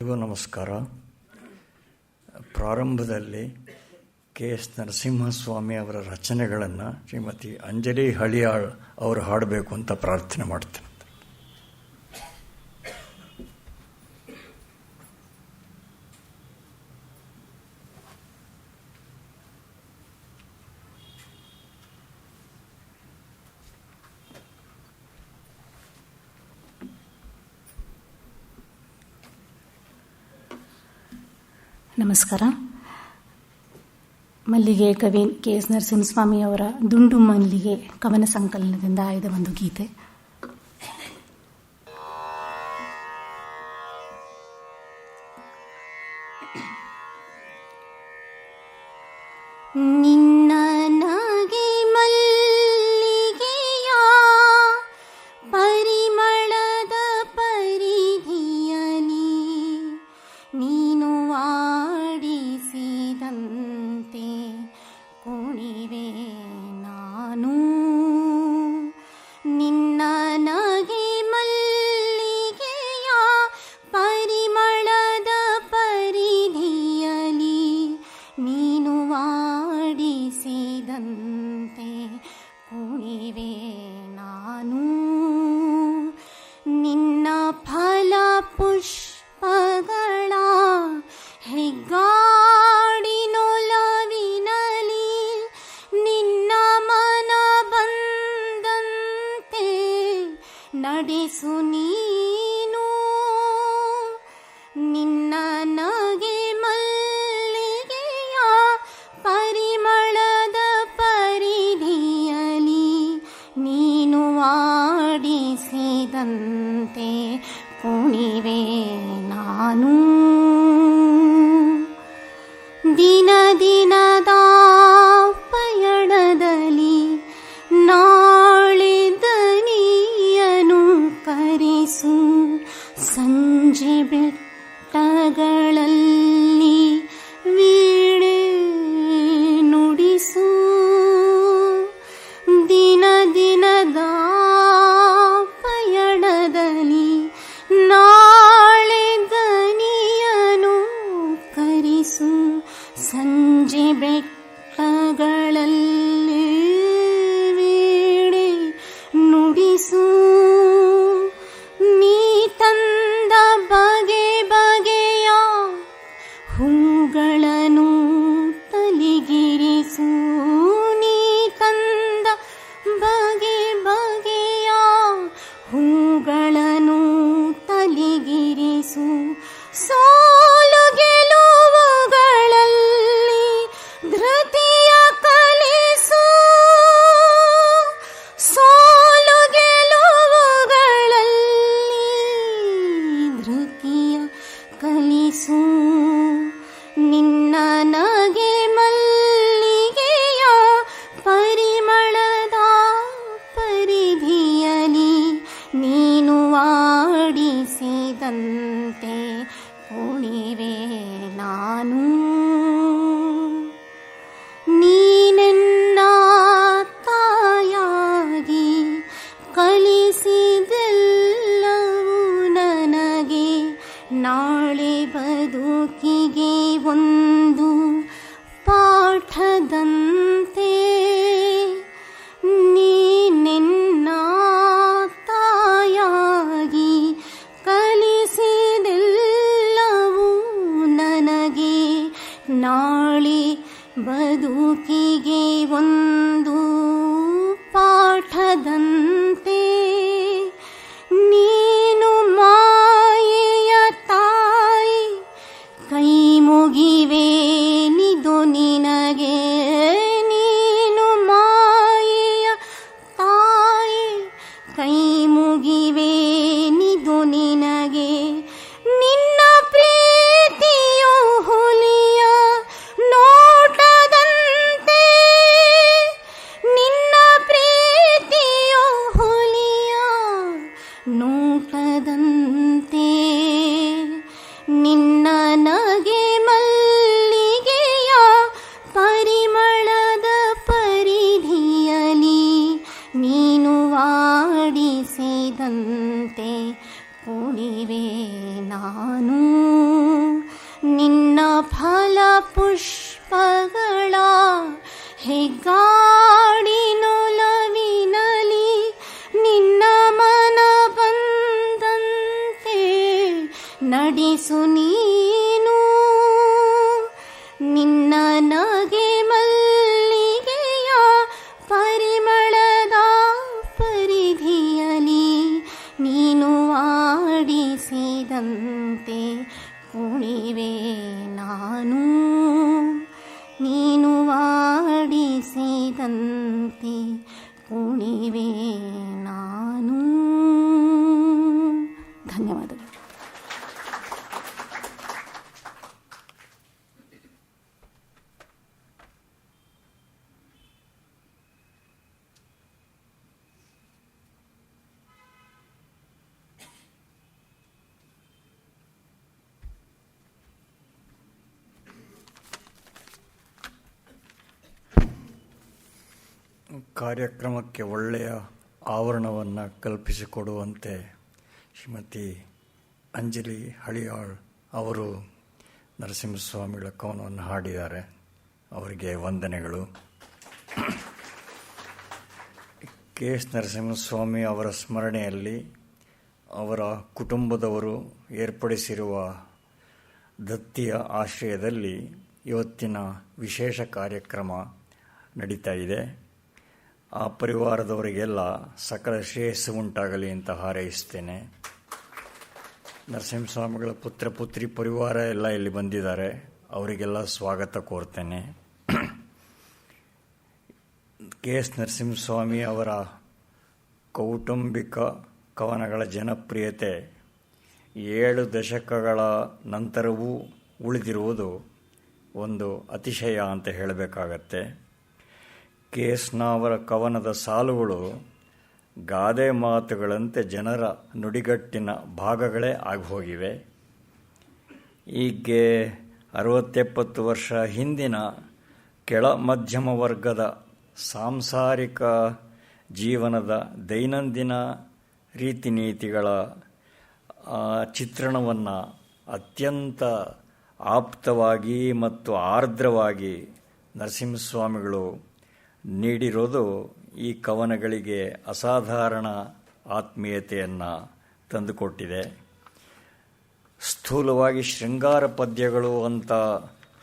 ಎಲ್ಲರಿಗೂ ನಮಸ್ಕಾರ. ಪ್ರಾರಂಭದಲ್ಲಿ ಕೆ.ಎಸ್. ನರಸಿಂಹಸ್ವಾಮಿ ಅವರ ರಚನೆಗಳನ್ನು ಶ್ರೀಮತಿ ಅಂಜಲಿ ಹಳಿಯಾಳ್ ಅವರು ಹಾಡಬೇಕು ಅಂತ ಪ್ರಾರ್ಥನೆ ಮಾಡ್ತೇನೆ. ನಮಸ್ಕಾರ. ಮಲ್ಲಿಗೆ ಕವಿ ಕೆ.ಎಸ್. ನರಸಿಂಹಸ್ವಾಮಿ ಅವರ ದುಂಡು ಮಲ್ಲಿಗೆ ಕವನ ಸಂಕಲನದಿಂದ ಆಯ್ದ ಒಂದು ಗೀತೆ. ನಿನ್ನ ನಗೆ ಮಲ್ಲಿಗೆಯ ಪರಿಮಳದ ಪರಿಧಿಯಲಿ ನೀನು ಆಡಿಸಿದಂತೆ ಕುಣಿವೆ ನಾನು. ನಿನ್ನ ನಗೆ ಮಲ್ಲಿಗೆಯ ಪರಿಮಳದ ಪರಿಧಿಯಲಿ ನೀನು ಆಡಿಸಿದಂತೆ ಕುಣಿವೆ ನಾನು. ನಿನ್ನ ಫಲ ಪುಷ್ಪಗಳ ಹೆಗ್ಗಾಡಿನೊಲವಿನಲಿ ನಿನ್ನ ಮನ ಬಂದಂತೆ ನಡೆಸು ನೀನು. ನಿನ್ನ ನಗೆ ಮಲ್ಲಿಗೆಯ ಪರಿಮಳದ ಪರಿಧಿಯಲಿ ನೀನು ಆಡಿಸಿದಂತೆ ಕುಣಿವೆ ನಾನು. ದಿನ ದಿನದ ಪಯಣದಲ್ಲಿ ನಾಳೆ ದನಿಯನು ಕರೆಸು. ಸಂಜೆ ಬೆಟ್ಟಗಳಲ್ಲಿ ವೀಣೆ ನುಡಿಸು. ದಿನ ದಿನದ ಪಯಣದಲ್ಲಿ ನಾಳೆ ದನಿಯನು ಕರೆಸು. ಸಂಜೆ ಬೆಟ್ಟಗಳಲ್ಲಿ ವೀಣೆ ನುಡಿಸು. ನೀ ತಂದ ಬಗೆ ಬಗೆಯ ಹೂಗಳನ್ನು ತಲೆಗಿರಿಸು. ನೀ ತಂದ ಬಗೆ ಬಗೆಯ ಹೂಗಳನ್ನು ತಲೆಗಿರಿಸು. ಸೋಲು ಗೆಲುವುಗಳಲ್ಲಿ ಧೃತಿಯ ಕಲಿಸು. ಸೋಲು ಗೆಲುವುಗಳಲ್ಲಿ ಧೃತಿಯ ಕಲಿಸು. ನಿನ್ನ ನಗೆ ಮಲ್ಲಿಗೆಯ ಪರಿಮಳದ ಪರಿಧಿಯಲಿ ನೀನು ಆಡಿಸಿದಂತೆ ಕುಣಿವೆ ನಾನು. ನೀನೆನ್ನ ತಾಯಾಗಿ ಕಲಿಸಿದೆಲ್ಲವೂ ನನಗೆ ನಾಳೆ ಬದುಕಿಗೆ ಒಂದು ಪಾಠದಂತೆ. ನೀನೆನ್ನ ತಾಯಾಗಿ ಕಲಿಸಿದೆಲ್ಲವೂ ನನಗೆ ನಾಳೆ ಬದುಕಿಗೆ ಒಂದು ಪಾಠದಂತೆ. ನೀನು ಮಾಯೆಯ ತಾಯಿ ಕೈ ಮುಗಿವೆ ನಿದು ನಿನಗೆ. ನೀನು ಮಾಯೆಯ ತಾಯಿ ಕೈ ಮುಗಿವೆ ನಿದು ನಿನಗೆ. ನಿನ್ನ ಪ್ರೀತಿಯು ಹುಲಿಯ ನೋಟದಂತೆ ನಿನ್ನ ಫಲ ಪುಷ್ಪಗಳ ಹೆಗ್ಗಾಡಿನೊಲವಿನಲಿ ನಿನ್ನ ಮನ ಬಂದಂತೆ ನಡೆಸು ನೀನು. ನಿನ್ನ ನಗೆ ಮಲ್ಲಿಗೆಯ ಪರಿಮಳದ ಪರಿಧಿಯಲಿ ನೀನು ಆಡಿಸಿದಂತೆ ಕುಣಿವೆ ನಾನು. ನೀನು ಆಡಿಸಿದಂತೆ ಕುಣಿವೆ ನಾನು. ಧನ್ಯವಾದಗಳು. ಕಾರ್ಯಕ್ರಮಕ್ಕೆ ಒಳ್ಳೆಯ ಆವರಣವನ್ನು ಕಲ್ಪಿಸಿಕೊಡುವಂತೆ ಶ್ರೀಮತಿ ಅಂಜಲಿ ಹಳಿಯಾಳ್ ಅವರು ನರಸಿಂಹಸ್ವಾಮಿಗಳ ಕವನವನ್ನು ಹಾಡಿದ್ದಾರೆ. ಅವರಿಗೆ ವಂದನೆಗಳು. ಕೆ ಎಸ್ ನರಸಿಂಹಸ್ವಾಮಿ ಅವರ ಸ್ಮರಣೆಯಲ್ಲಿ ಅವರ ಕುಟುಂಬದವರು ಏರ್ಪಡಿಸಿರುವ ದತ್ತಿಯ ಆಶ್ರಯದಲ್ಲಿ ಇವತ್ತಿನ ವಿಶೇಷ ಕಾರ್ಯಕ್ರಮ ನಡೀತಾ ಇದೆ. ಆ ಪರಿವಾರದವರಿಗೆಲ್ಲ ಸಕಲ ಶ್ರೇಯಸ್ಸು ಉಂಟಾಗಲಿ ಅಂತ ಹಾರೈಸ್ತೇನೆ. ನರಸಿಂಹಸ್ವಾಮಿಗಳ ಪುತ್ರ ಪುತ್ರಿ ಪರಿವಾರ ಎಲ್ಲ ಇಲ್ಲಿ ಬಂದಿದ್ದಾರೆ. ಅವರಿಗೆಲ್ಲ ಸ್ವಾಗತ ಕೋರ್ತೇನೆ. ಕೆ ಎಸ್ ನರಸಿಂಹಸ್ವಾಮಿ ಅವರ ಕೌಟುಂಬಿಕ ಕವನಗಳ ಜನಪ್ರಿಯತೆ 7 ದಶಕಗಳ ನಂತರವೂ ಉಳಿದಿರುವುದು ಒಂದು ಅತಿಶಯ ಅಂತ ಹೇಳಬೇಕಾಗತ್ತೆ. ಕೆ ಎಸ್ ಅವರ ಕವನದ ಸಾಲುಗಳು ಗಾದೆ ಮಾತುಗಳಂತೆ ಜನರ ನುಡಿಗಟ್ಟಿನ ಭಾಗಗಳೇ ಆಗಿಹೋಗಿವೆ. ಹೀಗೆ 60-70 ವರ್ಷ ಹಿಂದಿನ ಕೆಳ ಮಧ್ಯಮ ವರ್ಗದ ಸಾಂಸಾರಿಕ ಜೀವನದ ದೈನಂದಿನ ರೀತಿ ನೀತಿಗಳ ಚಿತ್ರಣವನ್ನು ಅತ್ಯಂತ ಆಪ್ತವಾಗಿ ಮತ್ತು ಆರ್ದ್ರವಾಗಿ ನರಸಿಂಹಸ್ವಾಮಿಗಳು ನೀಡಿರೋದು ಈ ಕವನಗಳಿಗೆ ಅಸಾಧಾರಣ ಆತ್ಮೀಯತೆಯನ್ನು ತಂದುಕೊಟ್ಟಿದೆ. ಸ್ಥೂಲವಾಗಿ ಶೃಂಗಾರ ಪದ್ಯಗಳು ಅಂತ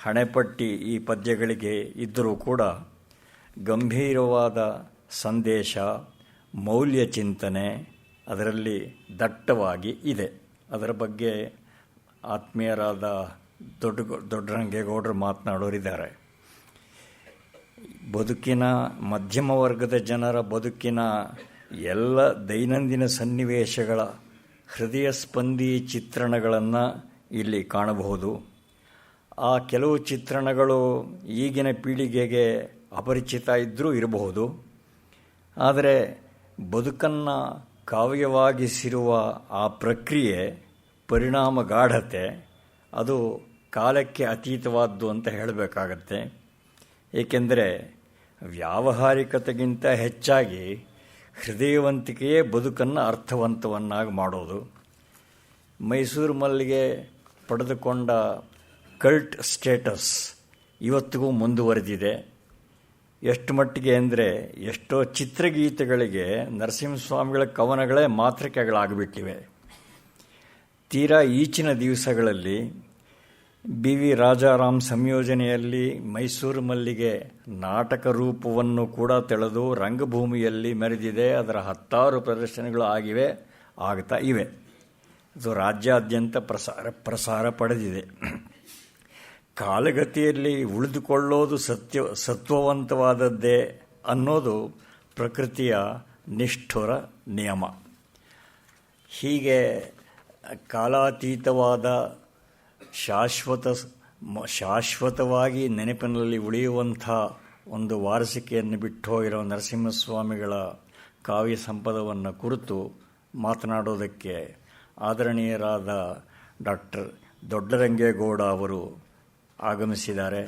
ಹಣೆಪಟ್ಟಿ ಈ ಪದ್ಯಗಳಿಗೆ ಇದ್ದರೂ ಕೂಡ ಗಂಭೀರವಾದ ಸಂದೇಶ, ಮೌಲ್ಯ ಚಿಂತನೆ ಅದರಲ್ಲಿ ದಟ್ಟವಾಗಿ ಇದೆ. ಅದರ ಬಗ್ಗೆ ಆತ್ಮೀಯರಾದ ದೊಡ್ಡರಂಗೇಗೌಡರು ಮಾತನಾಡೋರಿದ್ದಾರೆ. ಬದುಕಿನ ಮಧ್ಯಮ ವರ್ಗದ ಜನರ ಬದುಕಿನ ಎಲ್ಲ ದೈನಂದಿನ ಸನ್ನಿವೇಶಗಳ ಹೃದಯ ಸ್ಪಂದಿ ಚಿತ್ರಣಗಳನ್ನು ಇಲ್ಲಿ ಕಾಣಬಹುದು. ಆ ಕೆಲವು ಚಿತ್ರಣಗಳು ಈಗಿನ ಪೀಳಿಗೆಗೆ ಅಪರಿಚಿತ ಇದ್ದರೂ ಇರಬಹುದು. ಆದರೆ ಬದುಕನ್ನು ಕಾವ್ಯವಾಗಿಸಿರುವ ಆ ಪ್ರಕ್ರಿಯೆ, ಪರಿಣಾಮ ಗಾಢತೆ ಅದು ಕಾಲಕ್ಕೆ ಅತೀತವಾದ್ದು ಅಂತ ಹೇಳಬೇಕಾಗತ್ತೆ. ಏಕೆಂದರೆ ವ್ಯಾವಹಾರಿಕತೆಗಿಂತ ಹೆಚ್ಚಾಗಿ ಹೃದಯವಂತಿಕೆಯೇ ಬದುಕನ್ನು ಅರ್ಥವಂತವನ್ನಾಗಿ ಮಾಡೋದು. ಮೈಸೂರು ಮಲ್ಲಿಗೆ ಪಡೆದುಕೊಂಡ ಕಲ್ಟ್ ಸ್ಟೇಟಸ್ ಇವತ್ತಿಗೂ ಮುಂದುವರೆದಿದೆ. ಎಷ್ಟು ಮಟ್ಟಿಗೆ ಅಂದರೆ ಎಷ್ಟೋ ಚಿತ್ರಗೀತೆಗಳಿಗೆ ನರಸಿಂಹಸ್ವಾಮಿಗಳ ಕವನಗಳೇ ಮಾತೃಕೆಗಳಾಗಿಬಿಟ್ಟಿವೆ. ತೀರಾ ಈಚಿನ ದಿವಸಗಳಲ್ಲಿ ಬಿ ವಿ ರಾಜಾರಾಮ್ ಸಂಯೋಜನೆಯಲ್ಲಿ ಮೈಸೂರು ಮಲ್ಲಿಗೆ ನಾಟಕ ರೂಪವನ್ನು ಕೂಡ ತೆಳೆದು ರಂಗಭೂಮಿಯಲ್ಲಿ ಮೆರೆದಿದೆ. ಅದರ 10 ಪ್ರದರ್ಶನಗಳು ಆಗ್ತಾ ಇವೆ. ಅದು ರಾಜ್ಯಾದ್ಯಂತ ಪ್ರಸಾರ ಪಡೆದಿದೆ. ಕಾಲಗತಿಯಲ್ಲಿ ಉಳಿದುಕೊಳ್ಳೋದು ಸತ್ವವಂತವಾದದ್ದೇ ಅನ್ನೋದು ಪ್ರಕೃತಿಯ ನಿಷ್ಠುರ ನಿಯಮ. ಹೀಗೆ ಕಾಲಾತೀತವಾದ ಶಾಶ್ವತವಾಗಿ ನೆನಪಿನಲ್ಲಿ ಉಳಿಯುವಂಥ ಒಂದು ವಾರಸಿಕೆಯನ್ನು ಬಿಟ್ಟು ಹೋಗಿರೋ ನರಸಿಂಹಸ್ವಾಮಿಗಳ ಕಾವ್ಯ ಸಂಪದವನ್ನು ಕುರಿತು ಮಾತನಾಡೋದಕ್ಕೆ ಆದರಣೀಯರಾದ ಡಾಕ್ಟರ್ ದೊಡ್ಡರಂಗೇಗೌಡ ಅವರು ಆಗಮಿಸಿದ್ದಾರೆ.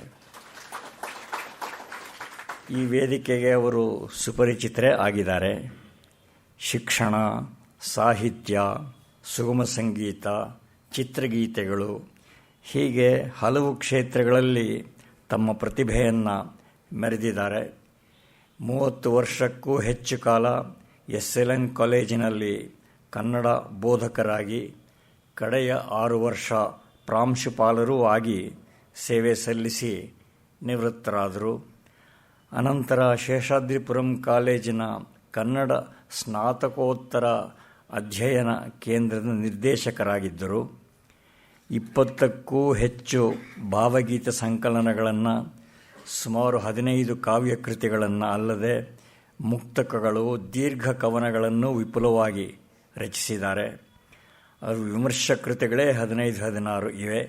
ಈ ವೇದಿಕೆಗೆ ಅವರು ಸುಪರಿಚಿತರೇ ಆಗಿದ್ದಾರೆ. ಶಿಕ್ಷಣ, ಸಾಹಿತ್ಯ, ಸುಗಮ ಸಂಗೀತ, ಚಿತ್ರಗೀತೆಗಳು ಹೀಗೆ ಹಲವು ಕ್ಷೇತ್ರಗಳಲ್ಲಿ ತಮ್ಮ ಪ್ರತಿಭೆಯನ್ನು ಮೆರೆದಿದ್ದಾರೆ. 30 ವರ್ಷಕ್ಕೂ ಹೆಚ್ಚು ಕಾಲ SLN ಕಾಲೇಜಿನಲ್ಲಿ ಕನ್ನಡ ಬೋಧಕರಾಗಿ, ಕಡೆಯ 6 ವರ್ಷ ಪ್ರಾಂಶುಪಾಲರೂ ಆಗಿ ಸೇವೆ ಸಲ್ಲಿಸಿ ನಿವೃತ್ತರಾದರು. ಅನಂತರ ಶೇಷಾದ್ರಿಪುರಂ ಕಾಲೇಜಿನ ಕನ್ನಡ ಸ್ನಾತಕೋತ್ತರ ಅಧ್ಯಯನ ಕೇಂದ್ರದ ನಿರ್ದೇಶಕರಾಗಿದ್ದರು. 20ಕ್ಕೂ ಹೆಚ್ಚು ಭಾವಗೀತ ಸಂಕಲನಗಳನ್ನು, ಸುಮಾರು 15 ಕಾವ್ಯಕೃತಿಗಳನ್ನು ಅಲ್ಲದೆ ಮುಕ್ತಕಗಳು, ದೀರ್ಘ ಕವನಗಳನ್ನು ವಿಪುಲವಾಗಿ ರಚಿಸಿದ್ದಾರೆ. ಅದು ವಿಮರ್ಶ ಕೃತಿಗಳೇ 15-16 ಇವೆ.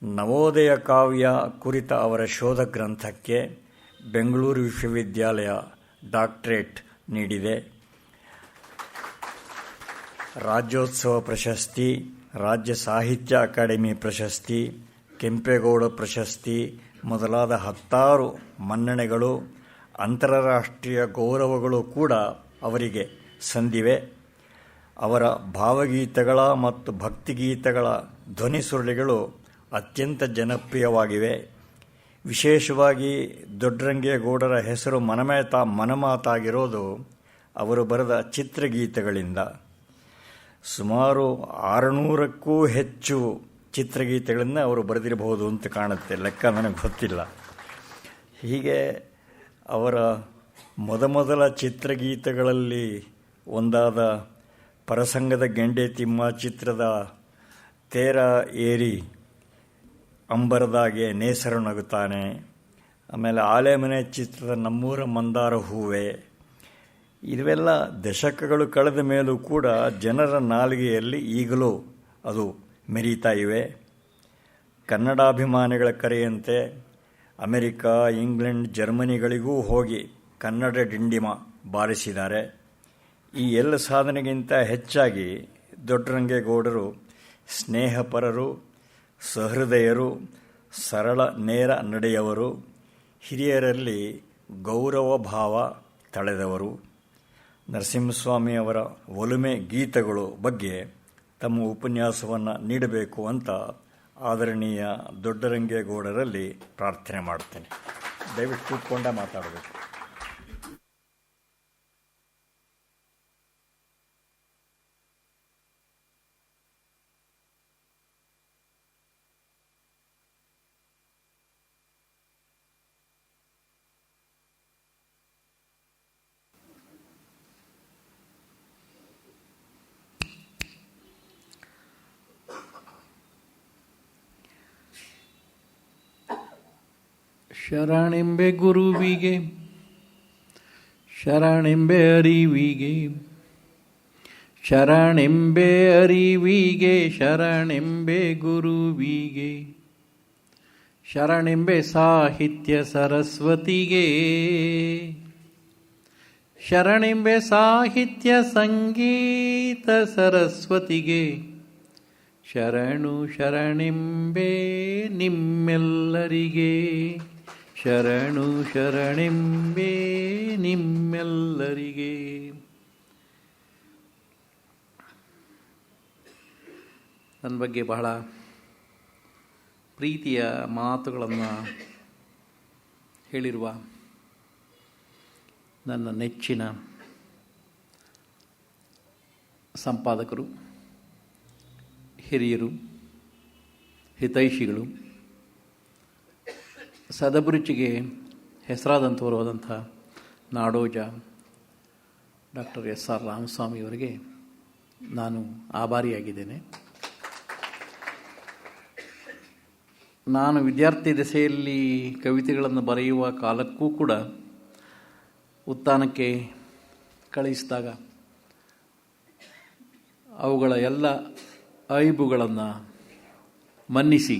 ನವೋದಯ ಕಾವ್ಯ ಕುರಿತ ಅವರ ಶೋಧ ಗ್ರಂಥಕ್ಕೆ ಬೆಂಗಳೂರು ವಿಶ್ವವಿದ್ಯಾಲಯ ಡಾಕ್ಟರೇಟ್ ನೀಡಿದೆ. ರಾಜ್ಯೋತ್ಸವ ಪ್ರಶಸ್ತಿ, ರಾಜ್ಯ ಸಾಹಿತ್ಯ ಅಕಾಡೆಮಿ ಪ್ರಶಸ್ತಿ, ಕೆಂಪೇಗೌಡ ಪ್ರಶಸ್ತಿ ಮೊದಲಾದ 10 ಮನ್ನಣೆಗಳು, ಅಂತಾರಾಷ್ಟ್ರೀಯ ಗೌರವಗಳು ಕೂಡ ಅವರಿಗೆ ಸಂದಿವೆ. ಅವರ ಭಾವಗೀತಗಳ ಮತ್ತು ಭಕ್ತಿಗೀತಗಳ ಧ್ವನಿ ಸುರುಳಿಗಳು ಅತ್ಯಂತ ಜನಪ್ರಿಯವಾಗಿವೆ. ವಿಶೇಷವಾಗಿ ದೊಡ್ಡರಂಗೇಗೌಡರ ಹೆಸರು ಮನಮಾತಾಗಿರೋದು ಅವರು ಬರೆದ ಚಿತ್ರಗೀತೆಗಳಿಂದ. ಸುಮಾರು 600ಕ್ಕೂ ಹೆಚ್ಚು ಚಿತ್ರಗೀತೆಗಳನ್ನು ಅವರು ಬರೆದಿರಬಹುದು ಅಂತ ಕಾಣುತ್ತೆ, ಲೆಕ್ಕ ನನಗೆ ಗೊತ್ತಿಲ್ಲ. ಹೀಗೆ ಅವರ ಮೊದಮೊದಲ ಚಿತ್ರಗೀತೆಗಳಲ್ಲಿ ಒಂದಾದ ಪರಸಂಗದ ಗೆಂಡೆ ತಿಮ್ಮ ಚಿತ್ರದ ತೇರ ಏರಿ ಅಂಬರದಾಗೆ ನೇಸರು ನಗುತ್ತಾನೆ, ಆಮೇಲೆ ಆಲೆಮನೆ ಚಿತ್ರದ ನಮ್ಮೂರ ಮಂದಾರ ಹೂವೆ, ಇವೆಲ್ಲ ದಶಕಗಳು ಕಳೆದ ಮೇಲೂ ಕೂಡ ಜನರ ನಾಲಿಗೆಯಲ್ಲಿ ಈಗಲೂ ಅದು ಮೆರೀತಾ ಇವೆ. ಕನ್ನಡಾಭಿಮಾನಿಗಳ ಕರೆಯಂತೆ ಅಮೆರಿಕ, ಇಂಗ್ಲೆಂಡ್, ಜರ್ಮನಿಗಳಿಗೂ ಹೋಗಿ ಕನ್ನಡ ಡಿಂಡಿಮ ಬಾರಿಸಿದ್ದಾರೆ. ಈ ಎಲ್ಲ ಸಾಧನೆಗಿಂತ ಹೆಚ್ಚಾಗಿ ದೊಡ್ಡರಂಗೇಗೌಡರು ಸ್ನೇಹಪರರು, ಸಹೃದಯರು, ಸರಳ ನೇರ ನಡೆಯವರು, ಹಿರಿಯರಲ್ಲಿ ಗೌರವ ಭಾವ ತಳೆದವರು. ನರಸಿಂಹಸ್ವಾಮಿ ಅವರ ಒಲುಮೆ ಗೀತೆಗಳು ಬಗ್ಗೆ ತಮ್ಮ ಉಪನ್ಯಾಸವನ್ನು ನೀಡಬೇಕು ಅಂತ ಆದರಣೀಯ ದೊಡ್ಡರಂಗೇಗೌಡರಲ್ಲಿ ಪ್ರಾರ್ಥನೆ ಮಾಡ್ತೇನೆ. ದಯವಿಟ್ಟು ಕೂತ್ಕೊಂಡೇ ಮಾತಾಡಬೇಕು. ಶರಣೆಂಬೆ ಗುರುವಿಗೆ, ಶರಣೆಂಬೆ ಅರಿವಿಗೆ, ಶರಣೆಂಬೆ ಅರಿವಿಗೆ, ಶರಣೆಂಬೆ ಗುರುವಿಗೆ, ಶರಣೆಂಬೆ ಸಾಹಿತ್ಯ ಸರಸ್ವತಿಗೆ, ಶರಣೆಂಬೆ ಸಾಹಿತ್ಯ ಸಂಗೀತ ಸರಸ್ವತಿಗೆ, ಶರಣು ಶರಣೆಂಬೆ ನಿಮ್ಮೆಲ್ಲರಿಗೆ, ಶರಣು ಶರಣೆಂಬೆ ನಿಮ್ಮೆಲ್ಲರಿಗೆ. ನನ್ನ ಬಗ್ಗೆ ಬಹಳ ಪ್ರೀತಿಯ ಮಾತುಗಳನ್ನು ಹೇಳಿರುವ ನನ್ನ ನೆಚ್ಚಿನ ಸಂಪಾದಕರು, ಹಿರಿಯರು, ಹಿತೈಷಿಗಳು, ಸದಭಿರುಚಿಗೆ ಹೆಸರಾದಂಥವರು ಆದಂಥ ನಾಡೋಜ ಡಾಕ್ಟರ್ SR ರಾಮಸ್ವಾಮಿಯವರಿಗೆ ನಾನು ಆಭಾರಿಯಾಗಿದ್ದೇನೆ. ನಾನು ವಿದ್ಯಾರ್ಥಿ ದೆಸೆಯಲ್ಲಿ ಕವಿತೆಗಳನ್ನು ಬರೆಯುವ ಕಾಲಕ್ಕೂ ಕೂಡ ಉತ್ಥಾನಕ್ಕೆ ಕಳುಹಿಸಿದಾಗ ಅವುಗಳ ಎಲ್ಲ ಐಬುಗಳನ್ನು ಮನ್ನಿಸಿ,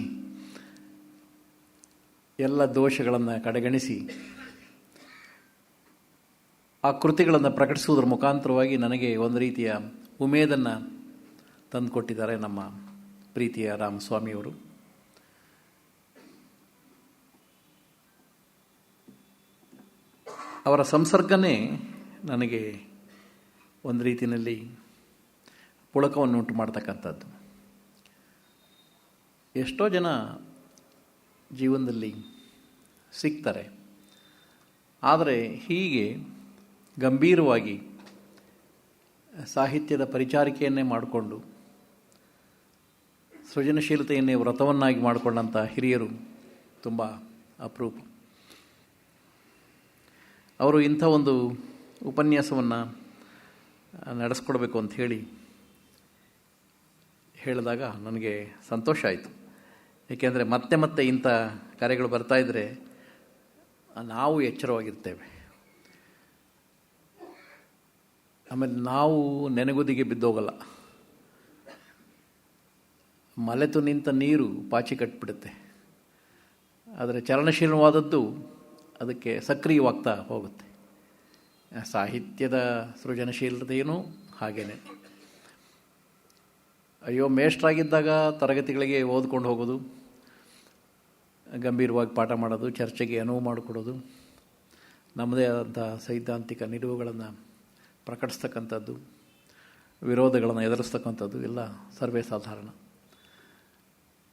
ಎಲ್ಲ ದೋಷಗಳನ್ನು ಕಡೆಗಣಿಸಿ ಆ ಕೃತಿಗಳನ್ನು ಪ್ರಕಟಿಸುವುದರ ಮುಖಾಂತರವಾಗಿ ನನಗೆ ಒಂದು ರೀತಿಯ ಉಮೇದನ್ನು ತಂದುಕೊಟ್ಟಿದ್ದಾರೆ ನಮ್ಮ ಪ್ರೀತಿಯ ರಾಮಸ್ವಾಮಿಯವರು. ಅವರ ಸಂಸರ್ಗನೇ ನನಗೆ ಒಂದು ರೀತಿಯಲ್ಲಿ ಪುಳಕವನ್ನು ಉಂಟು ಮಾಡ್ತಕ್ಕಂಥದ್ದು. ಎಷ್ಟೋ ಜನ ಜೀವನದಲ್ಲಿ ಸಿಗ್ತಾರೆ, ಆದರೆ ಹೀಗೆ ಗಂಭೀರವಾಗಿ ಸಾಹಿತ್ಯದ ಪರಿಚಾರಿಕೆಯನ್ನೇ ಮಾಡಿಕೊಂಡು ಸೃಜನಶೀಲತೆಯನ್ನೇ ವ್ರತವನ್ನಾಗಿ ಮಾಡಿಕೊಂಡಂಥ ಹಿರಿಯರು ತುಂಬ ಅಪರೂಪ. ಅವರು ಇಂಥ ಒಂದು ಉಪನ್ಯಾಸವನ್ನು ನಡೆಸ್ಕೊಡ್ಬೇಕು ಅಂತ ಹೇಳಿದಾಗ ನನಗೆ ಸಂತೋಷ ಆಯಿತು. ಏಕೆಂದರೆ ಮತ್ತೆ ಮತ್ತೆ ಇಂಥ ಕಾರ್ಯಗಳು ಬರ್ತಾಯಿದ್ರೆ ನಾವು ಎಚ್ಚರವಾಗಿರ್ತೇವೆ. ಆಮೇಲೆ ನಾವು ನೆನೆಗುದಿಗೆ ಬಿದ್ದೋಗಲ್ಲ. ಮಲೆತು ನಿಂತ ನೀರು ಪಾಚಿ ಕಟ್ಬಿಡುತ್ತೆ, ಆದರೆ ಚಲನಶೀಲವಾದದ್ದು ಅದಕ್ಕೆ ಸಕ್ರಿಯವಾಗ್ತಾ ಹೋಗುತ್ತೆ. ಸಾಹಿತ್ಯದ ಸೃಜನಶೀಲತೆಯೂ ಹಾಗೇನೆ. ಅಯ್ಯೋ, ಮೇಷ್ಟ್ರಾಗಿದ್ದಾಗ ತರಗತಿಗಳಿಗೆ ಓದ್ಕೊಂಡು ಹೋಗೋದು, ಗಂಭೀರವಾಗಿ ಪಾಠ ಮಾಡೋದು, ಚರ್ಚೆಗೆ ಅನುವು ಮಾಡಿಕೊಡೋದು, ನಮ್ಮದೇ ಆದಂಥ ಸೈದ್ಧಾಂತಿಕ ನಿಲುವುಗಳನ್ನು ಪ್ರಕಟಿಸ್ತಕ್ಕಂಥದ್ದು, ವಿರೋಧಗಳನ್ನು ಎದುರಿಸ್ತಕ್ಕಂಥದ್ದು ಎಲ್ಲ ಸರ್ವೇ ಸಾಧಾರಣ.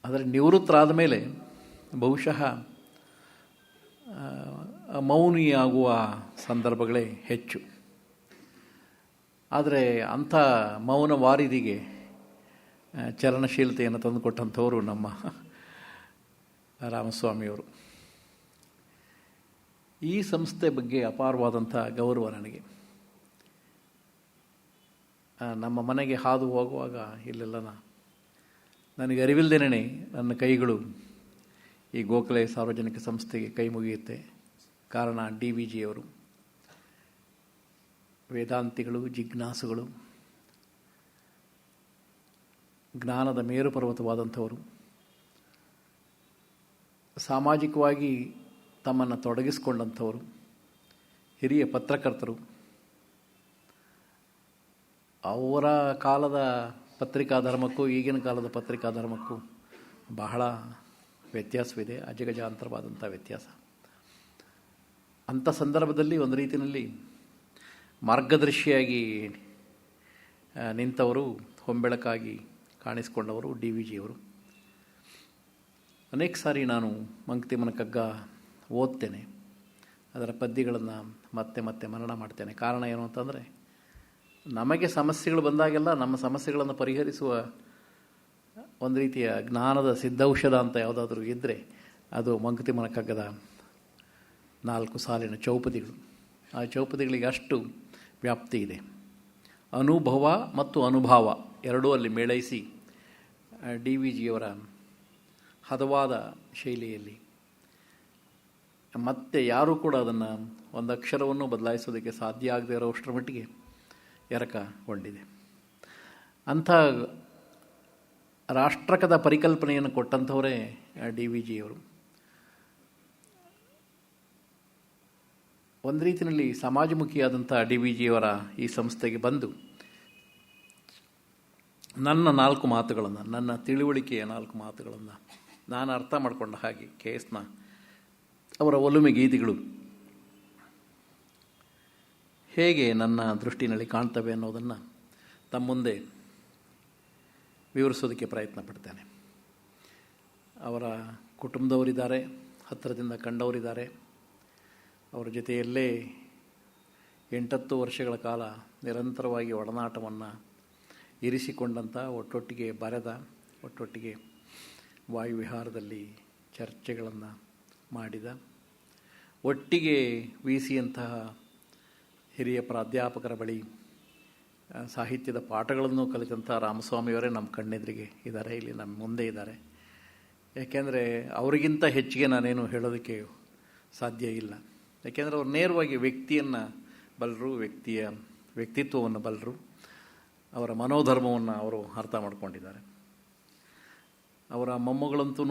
ಆದರೆ ನಿವೃತ್ತರಾದ ಮೇಲೆ ಬಹುಶಃ ಮೌನಿಯಾಗುವ ಸಂದರ್ಭಗಳೇ ಹೆಚ್ಚು. ಆದರೆ ಅಂಥ ಮೌನ ವಾರಿದಿಗೆ ಚಲನಶೀಲತೆಯನ್ನು ತಂದುಕೊಟ್ಟಂಥವರು ನಮ್ಮ ರಾಮಸ್ವಾಮಿಯವರು. ಈ ಸಂಸ್ಥೆ ಬಗ್ಗೆ ಅಪಾರವಾದಂಥ ಗೌರವ ನನಗೆ. ನಮ್ಮ ಮನೆಗೆ ಹಾದು ಹೋಗುವಾಗ ಇಲ್ಲೆಲ್ಲ ನನಗೆ ಅರಿವಿಲ್ಲದೇನೆ ನನ್ನ ಕೈಗಳು ಈ ಗೋಖಲೆ ಸಾರ್ವಜನಿಕ ಸಂಸ್ಥೆಗೆ ಕೈ ಮುಗಿಯುತ್ತೆ. ಕಾರಣ DVG ಅವರು ವೇದಾಂತಿಗಳು, ಜಿಜ್ಞಾಸುಗಳು, ಜ್ಞಾನದ ಮೇರು ಪರ್ವತವಾದಂಥವರು. ಸಾಮಾಜಿಕವಾಗಿ ತಮ್ಮನ್ನು ತೊಡಗಿಸಿಕೊಂಡಂಥವರು, ಹಿರಿಯ ಪತ್ರಕರ್ತರು. ಅವರ ಕಾಲದ ಪತ್ರಿಕಾ ಧರ್ಮಕ್ಕೂ ಈಗಿನ ಕಾಲದ ಪತ್ರಿಕಾ ಧರ್ಮಕ್ಕೂ ಬಹಳ ವ್ಯತ್ಯಾಸವಿದೆ, ಅಜಗಜಾಂತರವಾದಂಥ ವ್ಯತ್ಯಾಸ. ಅಂಥ ಸಂದರ್ಭದಲ್ಲಿ ಒಂದು ರೀತಿಯಲ್ಲಿ ಮಾರ್ಗದರ್ಶಿಯಾಗಿ ನಿಂತವರು, ಹೊಂಬೆಳಕಾಗಿ ಕಾಣಿಸಿಕೊಂಡವರು DVG ಅವರು. ಅನೇಕ ಸಾರಿ ನಾನು ಮಂಕುತಿಮ್ಮನ ಕಗ್ಗ ಓದ್ತೇನೆ, ಅದರ ಪದ್ಯಗಳನ್ನು ಮತ್ತೆ ಮತ್ತೆ ಮನನ ಮಾಡ್ತೇನೆ. ಕಾರಣ ಏನು ಅಂತಂದರೆ, ನಮಗೆ ಸಮಸ್ಯೆಗಳು ಬಂದಾಗೆಲ್ಲ ನಮ್ಮ ಸಮಸ್ಯೆಗಳನ್ನು ಪರಿಹರಿಸುವ ಒಂದು ರೀತಿಯ ಜ್ಞಾನದ ಸಿದ್ಧೌಷಧ ಅಂತ ಯಾವುದಾದ್ರೂ ಇದ್ದರೆ ಅದು ಮಂಕುತಿಮ್ಮನ ಕಗ್ಗದ 4 ಸಾಲಿನ ಚೌಪದಿಗಳು. ಆ ಚೌಪದಿಗಳಿಗೆ ಅಷ್ಟು ವ್ಯಾಪ್ತಿ ಇದೆ. ಅನುಭವ ಮತ್ತು ಅನುಭಾವ ಎರಡೂ ಅಲ್ಲಿ ಮೇಳೈಸಿ DVGಯವರ ಹದವಾದ ಶೈಲಿಯಲ್ಲಿ ಮತ್ತೆ ಯಾರೂ ಕೂಡ ಅದನ್ನು ಒಂದು ಅಕ್ಷರವನ್ನು ಬದಲಾಯಿಸೋದಕ್ಕೆ ಸಾಧ್ಯ ಆಗದೆ ಇರೋಷ್ಟರ ಮಟ್ಟಿಗೆ ಎರಕಗೊಂಡಿದೆ. ಅಂಥ ರಾಷ್ಟ್ರಕದ ಪರಿಕಲ್ಪನೆಯನ್ನು ಕೊಟ್ಟಂಥವರೇ DVGಯವರು. ಒಂದು ರೀತಿಯಲ್ಲಿ ಸಮಾಜಮುಖಿಯಾದಂಥ DVGಯವರ ಈ ಸಂಸ್ಥೆಗೆ ಬಂದು ನನ್ನ 4 ಮಾತುಗಳನ್ನು, ನನ್ನ ತಿಳುವಳಿಕೆಯ 4 ಮಾತುಗಳನ್ನು ನಾನು ಅರ್ಥ ಮಾಡಿಕೊಂಡ ಹಾಗೆ KSನ ಅವರ ಒಲುಮೆ ಗೀತೆಗಳು ಹೇಗೆ ನನ್ನ ದೃಷ್ಟಿನಲ್ಲಿ ಕಾಣ್ತವೆ ಅನ್ನೋದನ್ನು ತಮ್ಮ ಮುಂದೆ ವಿವರಿಸೋದಕ್ಕೆ ಪ್ರಯತ್ನ ಪಡ್ತೇನೆ. ಅವರ ಕುಟುಂಬದವರಿದ್ದಾರೆ, ಹತ್ತಿರದಿಂದ ಕಂಡವರಿದ್ದಾರೆ. ಅವರ ಜೊತೆಯಲ್ಲೇ 8-10 ವರ್ಷಗಳ ಕಾಲ ನಿರಂತರವಾಗಿ ಒಡನಾಟವನ್ನು ಇರಿಸಿಕೊಂಡಂಥ, ಒಟ್ಟೊಟ್ಟಿಗೆ ಬರೆದ, ಒಟ್ಟೊಟ್ಟಿಗೆ ವಾಯುವಿಹಾರದಲ್ಲಿ ಚರ್ಚೆಗಳನ್ನು ಮಾಡಿದ, ಒಟ್ಟಿಗೆ VCಯಂತಹ ಹಿರಿಯ ಪ್ರಾಧ್ಯಾಪಕರ ಬಳಿ ಸಾಹಿತ್ಯದ ಪಾಠಗಳನ್ನು ಕಲಿತಂಥ ರಾಮಸ್ವಾಮಿಯವರೇ ನಮ್ಮ ಕಣ್ಣೆದುರಿಗೆ ಇದ್ದಾರೆ, ಇಲ್ಲಿ ನಮ್ಮ ಮುಂದೆ ಇದ್ದಾರೆ. ಯಾಕೆಂದರೆ ಅವರಿಗಿಂತ ಹೆಚ್ಚಿಗೆ ನಾನೇನು ಹೇಳೋದಕ್ಕೆ ಸಾಧ್ಯ ಇಲ್ಲ. ಯಾಕೆಂದರೆ ಅವರು ನೇರವಾಗಿ ವ್ಯಕ್ತಿಯನ್ನು ಬಲ್ಲರು, ವ್ಯಕ್ತಿಯ ವ್ಯಕ್ತಿತ್ವವನ್ನು ಬಲ್ಲರು, ಅವರ ಮನೋಧರ್ಮವನ್ನು ಅವರು ಅರ್ಥ ಮಾಡ್ಕೊಂಡಿದ್ದಾರೆ. ಅವರ ಮೊಮ್ಮಗಳಂತೂ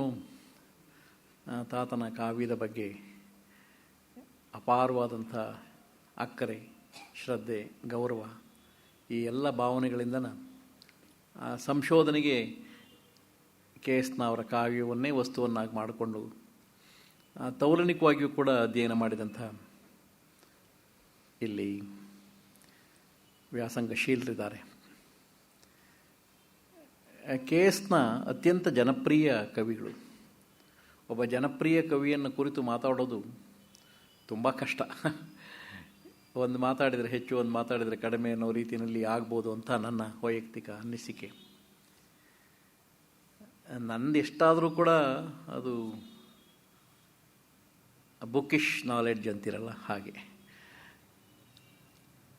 ತಾತನ ಕಾವ್ಯದ ಬಗ್ಗೆ ಅಪಾರವಾದಂಥ ಅಕ್ಕರೆ, ಶ್ರದ್ಧೆ, ಗೌರವ, ಈ ಎಲ್ಲ ಭಾವನೆಗಳಿಂದ ಸಂಶೋಧನೆಗೆ KSನ ಅವರ ಕಾವ್ಯವನ್ನೇ ವಸ್ತುವನ್ನಾಗಿ ಮಾಡಿಕೊಂಡು ತೌಲನಿಕವಾಗಿಯೂ ಕೂಡ ಅಧ್ಯಯನ ಮಾಡಿದಂಥ ಇಲ್ಲಿ ವ್ಯಾಸಂಗಶೀಲರಿದ್ದಾರೆ. KSನ ಅತ್ಯಂತ ಜನಪ್ರಿಯ ಕವಿಗಳು. ಒಬ್ಬ ಜನಪ್ರಿಯ ಕವಿಯನ್ನು ಕುರಿತು ಮಾತಾಡೋದು ತುಂಬ ಕಷ್ಟ. ಒಂದು ಮಾತಾಡಿದರೆ ಹೆಚ್ಚು, ಒಂದು ಮಾತಾಡಿದರೆ ಕಡಿಮೆ ಅನ್ನೋ ರೀತಿಯಲ್ಲಿ ಆಗ್ಬೋದು ಅಂತ ನನ್ನ ವೈಯಕ್ತಿಕ ಅನಿಸಿಕೆ. ನಂದು ಎಷ್ಟಾದರೂ ಕೂಡ ಅದು ಬುಕ್ಕಿಶ್ ನಾಲೆಡ್ಜ್ ಅಂತಿರಲ್ಲ ಹಾಗೆ,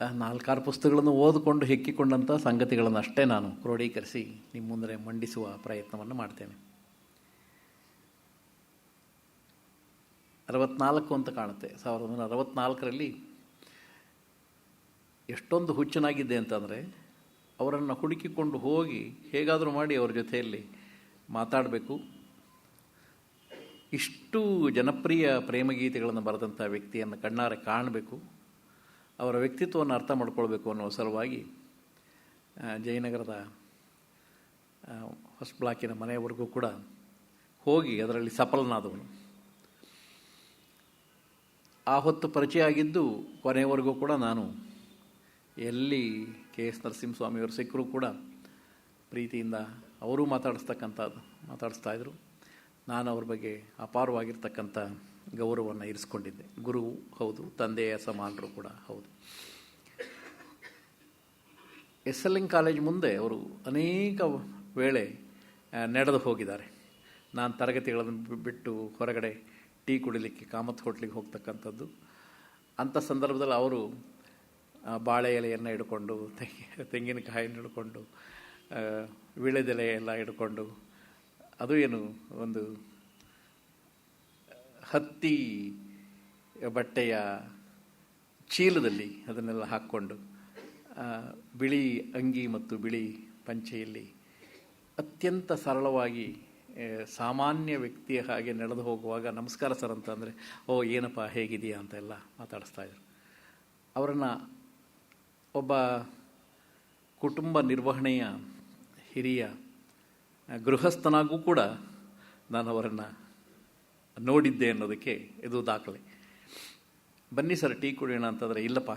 4-6 ಪುಸ್ತಕಗಳನ್ನು ಓದಿಕೊಂಡು ಹೆಕ್ಕಿಕೊಂಡಂಥ ಸಂಗತಿಗಳನ್ನು ಅಷ್ಟೇ ನಾನು ಕ್ರೋಢೀಕರಿಸಿ ನಿಮ್ಮ ಮುಂದೆ ಮಂಡಿಸುವ ಪ್ರಯತ್ನವನ್ನು ಮಾಡ್ತೇನೆ. 64 ಅಂತ ಕಾಣುತ್ತೆ. 1964ರಲ್ಲಿ ಎಷ್ಟೊಂದು ಹುಚ್ಚನಾಗಿದ್ದೆ ಅಂತಂದರೆ, ಅವರನ್ನು ಹುಡುಕಿಕೊಂಡು ಹೋಗಿ ಹೇಗಾದರೂ ಮಾಡಿ ಅವ್ರ ಜೊತೆಯಲ್ಲಿ ಮಾತಾಡಬೇಕು, ಇಷ್ಟು ಜನಪ್ರಿಯ ಪ್ರೇಮಗೀತೆಗಳನ್ನು ಬರೆದಂಥ ವ್ಯಕ್ತಿಯನ್ನು ಕಣ್ಣಾರೆ ಕಾಣಬೇಕು, ಅವರ ವ್ಯಕ್ತಿತ್ವವನ್ನು ಅರ್ಥ ಮಾಡ್ಕೊಳ್ಬೇಕು ಅನ್ನೋ ಸಲುವಾಗಿ ಜಯನಗರದ ಹೊಸ ಬ್ಲಾಕಿನ ಮನೆಯವರೆಗೂ ಕೂಡ ಹೋಗಿ ಅದರಲ್ಲಿ ಸಫಲನಾದವನು. ಆ ಹೊತ್ತು ಪರಿಚಯ ಆಗಿದ್ದು ಕೊನೆಯವರೆಗೂ ಕೂಡ ನಾನು ಎಲ್ಲಿ KS ನರಸಿಂಹಸ್ವಾಮಿಯವರು ಸಿಕ್ಕರೂ ಕೂಡ ಪ್ರೀತಿಯಿಂದ ಅವರೂ ಮಾತಾಡಿಸ್ತಾಯಿದ್ರು. ನಾನು ಅವ್ರ ಬಗ್ಗೆ ಅಪಾರವಾಗಿರ್ತಕ್ಕಂಥ ಗೌರವವನ್ನು ಇರಿಸ್ಕೊಂಡಿದ್ದೆ. ಗುರು ಹೌದು, ತಂದೆಯ ಸಮಾನರು ಕೂಡ ಹೌದು. SLN ಕಾಲೇಜ್ ಮುಂದೆ ಅವರು ಅನೇಕ ವೇಳೆ ನಡೆದು ಹೋಗಿದ್ದಾರೆ. ನಾನು ತರಗತಿಗಳನ್ನು ಬಿಟ್ಟು ಹೊರಗಡೆ ಟೀ ಕುಡಿಲಿಕ್ಕೆ ಕಾಮತ್ ಹೋಟ್ಲಿಗೆ ಹೋಗ್ತಕ್ಕಂಥದ್ದು. ಅಂಥ ಸಂದರ್ಭದಲ್ಲಿ ಅವರು ಬಾಳೆ ಎಲೆಯನ್ನು ಹಿಡ್ಕೊಂಡು, ತೆಂಗಿನಕಾಯಿಯನ್ನು ಹಿಡ್ಕೊಂಡು, ವೀಳ್ಯದೆಲೆ ಎಲ್ಲ ಹಿಡ್ಕೊಂಡು, ಅದು ಏನು ಒಂದು ಹತ್ತಿ ಬಟ್ಟೆಯ ಚೀಲದಲ್ಲಿ ಅದನ್ನೆಲ್ಲ ಹಾಕ್ಕೊಂಡು, ಬಿಳಿ ಅಂಗಿ ಮತ್ತು ಬಿಳಿ ಪಂಚೆಯಲ್ಲಿ ಅತ್ಯಂತ ಸರಳವಾಗಿ ಸಾಮಾನ್ಯ ವ್ಯಕ್ತಿಯ ಹಾಗೆ ನಡೆದು ಹೋಗುವಾಗ ನಮಸ್ಕಾರ ಸರ್ ಅಂತಂದರೆ, ಓ ಏನಪ್ಪ ಹೇಗಿದೆಯಾ ಅಂತೆಲ್ಲ ಮಾತಾಡಿಸ್ತಾಯಿದ್ರು. ಅವರನ್ನು ಒಬ್ಬ ಕುಟುಂಬ ನಿರ್ವಹಣೆಯ ಹಿರಿಯ ಗೃಹಸ್ಥನಾಗೂ ಕೂಡ ನಾನು ಅವರನ್ನು ನೋಡಿದ್ದೆ ಅನ್ನೋದಕ್ಕೆ ಇದು ದಾಖಲೆ. ಬನ್ನಿ ಸರ್ ಟೀ ಕುಡಿಯೋಣ ಅಂತಂದರೆ, ಇಲ್ಲಪ್ಪ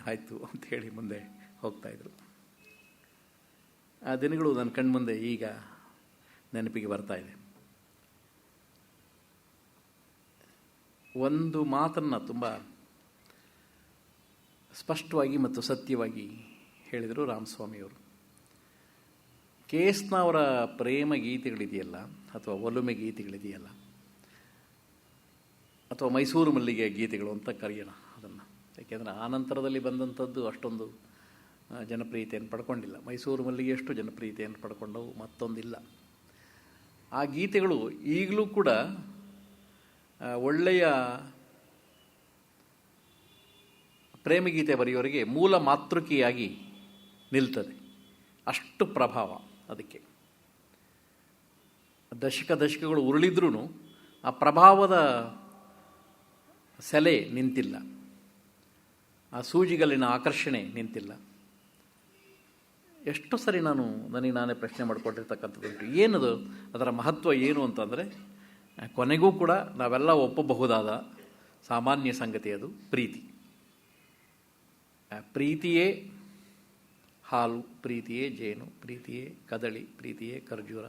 ಆಯಿತು ಅಂಥೇಳಿ ಮುಂದೆ ಹೋಗ್ತಾಯಿದ್ರು. ಆ ದಿನಗಳು ನನ್ನ ಕಣ್ಮುಂದೆ ಈಗ ನೆನಪಿಗೆ ಬರ್ತಾಯಿದೆ. ಒಂದು ಮಾತನ್ನು ತುಂಬ ಸ್ಪಷ್ಟವಾಗಿ ಮತ್ತು ಸತ್ಯವಾಗಿ ಹೇಳಿದರು ರಾಮಸ್ವಾಮಿಯವರು. KSನ ಅವರ ಪ್ರೇಮ ಗೀತೆಗಳಿದೆಯಲ್ಲ, ಅಥವಾ ಒಲುಮೆ ಗೀತೆಗಳಿದೆಯಲ್ಲ, ಅಥವಾ ಮೈಸೂರು ಮಲ್ಲಿಗೆ ಗೀತೆಗಳು ಅಂತ ಕರೆಯೋಣ ಅದನ್ನು. ಯಾಕೆಂದರೆ ಆ ನಂತರದಲ್ಲಿ ಬಂದಂಥದ್ದು ಅಷ್ಟೊಂದು ಜನಪ್ರಿಯತೆಯನ್ನು ಪಡ್ಕೊಂಡಿಲ್ಲ. ಮೈಸೂರು ಮಲ್ಲಿಗೆ ಎಷ್ಟು ಜನಪ್ರಿಯತೆಯನ್ನು ಪಡ್ಕೊಂಡವು ಮತ್ತೊಂದಿಲ್ಲ. ಆ ಗೀತೆಗಳು ಈಗಲೂ ಕೂಡ ಒಳ್ಳೆಯ ಪ್ರೇಮಗೀತೆ ಬರೆಯೋರಿಗೆ ಮೂಲ ಮಾತೃಕೆಯಾಗಿ ನಿಲ್ತದೆ. ಅಷ್ಟು ಪ್ರಭಾವ ಅದಕ್ಕೆ. ದಶಕಗಳು ಉರುಳಿದ್ರೂ ಆ ಪ್ರಭಾವದ ಸೆಲೆ ನಿಂತಿಲ್ಲ, ಆ ಸೂಜಿಗಲ್ಲಿನ ಆಕರ್ಷಣೆ ನಿಂತಿಲ್ಲ. ಎಷ್ಟು ಸರಿ ನನಗೆ ನಾನೇ ಪ್ರಶ್ನೆ ಮಾಡಿಕೊಂಡಿರ್ತಕ್ಕಂಥದ್ದುಂಟು, ಏನದು ಅದರ ಮಹತ್ವ ಏನು ಅಂತಂದರೆ, ಕೊನೆಗೂ ಕೂಡ ನಾವೆಲ್ಲ ಒಪ್ಪಬಹುದಾದ ಸಾಮಾನ್ಯ ಸಂಗತಿ ಅದು ಪ್ರೀತಿ. ಪ್ರೀತಿಯೇ ಹಾಲು, ಪ್ರೀತಿಯೇ ಜೇನು, ಪ್ರೀತಿಯೇ ಕದಳಿ, ಪ್ರೀತಿಯೇ ಖರ್ಜೂರ,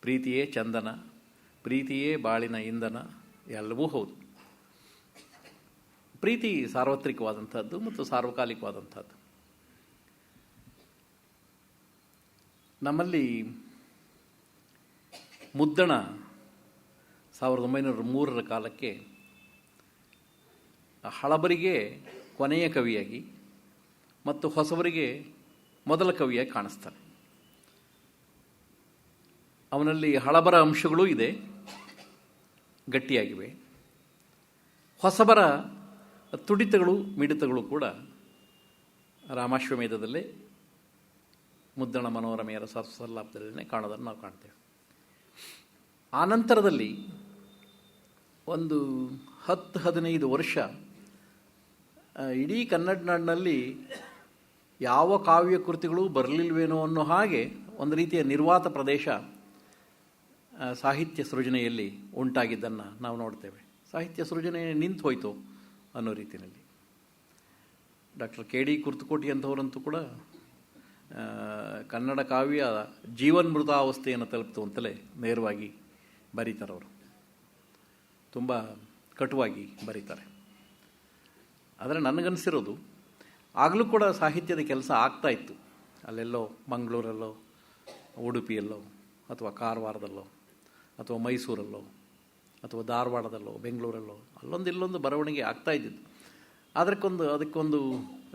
ಪ್ರೀತಿಯೇ ಚಂದನ, ಪ್ರೀತಿಯೇ ಬಾಳಿನ ಇಂಧನ, ಎಲ್ಲವೂ ಹೌದು. ಪ್ರೀತಿ ಸಾರ್ವತ್ರಿಕವಾದಂಥದ್ದು ಮತ್ತು ಸಾರ್ವಕಾಲಿಕವಾದಂಥದ್ದು. ನಮ್ಮಲ್ಲಿ ಮುದ್ದಣ 1903 ಕಾಲಕ್ಕೆ ಹಳಬರಿಗೆ ಕೊನೆಯ ಕವಿಯಾಗಿ ಮತ್ತು ಹೊಸಬರಿಗೆ ಮೊದಲ ಕವಿಯಾಗಿ ಕಾಣಿಸ್ತಾನೆ. ಅವನಲ್ಲಿ ಹಳಬರ ಅಂಶಗಳೂ ಇದೆ, ಗಟ್ಟಿಯಾಗಿವೆ. ಹೊಸಬರ ತುಡಿತಗಳು ಮಿಡಿತಗಳು ಕೂಡ ರಾಮಾಶ್ವಮೇಧದಲ್ಲೇ, ಮುದ್ದಣ ಮನೋರಮೆಯರ ಸಲ್ಲಾಪದಲ್ಲೇ ಕಾಣೋದನ್ನು ನಾವು ಕಾಣ್ತೇವೆ. ಆನಂತರದಲ್ಲಿ ಒಂದು 10-15 ವರ್ಷ ಇಡೀ ಕನ್ನಡ ನಾಡಿನಲ್ಲಿ ಯಾವ ಕಾವ್ಯ ಕೃತಿಗಳು ಬರಲಿಲ್ವೇನೋ ಅನ್ನೋ ಹಾಗೆ ಒಂದು ರೀತಿಯ ನಿರ್ವಾತ ಪ್ರದೇಶ ಸಾಹಿತ್ಯ ಸೃಜನೆಯಲ್ಲಿ ಉಂಟಾಗಿದ್ದನ್ನು ನಾವು ನೋಡ್ತೇವೆ. ಸಾಹಿತ್ಯ ಸೃಜನೆ ನಿಂತು ಹೋಯಿತು ಅನ್ನೋ ರೀತಿಯಲ್ಲಿ. ಡಾಕ್ಟರ್ KD ಕುರ್ತಕೋಟಿ ಅಂಥವರಂತೂ ಕೂಡ ಕನ್ನಡ ಕಾವ್ಯ ಜೀವನ್ಮೃತಾವಸ್ಥೆಯನ್ನು ತಲುಪ್ತು ಅಂತಲೇ ನೇರವಾಗಿ ಬರೀತಾರೆ ಅವರು. ತುಂಬ ಕಟುವಾಗಿ ಬರೀತಾರೆ. ಆದರೆ ನನಗನ್ಸಿರೋದು ಆಗಲೂ ಕೂಡ ಸಾಹಿತ್ಯದ ಕೆಲಸ ಆಗ್ತಾ ಇತ್ತು. ಅಲ್ಲೆಲ್ಲೋ ಮಂಗಳೂರಲ್ಲೋ, ಉಡುಪಿಯಲ್ಲೋ, ಅಥವಾ ಕಾರವಾರದಲ್ಲೋ, ಅಥವಾ ಮೈಸೂರಲ್ಲೋ, ಅಥವಾ ಧಾರವಾಡದಲ್ಲೋ, ಬೆಂಗಳೂರಲ್ಲೋ ಅಲ್ಲೊಂದು ಇಲ್ಲೊಂದು ಬರವಣಿಗೆ ಆಗ್ತಾ ಇದ್ದಿದ್ದು. ಅದಕ್ಕೊಂದು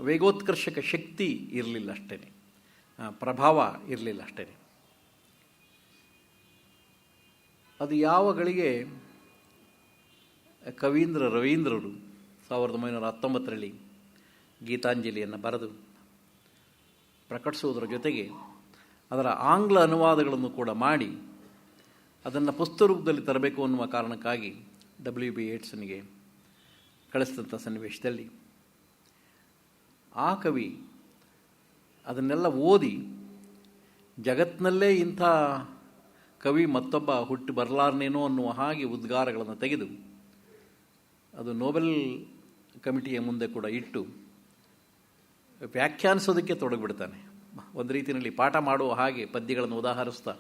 ವೇಗೋತ್ಕರ್ಷಕ ಶಕ್ತಿ ಇರಲಿಲ್ಲ ಅಷ್ಟೇ, ಪ್ರಭಾವ ಇರಲಿಲ್ಲ ಅಷ್ಟೇ. ಅದು ಯಾವ ಗಳಿಗೆ ರವೀಂದ್ರರು 1919ರಲ್ಲಿ ಗೀತಾಂಜಲಿಯನ್ನು ಬರೆದು ಪ್ರಕಟಿಸುವುದರ ಜೊತೆಗೆ ಅದರ ಆಂಗ್ಲ ಅನುವಾದಗಳನ್ನು ಕೂಡ ಮಾಡಿ ಅದನ್ನು ಪುಸ್ತಕ ರೂಪದಲ್ಲಿ ತರಬೇಕು ಅನ್ನುವ ಕಾರಣಕ್ಕಾಗಿ WB ಯೇಟ್ಸನ್ಗೆ ಕಳಿಸಿದಂಥ ಸನ್ನಿವೇಶದಲ್ಲಿ ಆ ಕವಿ ಅದನ್ನೆಲ್ಲ ಓದಿ ಜಗತ್ತಿನಲ್ಲೇ ಇಂಥ ಕವಿ ಮತ್ತೊಬ್ಬ ಹುಟ್ಟಿ ಬರಲಾರನೇನೋ ಅನ್ನುವ ಹಾಗೆ ಉದ್ಗಾರಗಳನ್ನು ತೆಗೆದು ಅದು ನೋಬೆಲ್ ಕಮಿಟಿಯ ಮುಂದೆ ಕೂಡ ಇಟ್ಟು ವ್ಯಾಖ್ಯಾನಿಸೋದಕ್ಕೆ ತೊಡಗಿಬಿಡ್ತಾನೆ. ಒಂದು ರೀತಿಯಲ್ಲಿ ಪಾಠ ಮಾಡುವ ಹಾಗೆ ಪದ್ಯಗಳನ್ನು ಉದಾಹರಿಸ್ತಾ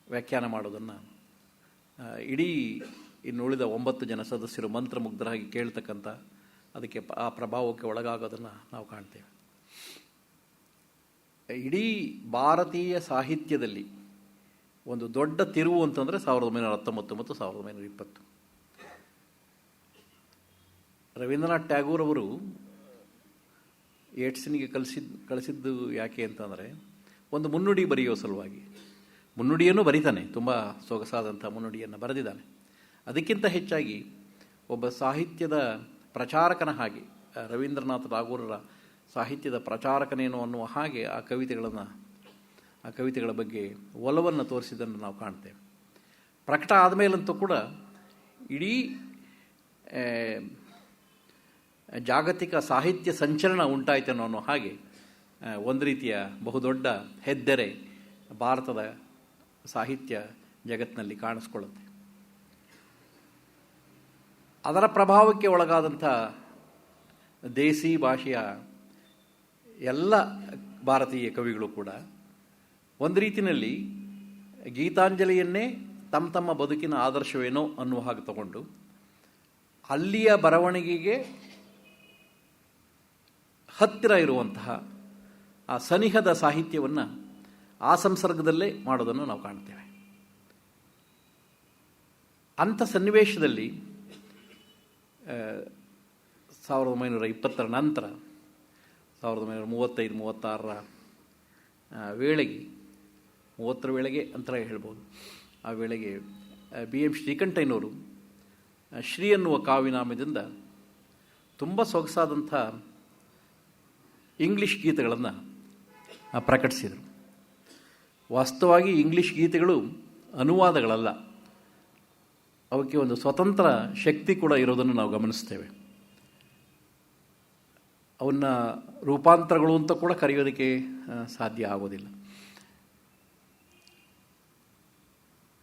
ವ್ಯಾಖ್ಯಾನ ಮಾಡೋದನ್ನು ಇಡೀ ಇನ್ನುಳಿದ 9 ಜನ ಸದಸ್ಯರು ಮಂತ್ರಮುಗ್ಧರಾಗಿ ಕೇಳ್ತಕ್ಕಂಥ, ಅದಕ್ಕೆ ಆ ಪ್ರಭಾವಕ್ಕೆ ಒಳಗಾಗೋದನ್ನು ನಾವು ಕಾಣ್ತೇವೆ. ಇಡೀ ಭಾರತೀಯ ಸಾಹಿತ್ಯದಲ್ಲಿ ಒಂದು ದೊಡ್ಡ ತಿರುವು ಅಂತಂದರೆ 1919 ಮತ್ತು 1920. ರವೀಂದ್ರನಾಥ್ ಟ್ಯಾಗೂರ್ ಅವರು ಯೇಟ್ಸನ್ಗೆ ಕಳಿಸಿದ್ದು ಯಾಕೆ ಅಂತಂದರೆ ಒಂದು ಮುನ್ನುಡಿ ಬರೆಯುವ ಸಲುವಾಗಿ. ಮುನ್ನುಡಿಯನ್ನು ಬರೀತಾನೆ, ತುಂಬ ಸೊಗಸಾದಂಥ ಮುನ್ನುಡಿಯನ್ನು ಬರೆದಿದ್ದಾನೆ. ಅದಕ್ಕಿಂತ ಹೆಚ್ಚಾಗಿ ಒಬ್ಬ ಸಾಹಿತ್ಯದ ಪ್ರಚಾರಕನ ಹಾಗೆ, ರವೀಂದ್ರನಾಥ್ ಟಾಗೂರರ ಸಾಹಿತ್ಯದ ಪ್ರಚಾರಕನೇನೋ ಅನ್ನುವ ಹಾಗೆ ಆ ಕವಿತೆಗಳ ಬಗ್ಗೆ ಒಲವನ್ನು ತೋರಿಸಿದ್ದನ್ನು ನಾವು ಕಾಣ್ತೇವೆ. ಪ್ರಕಟ ಆದಮೇಲಂತೂ ಕೂಡ ಇಡೀ ಜಾಗತಿಕ ಸಾಹಿತ್ಯ ಸಂಚಲನ ಉಂಟಾಯ್ತೇನೋ ಅನ್ನೋ ಹಾಗೆ ಒಂದು ರೀತಿಯ ಬಹುದೊಡ್ಡ ಹೆದ್ದೆರೆ ಭಾರತದ ಸಾಹಿತ್ಯ ಜಗತ್ತಿನಲ್ಲಿ ಕಾಣಿಸ್ಕೊಳ್ಳುತ್ತೆ. ಅದರ ಪ್ರಭಾವಕ್ಕೆ ಒಳಗಾದಂಥ ದೇಸಿ ಭಾಷೆಯ ಎಲ್ಲ ಭಾರತೀಯ ಕವಿಗಳು ಕೂಡ ಒಂದು ರೀತಿಯಲ್ಲಿ ಗೀತಾಂಜಲಿಯನ್ನೇ ತಮ್ಮ ಬದುಕಿನ ಆದರ್ಶವೇನೋ ಅನ್ನುವ ಹಾಗೆ ತಗೊಂಡು ಅಲ್ಲಿಯ ಬರವಣಿಗೆಗೆ ಹತ್ತಿರ ಇರುವಂತಹ ಆ ಸನಿಹದ ಸಾಹಿತ್ಯವನ್ನು ಆ ಸಂಸರ್ಗದಲ್ಲೇ ಮಾಡೋದನ್ನು ನಾವು ಕಾಣ್ತೇವೆ. ಅಂಥ ಸನ್ನಿವೇಶದಲ್ಲಿ 1920ರ ನಂತರ 1935-36ರ ವೇಳೆಗೆ, 30ರ ವೇಳೆಗೆ ಅಂತ ಹೇಳ್ಬೋದು, ಆ ವೇಳೆಗೆ BM ಶ್ರೀಕಂಠಯ್ಯನವರು ಶ್ರೀ ಅನ್ನುವ ಕಾವ್ಯನಾಮದಿಂದ ತುಂಬ ಸೊಗಸಾದಂಥ ಇಂಗ್ಲಿಷ್ ಗೀತೆಗಳನ್ನು ಪ್ರಕಟಿಸಿದರು. ವಾಸ್ತವವಾಗಿ ಇಂಗ್ಲಿಷ್ ಗೀತೆಗಳು ಅನುವಾದಗಳಲ್ಲ, ಅವಕ್ಕೆ ಒಂದು ಸ್ವತಂತ್ರ ಶಕ್ತಿ ಕೂಡ ಇರೋದನ್ನು ನಾವು ಗಮನಿಸ್ತೇವೆ. ಅವನ್ನ ರೂಪಾಂತರಗಳು ಅಂತ ಕೂಡ ಕರೆಯೋದಕ್ಕೆ ಸಾಧ್ಯ ಆಗೋದಿಲ್ಲ.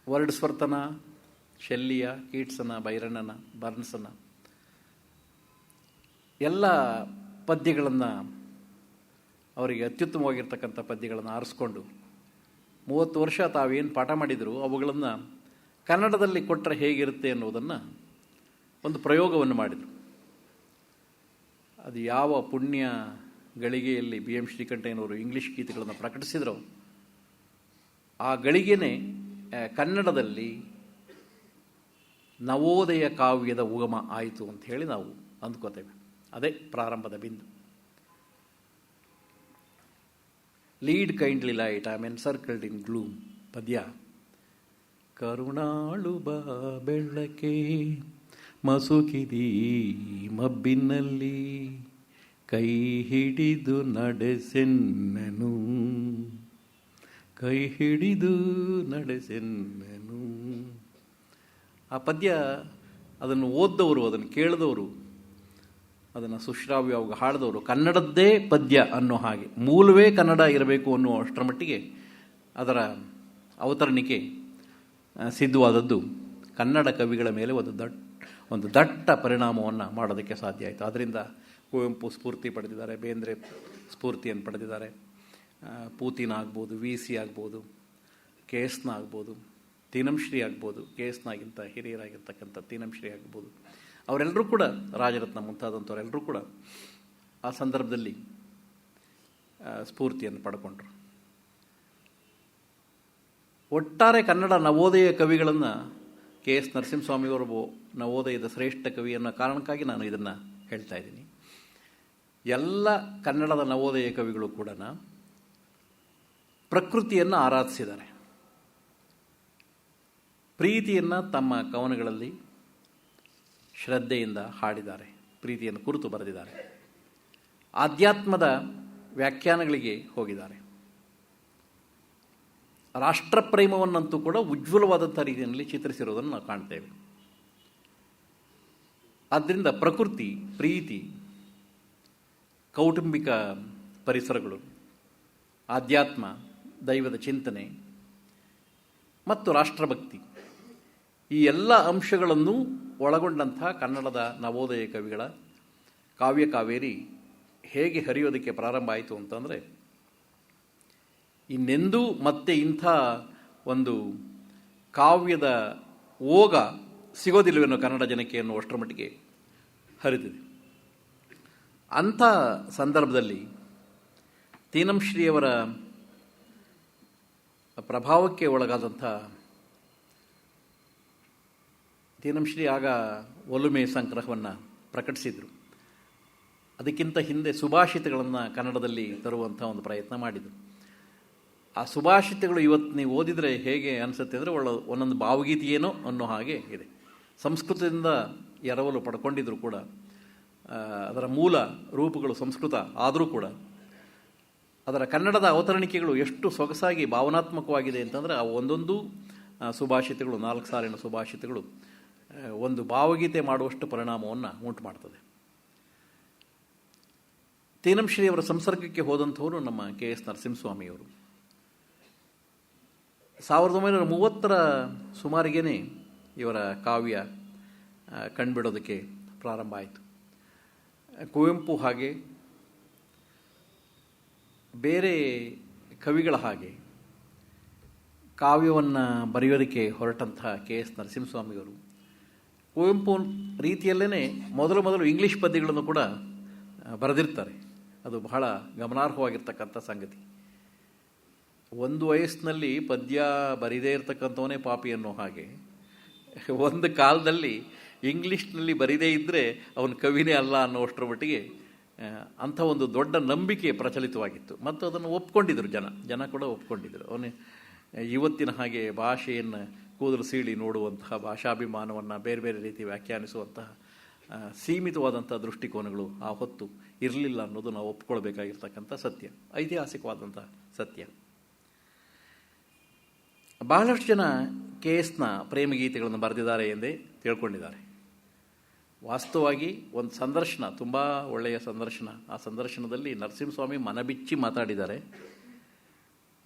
ವರ್ಡ್ಸ್ವರ್ತನ, ಶೆಲ್ಲಿಯ, ಕೀಟ್ಸನ, ಬೈರನ್ನನ, ಬರ್ನ್ಸನ ಎಲ್ಲ ಪದ್ಯಗಳನ್ನು, ಅವರಿಗೆ ಅತ್ಯುತ್ತಮವಾಗಿರ್ತಕ್ಕಂಥ ಪದ್ಯಗಳನ್ನು ಆರಿಸ್ಕೊಂಡು 30 ವರ್ಷ ತಾವೇನು ಪಾಠ ಮಾಡಿದರು ಅವುಗಳನ್ನು ಕನ್ನಡದಲ್ಲಿ ಕೊಟ್ಟರೆ ಹೇಗಿರುತ್ತೆ ಅನ್ನೋದನ್ನು ಒಂದು ಪ್ರಯೋಗವನ್ನು ಮಾಡಿದರು. ಅದು ಯಾವ ಪುಣ್ಯ ಗಳಿಗೆಯಲ್ಲಿ BM ಶ್ರೀಕಂಠಯ್ಯನವರು ಇಂಗ್ಲಿಷ್ ಗೀತೆಗಳನ್ನು ಪ್ರಕಟಿಸಿದ್ರು ಆ ಗಳಿಗೆನೇ ಕನ್ನಡದಲ್ಲಿ ನವೋದಯ ಕಾವ್ಯದ ಉಗಮ ಆಯಿತು ಅಂತ ಹೇಳಿ ನಾವು ಅಂದ್ಕೋತೇವೆ. ಅದೇ ಪ್ರಾರಂಭದ ಬಿಂದು. Lead kindly light, I am encircled in gloom ಪದ್ಯ. ಕರುಣಾಳು ಬಾ ಬೆಳ್ಳಕ್ಕೆ ಮಸುಕಿದಿ ಮಬ್ಬಿನಲ್ಲಿ, ಕೈ ಹಿಡಿದು ನಡೆಸೆನ್ನನು, ಕೈ ಹಿಡಿದು ನಡೆಸೆನ್ನನು. ಆ ಪದ್ಯ ಅದನ್ನು ಓದ್ದವರು, ಅದನ್ನು ಕೇಳಿದವರು, ಅದನ್ನು ಸುಶ್ರಾವ್ಯವಾಗಿ ಹಾಡಿದವರು ಕನ್ನಡದ್ದೇ ಪದ್ಯ ಅನ್ನೋ ಹಾಗೆ, ಮೂಲವೇ ಕನ್ನಡ ಇರಬೇಕು ಅನ್ನೋ ಅಷ್ಟರ ಮಟ್ಟಿಗೆ ಅದರ ಅವತರಣಿಕೆ ಸಿದ್ಧವಾದದ್ದು ಕನ್ನಡ ಕವಿಗಳ ಮೇಲೆ ಒಂದು ದಟ್ಟ ಪರಿಣಾಮವನ್ನು ಮಾಡೋದಕ್ಕೆ ಸಾಧ್ಯ ಆಯಿತು. ಆದ್ದರಿಂದ ಕುವೆಂಪು ಸ್ಫೂರ್ತಿ ಪಡೆದಿದ್ದಾರೆ, ಬೇಂದ್ರೆ ಸ್ಫೂರ್ತಿಯನ್ನು ಪಡೆದಿದ್ದಾರೆ. ಪೂತಿನ ಆಗ್ಬೋದು, ವಿ ಸಿ ಆಗ್ಬೋದು, ಕೆ ಎಸ್ನ ಆಗ್ಬೋದು, ತೀನಂಶ್ರೀ ಆಗ್ಬೋದು, ಕೆ ಎಸ್ನಾಗಿಂತ ಹಿರಿಯರಾಗಿರ್ತಕ್ಕಂಥ ತೀನಂಶ್ರೀ ಆಗ್ಬೋದು. ಅವರೆಲ್ಲರೂ ಕೂಡ, ರಾಜರತ್ನ ಮುಂತಾದಂಥವರೆಲ್ಲರೂ ಕೂಡ ಆ ಸಂದರ್ಭದಲ್ಲಿ ಸ್ಫೂರ್ತಿಯನ್ನು ಪಡ್ಕೊಂಡ್ರು. ಒಟ್ಟಾರೆ ಕನ್ನಡ ನವೋದಯ ಕವಿಗಳನ್ನು ಕೆ ಎಸ್ ನರಸಿಂಹಸ್ವಾಮಿಯವರು ನವೋದಯದ ಶ್ರೇಷ್ಠ ಕವಿ ಅನ್ನೋ ಕಾರಣಕ್ಕಾಗಿ ನಾನು ಇದನ್ನು ಹೇಳ್ತಾ ಇದ್ದೀನಿ. ಎಲ್ಲ ಕನ್ನಡದ ನವೋದಯ ಕವಿಗಳು ಕೂಡ ಪ್ರಕೃತಿಯನ್ನು ಆರಾಧಿಸಿದ್ದಾರೆ. ಪ್ರೀತಿಯನ್ನು ತಮ್ಮ ಕವನಗಳಲ್ಲಿ ಶ್ರದ್ಧೆಯಿಂದ ಹಾಡಿದ್ದಾರೆ, ಪ್ರೀತಿಯನ್ನು ಕುರಿತು ಬರೆದಿದ್ದಾರೆ. ಆಧ್ಯಾತ್ಮದ ವ್ಯಾಖ್ಯಾನಗಳಿಗೆ ಹೋಗಿದ್ದಾರೆ. ರಾಷ್ಟ್ರಪ್ರೇಮವನ್ನಂತೂ ಕೂಡ ಉಜ್ವಲವಾದಂಥ ರೀತಿಯಲ್ಲಿ ಚಿತ್ರಿಸಿರೋದನ್ನು ನಾವು ಕಾಣ್ತೇವೆ. ಆದ್ದರಿಂದ ಪ್ರಕೃತಿ, ಪ್ರೀತಿ, ಕೌಟುಂಬಿಕ ಪರಿಸರಗಳು, ಆಧ್ಯಾತ್ಮ, ದೈವದ ಚಿಂತನೆ ಮತ್ತು ರಾಷ್ಟ್ರಭಕ್ತಿ, ಈ ಎಲ್ಲ ಅಂಶಗಳನ್ನು ಒಳಗೊಂಡಂಥ ಕನ್ನಡದ ನವೋದಯ ಕವಿಗಳ ಕಾವ್ಯ ಕಾವೇರಿ ಹೇಗೆ ಹರಿಯೋದಕ್ಕೆ ಪ್ರಾರಂಭ ಆಯಿತು ಅಂತಂದರೆ, ಇನ್ನೆಂದೂ ಮತ್ತೆ ಇಂಥ ಒಂದು ಕಾವ್ಯದ ಓಗ ಸಿಗೋದಿಲ್ಲವೆನ್ನೋ ಕನ್ನಡ ಜನಕ್ಕೆ ಅನ್ನುವಷ್ಟರ ಮಟ್ಟಿಗೆ ಹರಿದಿದೆ. ಅಂಥ ಸಂದರ್ಭದಲ್ಲಿ ತೀನಂಶ್ರೀಯವರ ಪ್ರಭಾವಕ್ಕೆ ಒಳಗಾದಂಥ ತೀನಂಶ್ರೀ ಆಗ ಒಲುಮೆ ಸಂಗ್ರಹವನ್ನು ಪ್ರಕಟಿಸಿದರು. ಅದಕ್ಕಿಂತ ಹಿಂದೆ ಸುಭಾಷಿತಗಳನ್ನು ಕನ್ನಡದಲ್ಲಿ ತರುವಂಥ ಒಂದು ಪ್ರಯತ್ನ ಮಾಡಿದರು. ಆ ಸುಭಾಷಿತಗಳು ಇವತ್ತು ನೀವು ಓದಿದರೆ ಹೇಗೆ ಅನಿಸುತ್ತೆ ಅಂದರೆ ಒಂದೊಂದು ಭಾವಗೀತೆಯೇನೋ ಅನ್ನೋ ಹಾಗೆ ಇದೆ. ಸಂಸ್ಕೃತದಿಂದ ಎರವಲು ಪಡ್ಕೊಂಡಿದ್ರು ಕೂಡ, ಅದರ ಮೂಲ ರೂಪಗಳು ಸಂಸ್ಕೃತ ಆದರೂ ಕೂಡ ಅದರ ಕನ್ನಡದ ಅವತರಣಿಕೆಗಳು ಎಷ್ಟು ಸೊಗಸಾಗಿ ಭಾವನಾತ್ಮಕವಾಗಿದೆ ಅಂತಂದರೆ ಆ ಒಂದೊಂದು ಸುಭಾಷಿತಗಳು, 4 ಸಾಲಿನ ಸುಭಾಷಿತಗಳು ಒಂದು ಭಾವಗೀತೆ ಮಾಡುವಷ್ಟು ಪರಿಣಾಮವನ್ನು ಉಂಟು ಮಾಡ್ತದೆ. ತೀನಂಶ್ರೀಯವರ ಸಂಸರ್ಗಕ್ಕೆ ಹೋದಂಥವರು ನಮ್ಮ ಕೆ ಎಸ್ ನರಸಿಂಹಸ್ವಾಮಿಯವರು. 1930ರ ಸುಮಾರಿಗೇ ಇವರ ಕಾವ್ಯ ಕಂಡುಬಿಡೋದಕ್ಕೆ ಪ್ರಾರಂಭ ಆಯಿತು. ಕುವೆಂಪು ಹಾಗೆ ಬೇರೆ ಕವಿಗಳ ಹಾಗೆ ಕಾವ್ಯವನ್ನು ಬರೆಯೋದಕ್ಕೆ ಹೊರಟಂಥ ಕೆ ಎಸ್ ನರಸಿಂಹಸ್ವಾಮಿಯವರು ಕುವೆಂಪು ರೀತಿಯಲ್ಲೇ ಮೊದಲು ಇಂಗ್ಲೀಷ್ ಪದ್ಯಗಳನ್ನು ಕೂಡ ಬರೆದಿರ್ತಾರೆ. ಅದು ಬಹಳ ಗಮನಾರ್ಹವಾಗಿರ್ತಕ್ಕಂಥ ಸಂಗತಿ. ಒಂದು ವಯಸ್ಸಿನಲ್ಲಿ ಪದ್ಯ ಬರೀದೇ ಇರತಕ್ಕಂಥವನೇ ಪಾಪಿ ಅನ್ನೋ ಹಾಗೆ, ಒಂದು ಕಾಲದಲ್ಲಿ ಇಂಗ್ಲೀಷ್ನಲ್ಲಿ ಬರೀದೇ ಇದ್ದರೆ ಅವನು ಕವಿನೇ ಅಲ್ಲ ಅನ್ನೋಷ್ಟರ ಮಟ್ಟಿಗೆ ಅಂಥ ಒಂದು ದೊಡ್ಡ ನಂಬಿಕೆ ಪ್ರಚಲಿತವಾಗಿತ್ತು. ಮತ್ತು ಅದನ್ನು ಒಪ್ಕೊಂಡಿದ್ದರು, ಜನ ಕೂಡ ಒಪ್ಕೊಂಡಿದ್ದರು. ಅವನು ಇವತ್ತಿನ ಹಾಗೆ ಭಾಷೆಯನ್ನು ಕೂದಲು ಸೀಳಿ ನೋಡುವಂತಹ ಭಾಷಾಭಿಮಾನವನ್ನು ಬೇರೆ ಬೇರೆ ರೀತಿ ವ್ಯಾಖ್ಯಾನಿಸುವಂತಹ ಸೀಮಿತವಾದಂಥ ದೃಷ್ಟಿಕೋನಗಳು ಆ ಹೊತ್ತು ಇರಲಿಲ್ಲ ಅನ್ನೋದು ನಾವು ಒಪ್ಕೊಳ್ಬೇಕಾಗಿರ್ತಕ್ಕಂಥ ಸತ್ಯ, ಐತಿಹಾಸಿಕವಾದಂಥ ಸತ್ಯ. ಬಹಳಷ್ಟು ಜನ ಕೆ ಎಸ್ನ ಪ್ರೇಮಗೀತೆಗಳನ್ನು ಬರೆದಿದ್ದಾರೆ ಎಂದೇ ತಿಳ್ಕೊಂಡಿದ್ದಾರೆ. ವಾಸ್ತವವಾಗಿ ಒಂದು ಸಂದರ್ಶನ, ತುಂಬ ಒಳ್ಳೆಯ ಸಂದರ್ಶನ, ಆ ಸಂದರ್ಶನದಲ್ಲಿ ನರಸಿಂಹಸ್ವಾಮಿ ಮನಬಿಚ್ಚಿ ಮಾತಾಡಿದ್ದಾರೆ.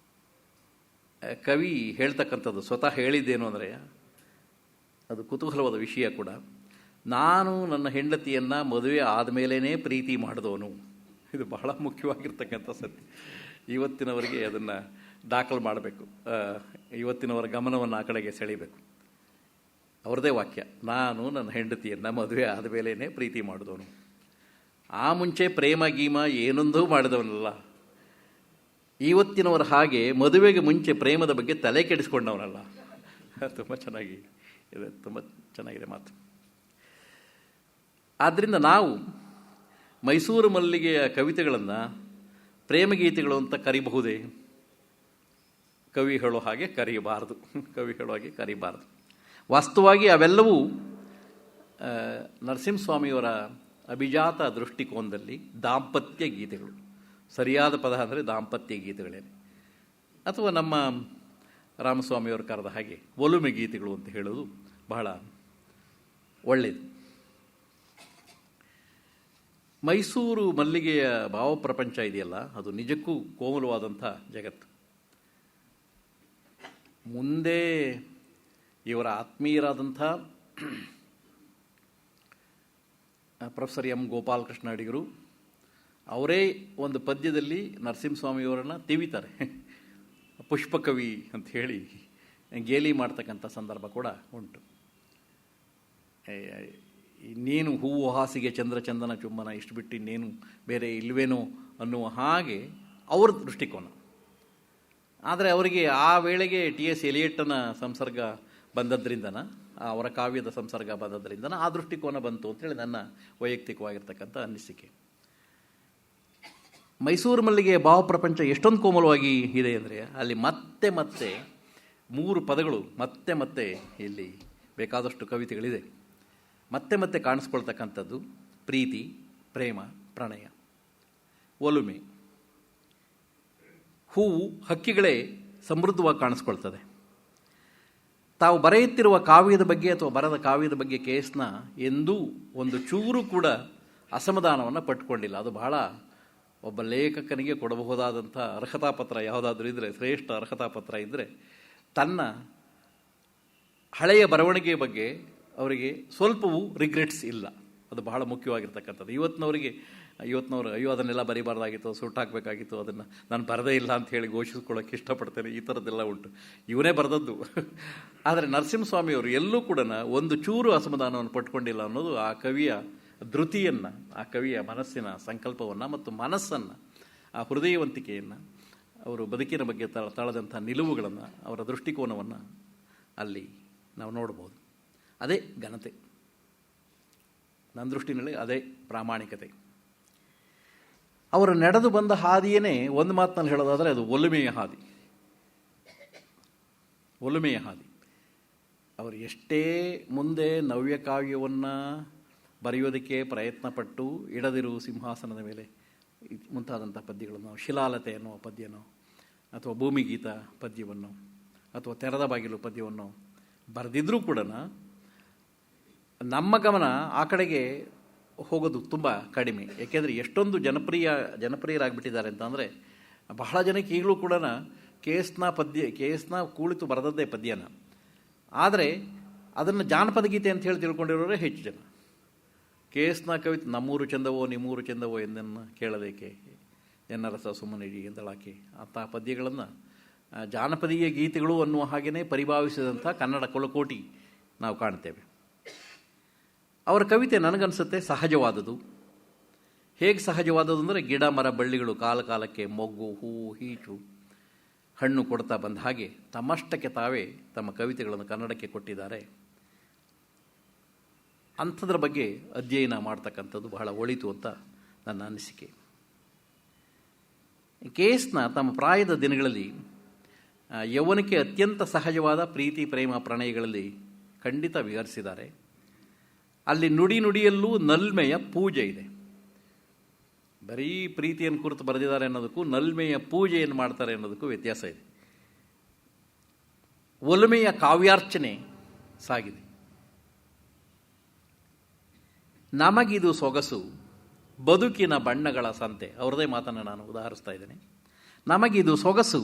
ಕವಿ ಹೇಳ್ತಕ್ಕಂಥದ್ದು, ಸ್ವತಃ ಹೇಳಿದ್ದೇನು ಅಂದರೆ, ಅದು ಕುತೂಹಲವಾದ ವಿಷಯ ಕೂಡ. ನಾನು ನನ್ನ ಹೆಂಡತಿಯನ್ನು ಮದುವೆ ಆದಮೇಲೇ ಪ್ರೀತಿ ಮಾಡಿದವನು. ಇದು ಬಹಳ ಮುಖ್ಯವಾಗಿರ್ತಕ್ಕಂಥ ಸತ್ಯ. ಇವತ್ತಿನವರಿಗೆ ಅದನ್ನು ದಾಖಲು ಮಾಡಬೇಕು, ಇವತ್ತಿನವರ ಗಮನವನ್ನು ಆ ಕಡೆಗೆ ಸೆಳೀಬೇಕು. ಅವ್ರದ್ದೇ ವಾಕ್ಯ, ನಾನು ನನ್ನ ಹೆಂಡತಿಯನ್ನು ಮದುವೆ ಆದಮೇಲೇ ಪ್ರೀತಿ ಮಾಡಿದವನು. ಆ ಮುಂಚೆ ಪ್ರೇಮ ಗೀಮ ಏನೊಂದೂ ಮಾಡಿದವನಲ್ಲ. ಇವತ್ತಿನವರ ಹಾಗೆ ಮದುವೆಗೆ ಮುಂಚೆ ಪ್ರೇಮದ ಬಗ್ಗೆ ತಲೆ ಕೆಡಿಸ್ಕೊಂಡವನಲ್ಲ. ತುಂಬ ಚೆನ್ನಾಗಿದೆ, ತುಂಬ ಚೆನ್ನಾಗಿದೆ ಮಾತು. ಆದ್ದರಿಂದ ನಾವು ಮೈಸೂರು ಮಲ್ಲಿಗೆಯ ಕವಿತೆಗಳನ್ನು ಪ್ರೇಮಗೀತೆಗಳು ಅಂತ ಕರಿಬಹುದೇ? ಕವಿ ಹೇಳೋ ಹಾಗೆ ಕರೀಬಾರದು, ಕವಿ ಹೇಳೋ ಹಾಗೆ ಕರೀಬಾರದು. ವಾಸ್ತವವಾಗಿ ಅವೆಲ್ಲವೂ ನರಸಿಂಹಸ್ವಾಮಿಯವರ ಅಭಿಜಾತ ದೃಷ್ಟಿಕೋನದಲ್ಲಿ ದಾಂಪತ್ಯ ಗೀತೆಗಳು. ಸರಿಯಾದ ಪದ ಅಂದರೆ ದಾಂಪತ್ಯ ಗೀತೆಗಳೇನೆ, ಅಥವಾ ನಮ್ಮ ರಾಮಸ್ವಾಮಿಯವರು ಕರೆದ ಹಾಗೆ ಒಲುಮೆ ಗೀತೆಗಳು ಅಂತ ಹೇಳೋದು ಬಹಳ ಒಳ್ಳೆಯದು. ಮೈಸೂರು ಮಲ್ಲಿಗೆಯ ಭಾವಪ್ರಪಂಚ ಇದೆಯಲ್ಲ, ಅದು ನಿಜಕ್ಕೂ ಕೋಮಲವಾದಂಥ ಜಗತ್ತು. ಮುಂದೆ ಇವರ ಆತ್ಮೀಯರಾದಂಥ ಪ್ರೊಫೆಸರ್ ಎಂ ಗೋಪಾಲಕೃಷ್ಣ ಅಡಿಗರು ಅವರೇ ಒಂದು ಪದ್ಯದಲ್ಲಿ ನರಸಿಂಹಸ್ವಾಮಿಯವರನ್ನು ತೀವಿತಾರೆ. ಪುಷ್ಪಕವಿ ಅಂತ ಹೇಳಿ ಗೇಲಿ ಮಾಡ್ತಕ್ಕಂಥ ಸಂದರ್ಭ ಕೂಡ ಉಂಟು. ನೀನು ಹೂವು ಹಾಸಿಗೆ ಚಂದ್ರಚಂದನ ಚುಂಬನ ಇಷ್ಟು ಬಿಟ್ಟು ಇನ್ನೇನು ಬೇರೆ ಇಲ್ವೇನೋ ಅನ್ನುವ ಹಾಗೆ ಅವ್ರ ದೃಷ್ಟಿಕೋನ. ಆದರೆ ಅವರಿಗೆ ಆ ವೇಳೆಗೆ ಟಿ ಎಸ್ ಎಲಿಯಟ್ಟನ ಸಂಸರ್ಗ ಬಂದದ್ರಿಂದನ, ಅವರ ಕಾವ್ಯದ ಸಂಸರ್ಗ ಬಂದದ್ರಿಂದನ ಆ ದೃಷ್ಟಿಕೋನ ಬಂತು ಅಂತೇಳಿ ನನ್ನ ವೈಯಕ್ತಿಕವಾಗಿರ್ತಕ್ಕಂಥ ಅನಿಸಿಕೆ. ಮೈಸೂರು ಮಲ್ಲಿಗೆ ಭಾವಪ್ರಪಂಚ ಎಷ್ಟೊಂದು ಕೋಮಲವಾಗಿ ಇದೆ ಅಂದರೆ ಅಲ್ಲಿ ಮತ್ತೆ ಮತ್ತೆ 3 ಪದಗಳು ಮತ್ತೆ ಮತ್ತೆ ಇಲ್ಲಿ ಬೇಕಾದಷ್ಟು ಕವಿತೆಗಳಿದೆ. ಮತ್ತೆ ಮತ್ತೆ ಕಾಣಿಸ್ಕೊಳ್ತಕ್ಕಂಥದ್ದು ಪ್ರೀತಿ, ಪ್ರೇಮ, ಪ್ರಣಯ, ಒಲುಮೆ. ಹೂವು, ಹಕ್ಕಿಗಳೇ ಸಮೃದ್ಧವಾಗಿ ಕಾಣಿಸ್ಕೊಳ್ತದೆ. ತಾವು ಬರೆಯುತ್ತಿರುವ ಕಾವ್ಯದ ಬಗ್ಗೆ ಅಥವಾ ಬರದ ಕಾವ್ಯದ ಬಗ್ಗೆ ಕೇಸ್ನ ಎಂದೂ ಒಂದು ಚೂರು ಕೂಡ ಅಸಮಾಧಾನವನ್ನು ಪಟ್ಟುಕೊಂಡಿಲ್ಲ. ಅದು ಬಹಳ ಒಬ್ಬ ಲೇಖಕನಿಗೆ ಕೊಡಬಹುದಾದಂಥ ಅರ್ಹತಾ ಪತ್ರ ಯಾವುದಾದ್ರೂ ಇದ್ದರೆ, ಶ್ರೇಷ್ಠ ಅರ್ಹತಾ ಪತ್ರ ಇದ್ದರೆ, ತನ್ನ ಹಳೆಯ ಬರವಣಿಗೆಯ ಬಗ್ಗೆ ಅವರಿಗೆ ಸ್ವಲ್ಪವೂ ರಿಗ್ರೆಟ್ಸ್ ಇಲ್ಲ. ಅದು ಬಹಳ ಮುಖ್ಯವಾಗಿರ್ತಕ್ಕಂಥದ್ದು. ಇವತ್ತಿನವರು ಅಯ್ಯೋ ಅದನ್ನೆಲ್ಲ ಬರೀಬಾರ್ದಾಗಿತ್ತು, ಸುಟ್ಟಾಕಬೇಕಾಗಿತ್ತು, ಅದನ್ನು ನಾನು ಬರದೇ ಇಲ್ಲ ಅಂತ ಹೇಳಿ ಘೋಷಿಸ್ಕೊಳ್ಳೋಕೆ ಇಷ್ಟಪಡ್ತೇನೆ, ಈ ಥರದ್ದೆಲ್ಲ ಉಂಟು. ಇವನೇ ಬರೆದದ್ದು. ಆದರೆ ನರಸಿಂಹಸ್ವಾಮಿಯವರು ಎಲ್ಲೂ ಕೂಡ ಒಂದು ಚೂರು ಅಸಮಾಧಾನವನ್ನು ಪಟ್ಕೊಂಡಿಲ್ಲ ಅನ್ನೋದು ಆ ಕವಿಯ ಧೃತಿಯನ್ನು, ಆ ಕವಿಯ ಮನಸ್ಸಿನ ಸಂಕಲ್ಪವನ್ನು ಮತ್ತು ಮನಸ್ಸನ್ನು, ಆ ಹೃದಯವಂತಿಕೆಯನ್ನು, ಅವರು ಬದುಕಿನ ಬಗ್ಗೆ ತಾಳದಂಥ ನಿಲುವುಗಳನ್ನು, ಅವರ ದೃಷ್ಟಿಕೋನವನ್ನು ಅಲ್ಲಿ ನಾವು ನೋಡ್ಬೋದು. ಅದೇ ಘನತೆ, ನನ್ನ ದೃಷ್ಟಿನಲ್ಲಿ ಅದೇ ಪ್ರಾಮಾಣಿಕತೆ. ಅವರು ನಡೆದು ಬಂದ ಹಾದಿಯೇ ಒಂದು ಮಾತಿನಲ್ಲಿ ಹೇಳೋದಾದರೆ ಅದು ಒಲುಮೆಯ ಹಾದಿ. ಒಲುಮೆಯ ಹಾದಿ. ಅವರು ಎಷ್ಟೇ ಮುಂದೆ ನವ್ಯಕಾವ್ಯವನ್ನು ಬರೆಯೋದಕ್ಕೆ ಪ್ರಯತ್ನಪಟ್ಟು ಇಡದಿರು ಸಿಂಹಾಸನದ ಮೇಲೆ ಮುಂತಾದಂಥ ಪದ್ಯಗಳನ್ನು, ಶಿಲಾಲತೆ ಅನ್ನುವ ಪದ್ಯನೋ ಅಥವಾ ಭೂಮಿಗೀತ ಪದ್ಯವನ್ನು ಅಥವಾ ತೆರೆದ ಬಾಗಿಲು ಪದ್ಯವನ್ನು ಬರೆದಿದ್ರೂ ಕೂಡ ನಮ್ಮ ಗಮನ ಆ ಕಡೆಗೆ ಹೋಗೋದು ತುಂಬ ಕಡಿಮೆ. ಏಕೆಂದರೆ ಎಷ್ಟೊಂದು ಜನಪ್ರಿಯರಾಗಿಬಿಟ್ಟಿದ್ದಾರೆ ಅಂತಂದರೆ, ಬಹಳ ಜನಕ್ಕೆ ಈಗಲೂ ಕೂಡ ಕೇಸ್ನ ಕುಳಿತು ಬರೆದದ್ದೇ ಪದ್ಯನ. ಆದರೆ ಅದನ್ನು ಜಾನಪದ ಗೀತೆ ಅಂತ ಹೇಳಿ ತಿಳ್ಕೊಂಡಿರೋರೇ ಹೆಚ್ಚು ಜನ. ಕೇಸ್ನ ಕವಿತೆ ನಮ್ಮೂರು ಚಂದವೋ ನಿಮ್ಮೂರು ಚಂದವೋ ಎಂದನ್ನು ಕೇಳದೇಕೆ ಎನ್ನರಸ ಸುಮ್ಮನಿಡಿ ಎಂದಳಾಕೆ ಅಂತಹ ಪದ್ಯಗಳನ್ನು ಜಾನಪದೀಯ ಗೀತೆಗಳು ಅನ್ನುವ ಹಾಗೆಯೇ ಪರಿಭಾವಿಸಿದಂಥ ಕನ್ನಡ ಕುಲಕೋಟಿ ನಾವು ಕಾಣ್ತೇವೆ. ಅವರ ಕವಿತೆ ನನಗನ್ಸುತ್ತೆ ಸಹಜವಾದದ್ದು. ಹೇಗೆ ಸಹಜವಾದದ್ದು ಅಂದರೆ, ಗಿಡ ಮರ ಬಳ್ಳಿಗಳು ಕಾಲಕ್ಕೆ ಮೊಗ್ಗು, ಹೂವು, ಹೀಚು, ಹಣ್ಣು ಕೊಡ್ತಾ ಬಂದ ಹಾಗೆ ತಮ್ಮಷ್ಟಕ್ಕೆ ತಾವೇ ತಮ್ಮ ಕವಿತೆಗಳನ್ನು ಕನ್ನಡಕ್ಕೆ ಕೊಟ್ಟಿದ್ದಾರೆ. ಅಂಥದ್ರ ಬಗ್ಗೆ ಅಧ್ಯಯನ ಮಾಡ್ತಕ್ಕಂಥದ್ದು ಬಹಳ ಒಳಿತು ಅಂತ ನನ್ನ ಅನಿಸಿಕೆ. ಕೇಸ್ನ ತಮ್ಮ ಪ್ರಾಯದ ದಿನಗಳಲ್ಲಿ ಯೌವನಕ್ಕೆ ಅತ್ಯಂತ ಸಹಜವಾದ ಪ್ರೀತಿ, ಪ್ರೇಮ, ಪ್ರಣಯಗಳಲ್ಲಿ ಖಂಡಿತ ವಿಹರಿಸಿದ್ದಾರೆ. ಅಲ್ಲಿ ನುಡಿಯಲ್ಲೂ ನಲ್ಮೆಯ ಪೂಜೆ ಇದೆ. ಬರೀ ಪ್ರೀತಿಯನ್ನು ಕುರಿತು ಬರೆದಿದ್ದಾರೆ ಅನ್ನೋದಕ್ಕೂ ನಲ್ಮೆಯ ಪೂಜೆಯನ್ನು ಮಾಡ್ತಾರೆ ಅನ್ನೋದಕ್ಕೂ ವ್ಯತ್ಯಾಸ ಇದೆ. ಒಲುಮೆಯ ಕಾವ್ಯಾರ್ಚನೆ ಸಾಗಿದೆ. ನಮಗಿದು ಸೊಗಸು ಬದುಕಿನ ಬಣ್ಣಗಳ ಸಂತೆ, ಅವರದೇ ಮಾತನ್ನು ನಾನು ಉದಾಹರಿಸ್ತಾ ಇದ್ದೇನೆ. ನಮಗಿದು ಸೊಗಸು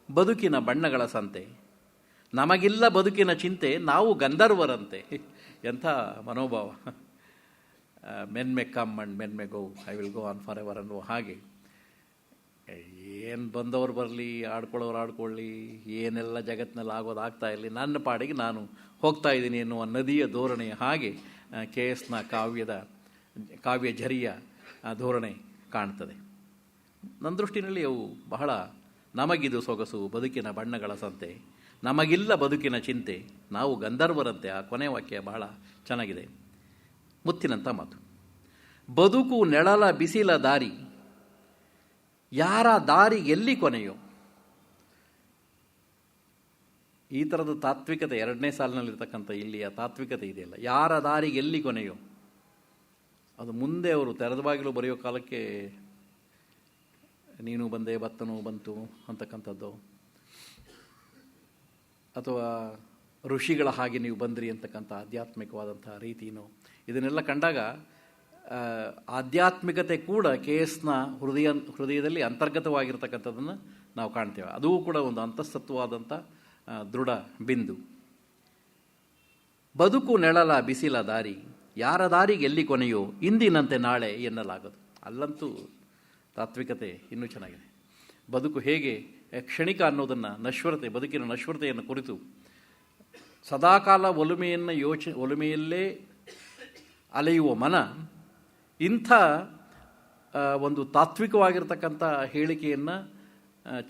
ಬದುಕಿನ ಬಣ್ಣಗಳ ಸಂತೆ, ನಮಗಿಲ್ಲ ಬದುಕಿನ ಚಿಂತೆ, ನಾವು ಗಂಧರ್ವರಂತೆ. ಎಂಥ ಮನೋಭಾವ. Men may come and men may go, I will go on for ever ಅನ್ನುವ ಹಾಗೆ. ಏನು ಬಂದವರು ಬರಲಿ, ಆಡ್ಕೊಳ್ಳೋರು ಆಡ್ಕೊಳ್ಳಿ, ಏನೆಲ್ಲ ಜಗತ್ತಿನಲ್ಲಿ ಆಗೋದಾಗ್ತಾ ಇರಲಿ, ನನ್ನ ಪಾಡಿಗೆ ನಾನು ಹೋಗ್ತಾ ಇದ್ದೀನಿ ಎನ್ನುವ ನದಿಯ ಧೋರಣೆಯ ಹಾಗೆ KSನ ಕಾವ್ಯ ಝರಿಯ ಧೋರಣೆ ಕಾಣ್ತದೆ. ನನ್ನ ದೃಷ್ಟಿನಲ್ಲಿ ಅವು ಬಹಳ ನಮಗಿದು ಸೊಗಸು ಬದುಕಿನ ಬಣ್ಣಗಳ ಸಂತೆ, ನಮಗಿಲ್ಲ ಬದುಕಿನ ಚಿಂತೆ, ನಾವು ಗಂಧರ್ವರಂತೆ. ಆ ಕೊನೆ ವಾಕ್ಯ ಬಹಳ ಚೆನ್ನಾಗಿದೆ, ಮುತ್ತಿನಂಥ ಮಾತು. ಬದುಕು ನೆಳಲ ಬಿಸಿಲ ದಾರಿ, ಯಾರ ದಾರಿ ಎಲ್ಲಿ ಕೊನೆಯೋ. ಈ ಥರದ ತಾತ್ವಿಕತೆ 2ನೇ ಸಾಲಿನಲ್ಲಿರ್ತಕ್ಕಂಥ ಇಲ್ಲಿಯ ತಾತ್ವಿಕತೆ ಇದೆಯಲ್ಲ, ಯಾರ ದಾರಿಗೆ ಎಲ್ಲಿ ಕೊನೆಯೋ, ಅದು ಮುಂದೆ ಅವರು ತೆರೆದ ಬಾಗಿಲು ಬರೆಯೋ ಕಾಲಕ್ಕೆ ನೀನು ಬಂದೆ ಬತ್ತನು ಬಂತು ಅಂತಕ್ಕಂಥದ್ದು, ಅಥವಾ ಋಷಿಗಳ ಹಾಗೆ ನೀವು ಬಂದ್ರಿ ಅಂತಕ್ಕಂಥ ಆಧ್ಯಾತ್ಮಿಕವಾದಂಥ ರೀತಿನೋ, ಇದನ್ನೆಲ್ಲ ಕಂಡಾಗ ಆಧ್ಯಾತ್ಮಿಕತೆ ಕೂಡ KSನ ಹೃದಯದಲ್ಲಿ ಅಂತರ್ಗತವಾಗಿರ್ತಕ್ಕಂಥದ್ದನ್ನು ನಾವು ಕಾಣ್ತೇವೆ. ಅದೂ ಕೂಡ ಒಂದು ಅಂತಸ್ತತ್ವವಾದಂಥ ದೃಢ ಬಿಂದು. ಬದುಕು ನೆಳಲ ಬಿಸಿಲ ದಾರಿ, ಯಾರ ದಾರಿಗೆ ಎಲ್ಲಿ ಕೊನೆಯೋ ಇಂದಿನಂತೆ ನಾಳೆ ಎನ್ನಲಾಗದು. ಅಲ್ಲಂತೂ ತಾತ್ವಿಕತೆ ಇನ್ನೂ ಚೆನ್ನಾಗಿದೆ. ಬದುಕು ಹೇಗೆ ಕ್ಷಣಿಕ ಅನ್ನೋದನ್ನು, ನಶ್ವರತೆ, ಬದುಕಿನ ನಶ್ವರತೆಯನ್ನು ಕುರಿತು ಸದಾಕಾಲ ಒಲುಮೆಯಲ್ಲೇ ಅಲೆಯುವ ಮನ ಇಂಥ ಒಂದು ತಾತ್ವಿಕವಾಗಿರ್ತಕ್ಕಂಥ ಹೇಳಿಕೆಯನ್ನು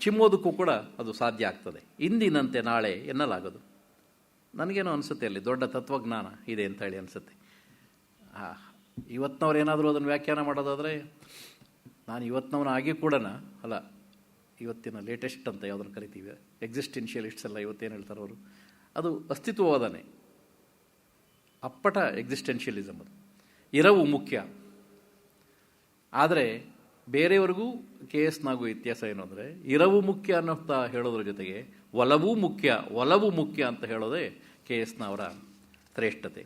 ಚಿಮ್ಮೋದಕ್ಕೂ ಕೂಡ ಅದು ಸಾಧ್ಯ ಆಗ್ತದೆ. ಇಂದಿನಂತೆ ನಾಳೆ ಎನ್ನಲಾಗದು. ನನಗೇನೋ ಅನಿಸುತ್ತೆ ಅಲ್ಲಿ ದೊಡ್ಡ ತತ್ವಜ್ಞಾನ ಇದೆ ಅಂತ ಹೇಳಿ ಅನಿಸುತ್ತೆ. ಇವತ್ತಿನವ್ರು ಏನಾದರೂ ಅದನ್ನು ವ್ಯಾಖ್ಯಾನ ಮಾಡೋದಾದರೆ, ನಾನು ಇವತ್ತಿನವನಾಗಿ ಕೂಡ ಅಲ್ಲ, ಇವತ್ತಿನ ಲೇಟೆಸ್ಟ್ ಅಂತ ಯಾವುದನ್ನು ಕರಿತೀವಿ ಎಕ್ಸಿಸ್ಟೆನ್ಷಿಯಲಿಸ್ಟ್ಸ್ ಎಲ್ಲ ಇವತ್ತೇನು ಹೇಳ್ತಾರೆ ಅವರು, ಅದು ಅಸ್ತಿತ್ವವಾದನೆ, ಅಪ್ಪಟ ಎಕ್ಸಿಸ್ಟೆನ್ಷಿಯಲಿಸಮ್. ಅದು ಇರವು ಮುಖ್ಯ. ಆದರೆ ಬೇರೆಯವ್ರಿಗೂ KS ನಾಗೂ ವ್ಯತ್ಯಾಸ ಏನು ಅಂದರೆ, ಇರವು ಮುಖ್ಯ ಅನ್ನೋಂಥ ಹೇಳೋದ್ರ ಜೊತೆಗೆ ಒಲವು ಮುಖ್ಯ ಅಂತ ಹೇಳೋದೇ KS ನವರ ಶ್ರೇಷ್ಠತೆ.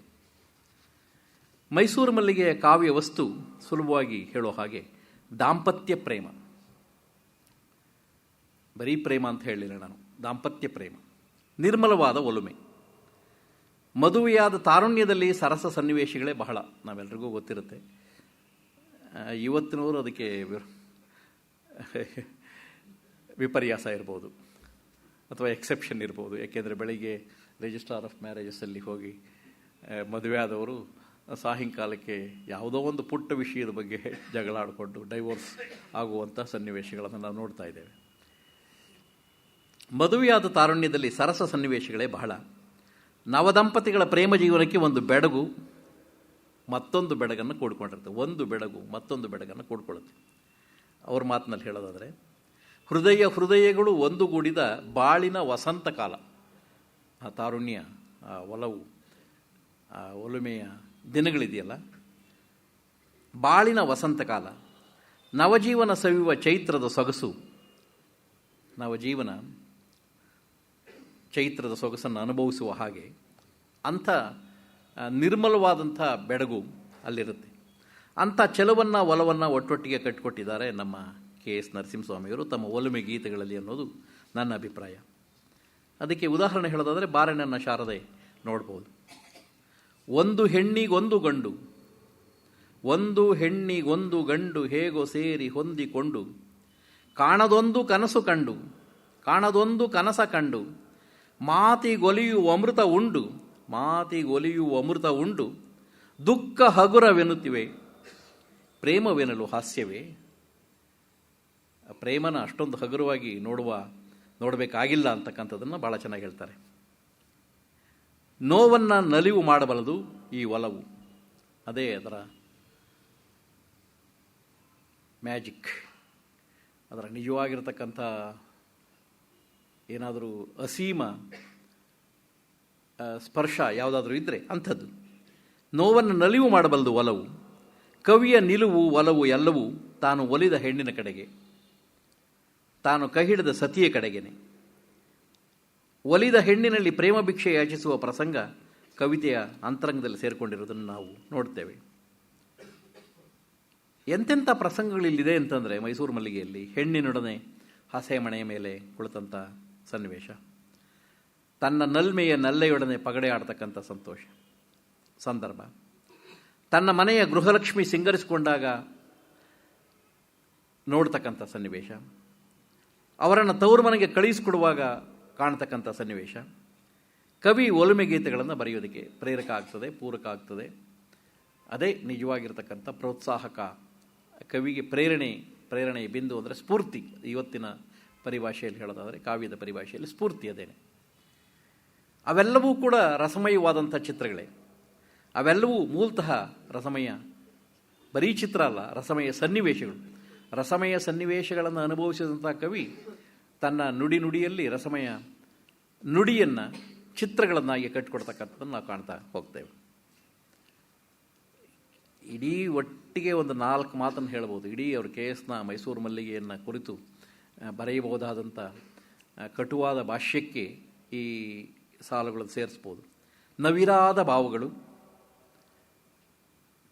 ಮೈಸೂರು ಮಲ್ಲಿಗೆಯ ಕಾವ್ಯ ವಸ್ತು ಸುಲಭವಾಗಿ ಹೇಳೋ ಹಾಗೆ ದಾಂಪತ್ಯ ಪ್ರೇಮ. ಬರೀ ಪ್ರೇಮ ಅಂತ ಹೇಳಿಲ್ಲ ನಾನು, ದಾಂಪತ್ಯ ಪ್ರೇಮ, ನಿರ್ಮಲವಾದ ಒಲುಮೆ, ಮದುವೆಯಾದ ತಾರುಣ್ಯದಲ್ಲಿ ಸರಸ ಸನ್ನಿವೇಶಗಳೇ ಬಹಳ. ನಾವೆಲ್ಲರಿಗೂ ಗೊತ್ತಿರುತ್ತೆ. ಇವತ್ತಿನವರು ಅದಕ್ಕೆ ವಿಪರ್ಯಾಸ ಇರ್ಬೋದು ಅಥವಾ ಎಕ್ಸೆಪ್ಷನ್ ಇರ್ಬೋದು. ಏಕೆಂದರೆ ಬೆಳಿಗ್ಗೆ ರಿಜಿಸ್ಟ್ರಾರ್ ಆಫ್ ಮ್ಯಾರೇಜಸ್ಸಲ್ಲಿ ಹೋಗಿ ಮದುವೆ ಆದವರು ಸಾಯಂಕಾಲಕ್ಕೆ ಯಾವುದೋ ಒಂದು ಪುಟ್ಟ ವಿಷಯದ ಬಗ್ಗೆ ಜಗಳಾಡಿಕೊಂಡು ಡೈವೋರ್ಸ್ ಆಗುವಂಥ ಸನ್ನಿವೇಶಗಳನ್ನು ನಾವು ನೋಡ್ತಾ ಇದ್ದೇವೆ. ಮದುವೆಯಾದ ತಾರುಣ್ಯದಲ್ಲಿ ಸರಸ ಸನ್ನಿವೇಶಗಳೇ ಬಹಳ. ನವದಂಪತಿಗಳ ಪ್ರೇಮ ಜೀವನಕ್ಕೆ ಒಂದು ಬೆಡಗು ಮತ್ತೊಂದು ಬೆಡಗನ್ನು ಕೂಡ್ಕೊಂಡಿರುತ್ತೆ. ಒಂದು ಬೆಡಗು ಮತ್ತೊಂದು ಬೆಡಗನ್ನು ಕೂಡ್ಕೊಳ್ಳುತ್ತೆ. ಅವ್ರ ಮಾತಿನಲ್ಲಿ ಹೇಳೋದಾದರೆ, ಹೃದಯಗಳು ಒಂದುಗೂಡಿದ ಬಾಳಿನ ವಸಂತ ಕಾಲ. ಆ ತಾರುಣ್ಯ, ಆ ಒಲವು, ಆ ಒಲುಮೆಯ ದಿನಗಳಿದೆಯಲ್ಲ, ಬಾಳಿನ ವಸಂತ ಕಾಲ, ನವಜೀವನ ಸವಿಯುವ ಚೈತ್ರದ ಸೊಗಸು. ನವಜೀವನ ಚೈತ್ರದ ಸೊಗಸನ್ನು ಅನುಭವಿಸುವ ಹಾಗೆ ಅಂಥ ನಿರ್ಮಲವಾದಂಥ ಬೆಡಗು ಅಲ್ಲಿರುತ್ತೆ. ಅಂಥ ಚೆಲುವನ್ನು ಒಲವನ್ನು ಒಟ್ಟೊಟ್ಟಿಗೆ ಕಟ್ಟಿಕೊಟ್ಟಿದ್ದಾರೆ ನಮ್ಮ KS ನರಸಿಂಹಸ್ವಾಮಿಯವರು ತಮ್ಮ ಒಲುಮೆ ಗೀತೆಗಳಲ್ಲಿ ಅನ್ನೋದು ನನ್ನ ಅಭಿಪ್ರಾಯ. ಅದಕ್ಕೆ ಉದಾಹರಣೆ ಹೇಳೋದಾದರೆ ಬಾರೆಣ್ಣ ಶಾರದೆ ನೋಡ್ಬೋದು. ಒಂದು ಹೆಣ್ಣಿಗೊಂದು ಗಂಡು, ಒಂದು ಹೆಣ್ಣಿಗೊಂದು ಗಂಡು ಹೇಗೋ ಸೇರಿ ಹೊಂದಿಕೊಂಡು, ಕಾಣದೊಂದು ಕನಸು ಕಂಡು, ಕಾಣದೊಂದು ಕನಸ ಕಂಡು, ಮಾತಿಗೊಲಿಯುವ ಅಮೃತ ಉಂಡು, ದುಃಖ ಹಗುರವೆನ್ನುತ್ತಿವೆ, ಪ್ರೇಮವೆನಲು ಹಾಸ್ಯವೇ. ಪ್ರೇಮನ ಅಷ್ಟೊಂದು ಹಗುರವಾಗಿ ನೋಡಬೇಕಾಗಿಲ್ಲ ಅಂತಕ್ಕಂಥದ್ದನ್ನು ಭಾಳ ಚೆನ್ನಾಗಿ ಹೇಳ್ತಾರೆ. ನೋವನ್ನು ನಲಿವು ಮಾಡಬಲ್ಲದು ಈ ಒಲವು. ಅದೇ ಅದರ ಮ್ಯಾಜಿಕ್. ಅದರ ನಿಜವಾಗಿರತಕ್ಕಂಥ ಏನಾದರೂ ಅಸೀಮ ಸ್ಪರ್ಶ ಯಾವುದಾದ್ರೂ ಇದ್ದರೆ ಅಂಥದ್ದು. ನೋವನ್ನು ನಲಿವು ಮಾಡಬಲ್ಲದು ಒಲವು. ಕವಿಯ ನಿಲುವು ಒಲವು ಎಲ್ಲವೂ ತಾನು ಒಲಿದ ಹೆಣ್ಣಿನ ಕಡೆಗೆ, ತಾನು ಕೈಹಿಡಿದ ಸತಿಯ ಕಡೆಗೇನೆ. ಒಲಿದ ಹೆಣ್ಣಿನಲ್ಲಿ ಪ್ರೇಮ ಭಿಕ್ಷೆ ಯಾಚಿಸುವ ಪ್ರಸಂಗ ಕವಿತೆಯ ಅಂತರಂಗದಲ್ಲಿ ಸೇರಿಕೊಂಡಿರೋದನ್ನು ನಾವು ನೋಡ್ತೇವೆ. ಎಂತೆಂಥ ಪ್ರಸಂಗಗಳಿಲ್ಲಿದೆ ಅಂತಂದರೆ, ಮೈಸೂರು ಮಲ್ಲಿಗೆಯಲ್ಲಿ ಹೆಣ್ಣಿನೊಡನೆ ಹಸೆಮಣೆಯ ಮೇಲೆ ಕುಳಿತಂಥ ಸನ್ನಿವೇಶ, ತನ್ನ ನಲ್ಮೆಯ ನಲ್ಲೆಯೊಡನೆ ಪಗಡೆ ಆಡ್ತಕ್ಕಂಥ ಸಂದರ್ಭ, ತನ್ನ ಮನೆಯ ಗೃಹಲಕ್ಷ್ಮಿ ಸಿಂಗರಿಸಿಕೊಂಡಾಗ ನೋಡ್ತಕ್ಕಂಥ ಸನ್ನಿವೇಶ, ಅವರನ್ನು ತವರು ಮನೆಗೆ ಕಳುಹಿಸಿಕೊಡುವಾಗ ಕಾಣ್ತಕ್ಕಂಥ ಸನ್ನಿವೇಶ. ಕವಿ ಒಲುಮೆ ಗೀತೆಗಳನ್ನು ಬರೆಯೋದಕ್ಕೆ ಪ್ರೇರಕ ಆಗ್ತದೆ, ಪೂರಕ ಆಗ್ತದೆ. ಅದೇ ನಿಜವಾಗಿರ್ತಕ್ಕಂಥ ಪ್ರೋತ್ಸಾಹಕ. ಕವಿಗೆ ಪ್ರೇರಣೆ ಬಿಂದು ಅಂದರೆ ಸ್ಫೂರ್ತಿ. ಇವತ್ತಿನ ಪರಿಭಾಷೆಯಲ್ಲಿ ಹೇಳೋದಾದರೆ, ಕಾವ್ಯದ ಪರಿಭಾಷೆಯಲ್ಲಿ ಸ್ಫೂರ್ತಿ ಅದೇನೆ. ಅವೆಲ್ಲವೂ ಕೂಡ ರಸಮಯವಾದಂಥ ಚಿತ್ರಗಳೇ. ಅವೆಲ್ಲವೂ ಮೂಲತಃ ರಸಮಯ, ಬರೀ ಚಿತ್ರ ಅಲ್ಲ, ರಸಮಯ ಸನ್ನಿವೇಶಗಳು. ರಸಮಯ ಸನ್ನಿವೇಶಗಳನ್ನು ಅನುಭವಿಸಿದಂಥ ಕವಿ ತನ್ನ ನುಡಿಯಲ್ಲಿ ರಸಮಯ ನುಡಿಯನ್ನು ಚಿತ್ರಗಳನ್ನಾಗಿ ಕಟ್ಟಿಕೊಡ್ತಕ್ಕಂಥದ್ದನ್ನು ನಾವು ಕಾಣ್ತಾ ಹೋಗ್ತೇವೆ. ಇಡೀ ಒಟ್ಟಿಗೆ ಒಂದು 4 ಮಾತನ್ನು ಹೇಳ್ಬೋದು. ಇಡೀ ಅವರು KSನ ಮೈಸೂರು ಮಲ್ಲಿಗೆಯನ್ನು ಕುರಿತು ಬರೆಯಬಹುದಾದಂಥ ಕಟುವಾದ ಭಾಷ್ಯಕ್ಕೆ ಈ ಸಾಲುಗಳನ್ನು ಸೇರಿಸ್ಬೋದು. ನವಿರಾದ ಭಾವಗಳು,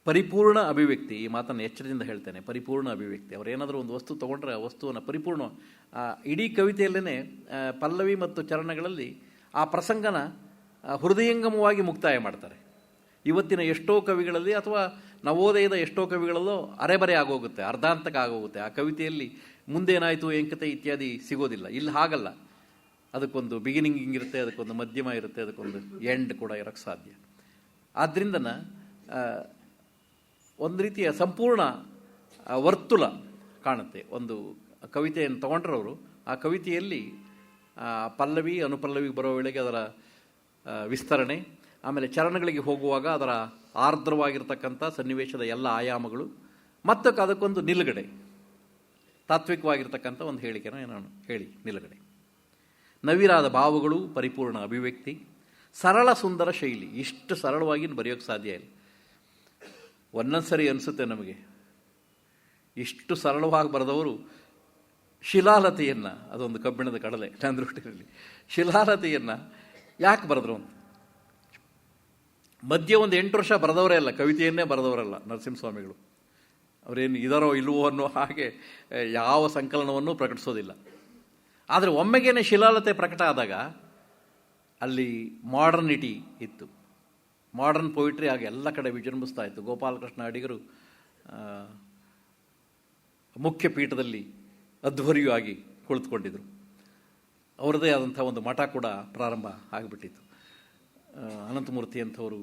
ಪರಿಪೂರ್ಣ ಅಭಿವ್ಯಕ್ತಿ. ಈ ಮಾತನ್ನು ಎಚ್ಚರದಿಂದ ಹೇಳ್ತೇನೆ, ಪರಿಪೂರ್ಣ ಅಭಿವ್ಯಕ್ತಿ. ಅವರೇನಾದರೂ ಒಂದು ವಸ್ತು ತೊಗೊಂಡ್ರೆ ಆ ವಸ್ತುವನ್ನು ಪರಿಪೂರ್ಣ, ಇಡೀ ಕವಿತೆಯಲ್ಲೇ ಪಲ್ಲವಿ ಮತ್ತು ಚರಣಗಳಲ್ಲಿ ಆ ಪ್ರಸಂಗನ ಹೃದಯಂಗಮವಾಗಿ ಮುಕ್ತಾಯ ಮಾಡ್ತಾರೆ. ಇವತ್ತಿನ ಎಷ್ಟೋ ಕವಿಗಳಲ್ಲಿ ಅಥವಾ ನವೋದಯದ ಎಷ್ಟೋ ಕವಿಗಳಲ್ಲೋ ಅರೆಬರೆ ಆಗೋಗುತ್ತೆ, ಅರ್ಧಾಂತಕ ಆಗೋಗುತ್ತೆ. ಆ ಕವಿತೆಯಲ್ಲಿ ಮುಂದೇನಾಯಿತು ಎಂಕತೆ ಇತ್ಯಾದಿ ಸಿಗೋದಿಲ್ಲ. ಇಲ್ಲಿ ಹಾಗಲ್ಲ, ಅದಕ್ಕೊಂದು ಬಿಗಿನಿಂಗ್ ಹಿಂಗಿರುತ್ತೆ, ಅದಕ್ಕೊಂದು ಮಧ್ಯಮ ಇರುತ್ತೆ, ಅದಕ್ಕೊಂದು ಎಂಡ್ ಕೂಡ ಇರೋಕ್ಕೆ ಸಾಧ್ಯ. ಆದ್ದರಿಂದ ಒಂದು ರೀತಿಯ ಸಂಪೂರ್ಣ ವರ್ತುಲ ಕಾಣುತ್ತೆ. ಒಂದು ಕವಿತೆಯನ್ನು ತಗೊಂಡ್ರವರು ಆ ಕವಿತೆಯಲ್ಲಿ ಪಲ್ಲವಿ ಅನುಪಲ್ಲವಿ ಬರೋ ವೇಳೆಗೆ ಅದರ ವಿಸ್ತರಣೆ, ಆಮೇಲೆ ಚರಣಗಳಿಗೆ ಹೋಗುವಾಗ ಅದರ ಆರ್ದ್ರವಾಗಿರ್ತಕ್ಕಂಥ ಸನ್ನಿವೇಶದ ಎಲ್ಲ ಆಯಾಮಗಳು, ಮತ್ತು ಅದಕ್ಕೊಂದು ನಿಲುಗಡೆ, ತಾತ್ವಿಕವಾಗಿರ್ತಕ್ಕಂಥ ಒಂದು ಹೇಳಿಕೆನ ನಾನು ಹೇಳಿ ನಿಲುಗಡೆ. ನವಿರಾದ ಭಾವಗಳು, ಪರಿಪೂರ್ಣ ಅಭಿವ್ಯಕ್ತಿ, ಸರಳ ಸುಂದರ ಶೈಲಿ. ಇಷ್ಟು ಸರಳವಾಗಿ ಬರೆಯೋಕ್ಕೆ ಸಾಧ್ಯ ಇಲ್ಲ. ಒಂದೊಂದು ಸರಿ ಅನಿಸುತ್ತೆ ನಮಗೆ, ಇಷ್ಟು ಸರಳವಾಗಿ ಬರೆದವರು ಶಿಲಾಲತೆಯನ್ನು, ಅದೊಂದು ಕಬ್ಬಿಣದ ಕಡಲೆ ನನ್ನ ದೃಷ್ಟಿಯಲ್ಲಿ, ಶಿಲಾಲತೆಯನ್ನು ಯಾಕೆ ಬರೆದ್ರು ಅಂತ. ಮಧ್ಯೆ ಒಂದು 8 ವರ್ಷ ಬರೆದವರೇ ಅಲ್ಲ, ಕವಿತೆಯನ್ನೇ ಬರೆದವರಲ್ಲ ನರಸಿಂಹಸ್ವಾಮಿಗಳು. ಅವರೇನು ಇದರೋ ಇಲ್ಲವೋ ಅನ್ನೋ ಹಾಗೆ ಯಾವ ಸಂಕಲನವನ್ನು ಪ್ರಕಟಿಸೋದಿಲ್ಲ. ಆದರೆ ಒಮ್ಮೆಗೇನೆ ಶಿಲಾಲತೆ ಪ್ರಕಟ ಆದಾಗ ಅಲ್ಲಿ ಮಾಡರ್ನಿಟಿ ಇತ್ತು, ಮಾಡರ್ನ್ ಪೊಯಿಟ್ರಿ ಆಗಿ ಎಲ್ಲ ಕಡೆ ವಿಜೃಂಭಿಸ್ತಾ ಇತ್ತು. ಗೋಪಾಲಕೃಷ್ಣ ಅಡಿಗರು ಮುಖ್ಯ ಪೀಠದಲ್ಲಿ ಅಧ್ವರ್ಯವಾಗಿ ಕುಳಿತುಕೊಂಡಿದ್ರು. ಅವರದೇ ಆದಂಥ ಒಂದು ಮಠ ಕೂಡ ಪ್ರಾರಂಭ ಆಗಿಬಿಟ್ಟಿತ್ತು. ಅನಂತಮೂರ್ತಿ ಅಂಥವರು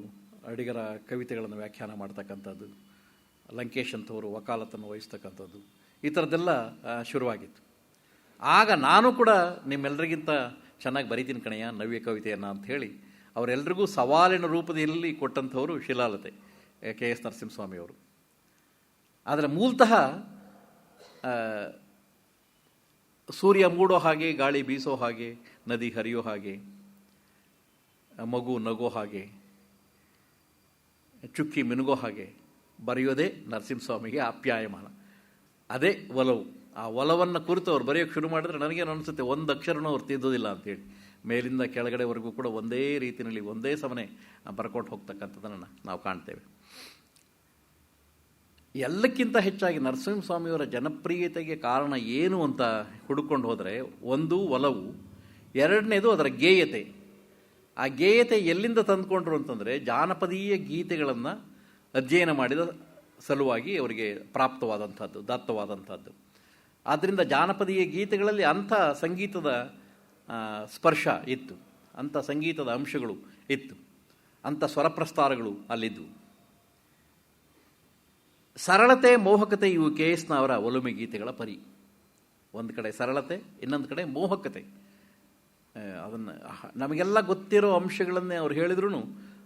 ಅಡಿಗರ ಕವಿತೆಗಳನ್ನು ವ್ಯಾಖ್ಯಾನ ಮಾಡ್ತಕ್ಕಂಥದ್ದು, ಲಂಕೇಶ್ ಅಂಥವರು ವಕಾಲತನ್ನು ವಹಿಸ್ತಕ್ಕಂಥದ್ದು, ಈ ಥರದ್ದೆಲ್ಲ ಶುರುವಾಗಿತ್ತು. ಆಗ ನಾನು ಕೂಡ ನಿಮ್ಮೆಲ್ಲರಿಗಿಂತ ಚೆನ್ನಾಗಿ ಬರೀತೀನಿ ಕಣಯ್ಯ ನವ್ಯ ಕವಿತೆಯನ್ನು ಅಂಥೇಳಿ ಅವರೆಲ್ಲರಿಗೂ ಸವಾಲಿನ ರೂಪದಲ್ಲಿ ಕೊಟ್ಟಂಥವರು ಶಿಲಾಲತೆ KS ನರಸಿಂಹಸ್ವಾಮಿಯವರು. ಆದರೆ ಮೂಲತಃ ಸೂರ್ಯ ಮೂಡೋ ಹಾಗೆ, ಗಾಳಿ ಬೀಸೋ ಹಾಗೆ, ನದಿ ಹರಿಯೋ ಹಾಗೆ, ಮಗು ನಗೋ ಹಾಗೆ, ಚುಕ್ಕಿ ಮಿನುಗೋ ಹಾಗೆ ಬರೆಯೋದೇ ನರಸಿಂಹಸ್ವಾಮಿಗೆ ಆಪ್ಯಾಯಮಾನ. ಅದೇ ಒಲವು. ಆ ಒಲವನ್ನು ಕುರಿತು ಅವ್ರು ಬರೆಯೋಕ್ಕೆ ಶುರು ಮಾಡಿದ್ರೆ ನನಗೇನು ಅನಿಸುತ್ತೆ, ಒಂದು ಅಕ್ಷರನೂ ಅವ್ರು ತಿದ್ದೋದಿಲ್ಲ ಅಂತೇಳಿ. ಮೇಲಿಂದ ಕೆಳಗಡೆವರೆಗೂ ಕೂಡ ಒಂದೇ ರೀತಿಯಲ್ಲಿ ಒಂದೇ ಸಮನೆ ಬರ್ಕೊಂಡು ಹೋಗ್ತಕ್ಕಂಥದ್ದನ್ನು ನಾವು ಕಾಣ್ತೇವೆ. ಎಲ್ಲಕ್ಕಿಂತ ಹೆಚ್ಚಾಗಿ ನರಸಿಂಹಸ್ವಾಮಿಯವರ ಜನಪ್ರಿಯತೆಗೆ ಕಾರಣ ಏನು ಅಂತ ಹುಡುಕೊಂಡು ಹೋದರೆ, ಒಂದು ಒಲವು, ಎರಡನೇದು ಅದರ ಗೇಯತೆ. ಆ ಗೇಯತೆ ಎಲ್ಲಿಂದ ತಂದುಕೊಂಡ್ರು ಅಂತಂದರೆ, ಜಾನಪದೀಯ ಗೀತೆಗಳನ್ನು ಅಧ್ಯಯನ ಮಾಡಿದ ಸಲುವಾಗಿ ಅವರಿಗೆ ಪ್ರಾಪ್ತವಾದಂಥದ್ದು, ದತ್ತವಾದಂಥದ್ದು. ಆದ್ದರಿಂದ ಜಾನಪದೀಯ ಗೀತೆಗಳಲ್ಲಿ ಅಂಥ ಸಂಗೀತದ ಸ್ಪರ್ಶ ಇತ್ತು, ಅಂಥ ಸಂಗೀತದ ಅಂಶಗಳು ಇತ್ತು, ಅಂಥ ಸ್ವರಪ್ರಸ್ತಾರಗಳು ಅಲ್ಲಿದ್ದವು. ಸರಳತೆ, ಮೋಹಕತೆ ಇವು KSನವರ ಒಲುಮೆ ಗೀತೆಗಳ ಪರಿ. ಒಂದು ಕಡೆ ಸರಳತೆ, ಇನ್ನೊಂದು ಕಡೆ ಮೋಹಕತೆ. ಅದನ್ನು ನಮಗೆಲ್ಲ ಗೊತ್ತಿರೋ ಅಂಶಗಳನ್ನೇ ಅವ್ರು ಹೇಳಿದ್ರು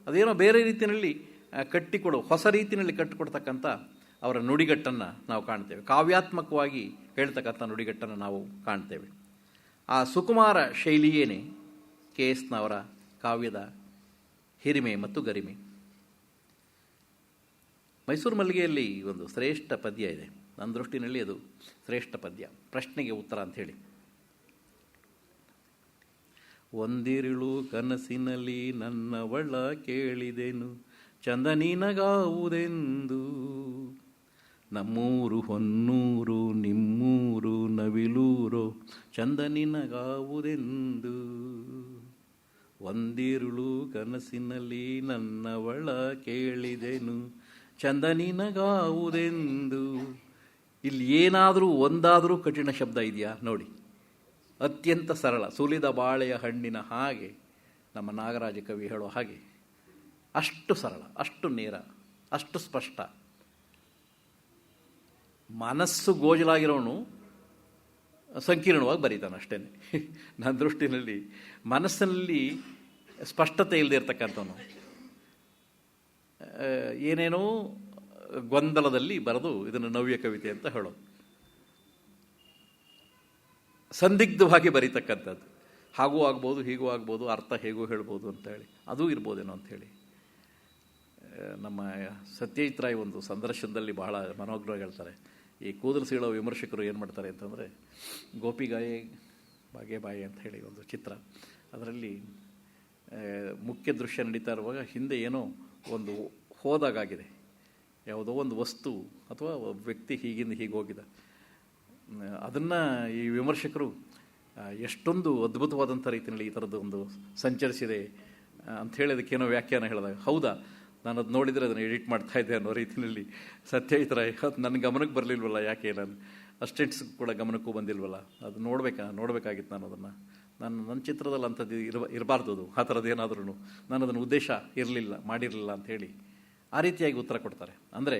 ಅದೇನೋ ಬೇರೆ ರೀತಿಯಲ್ಲಿ ಕಟ್ಟಿಕೊಡು, ಹೊಸ ರೀತಿಯಲ್ಲಿ ಕಟ್ಟಿಕೊಡ್ತಕ್ಕಂಥ ಅವರ ನುಡಿಗಟ್ಟನ್ನು ನಾವು ಕಾಣ್ತೇವೆ. ಕಾವ್ಯಾತ್ಮಕವಾಗಿ ಹೇಳ್ತಕ್ಕಂಥ ನುಡಿಗಟ್ಟನ್ನು ನಾವು ಕಾಣ್ತೇವೆ. ಆ ಸುಕುಮಾರ ಶೈಲಿಯೇನೆ KSನವರ ಕಾವ್ಯದ ಹಿರಿಮೆ ಮತ್ತು ಗರಿಮೆ. ಮೈಸೂರು ಮಲ್ಲಿಗೆಯಲ್ಲಿ ಒಂದು ಶ್ರೇಷ್ಠ ಪದ್ಯ ಇದೆ, ನನ್ನ ದೃಷ್ಟಿನಲ್ಲಿ ಅದು ಶ್ರೇಷ್ಠ ಪದ್ಯ, ಪ್ರಶ್ನೆಗೆ ಉತ್ತರ ಅಂಥೇಳಿ. ಒಂದಿರುಳು ಕನಸಿನಲ್ಲಿ ನನ್ನವಳ ಕೇಳಿದೆನು, ಚಂದ ನಿನಗಾವುದೆಂದು, ನಮ್ಮೂರು ಹೊನ್ನೂರು ನಿಮ್ಮೂರು ನವಿಲೂರೋ, ಚಂದ ನಿನಗಾವುದೆಂದು. ಒಂದಿರುಳು ಕನಸಿನಲ್ಲಿ ನನ್ನವಳ ಕೇಳಿದೆನು, ಚಂದ ನಿನಗಾವುದೆಂದು. ಇಲ್ಲಿ ಏನಾದರೂ ಒಂದಾದರೂ ಕಠಿಣ ಶಬ್ದ ಇದೆಯಾ ನೋಡಿ. ಅತ್ಯಂತ ಸರಳ, ಸುಲಿದ ಬಾಳೆಯ ಹಣ್ಣಿನ ಹಾಗೆ, ನಮ್ಮ ನಾಗರಾಜ ಕವಿ ಹೇಳೋ ಹಾಗೆ, ಅಷ್ಟು ಸರಳ, ಅಷ್ಟು ನೇರ, ಅಷ್ಟು ಸ್ಪಷ್ಟ. ಮನಸ್ಸು ಗೋಜಲಾಗಿರೋನು ಸಂಕೀರ್ಣವಾಗಿ ಬರೀತಾನೆ ಅಷ್ಟೇ. ನನ್ನ ದೃಷ್ಟಿನಲ್ಲಿ ಮನಸ್ಸಿನಲ್ಲಿ ಸ್ಪಷ್ಟತೆ ಇಲ್ಲದೆ ಇರ್ತಕ್ಕಂಥವನು ಏನೇನೋ ಗೊಂದಲದಲ್ಲಿ ಬರೆದು ಇದನ್ನು ನವ್ಯ ಕವಿತೆ ಅಂತ ಹೇಳೋದು, ಸಂದಿಗ್ಧವಾಗಿ ಬರೀತಕ್ಕಂಥದ್ದು. ಹಾಗೂ ಆಗ್ಬೋದು, ಹೀಗೂ ಆಗ್ಬೋದು, ಅರ್ಥ ಹೇಗೂ ಹೇಳ್ಬೋದು ಅಂತೇಳಿ, ಅದೂ ಇರ್ಬೋದೇನೋ ಅಂಥೇಳಿ. ನಮ್ಮ ಸತ್ಯಜಿತ್ ರಾಯ್ ಒಂದು ಸಂದರ್ಶನದಲ್ಲಿ ಬಹಳ ಮನೋಗ್ರವಾಗಿ ಹೇಳ್ತಾರೆ, ಈ ಕೂದಲು ಸೀಳೋ ವಿಮರ್ಶಕರು ಏನು ಮಾಡ್ತಾರೆ ಅಂತಂದರೆ, ಗೋಪಿಗಾಯೆ ಬಾಗೆ ಬಾಯಿ ಅಂತ ಹೇಳಿ ಒಂದು ಚಿತ್ರ, ಅದರಲ್ಲಿ ಮುಖ್ಯ ದೃಶ್ಯ ನಡೀತಾ ಇರುವಾಗ ಹಿಂದೆ ಏನೋ ಒಂದು ಹೋದಾಗಿದೆ, ಯಾವುದೋ ಒಂದು ವಸ್ತು ಅಥವಾ ವ್ಯಕ್ತಿ ಹೀಗಿಂದ ಹೀಗೆ ಹೋಗಿದ. ಅದನ್ನು ಈ ವಿಮರ್ಶಕರು ಎಷ್ಟೊಂದು ಅದ್ಭುತವಾದಂಥ ರೀತಿಯಲ್ಲಿ ಈ ಥರದ್ದು ಒಂದು ಸಂಚರಿಸಿದೆ ಅಂಥೇಳಿ ಅದಕ್ಕೇನೋ ವ್ಯಾಖ್ಯಾನ ಹೇಳಿದಾಗ, ಹೌದಾ ನಾನು ಅದು ನೋಡಿದರೆ ಅದನ್ನು ಎಡಿಟ್ ಮಾಡ್ತಾ ಇದ್ದೆ ಅನ್ನೋ ರೀತಿಯಲ್ಲಿ ಸತ್ಯ ಈ ಥರ ಅದು ನನ್ನ ಗಮನಕ್ಕೆ ಬರಲಿಲ್ವಲ್ಲ, ಯಾಕೆ ನಾನು ಅಸಿಸ್ಟೆಂಟ್ಸ್ ಕೂಡ ಗಮನಕ್ಕೂ ಬಂದಿಲ್ವಲ್ಲ, ಅದು ನೋಡಬೇಕಾಗಿತ್ತು ನಾನು ಅದನ್ನು. ನನ್ನ ಚಿತ್ರದಲ್ಲಿ ಅಂಥದ್ದು ಇರಬಾರ್ದು, ಅದು ಆ ಥರದ್ದು ಏನಾದ್ರೂ ನಾನು ಅದನ್ನು ಉದ್ದೇಶ ಮಾಡಿರಲಿಲ್ಲ ಅಂಥೇಳಿ ಆ ರೀತಿಯಾಗಿ ಉತ್ತರ ಕೊಡ್ತಾರೆ. ಅಂದರೆ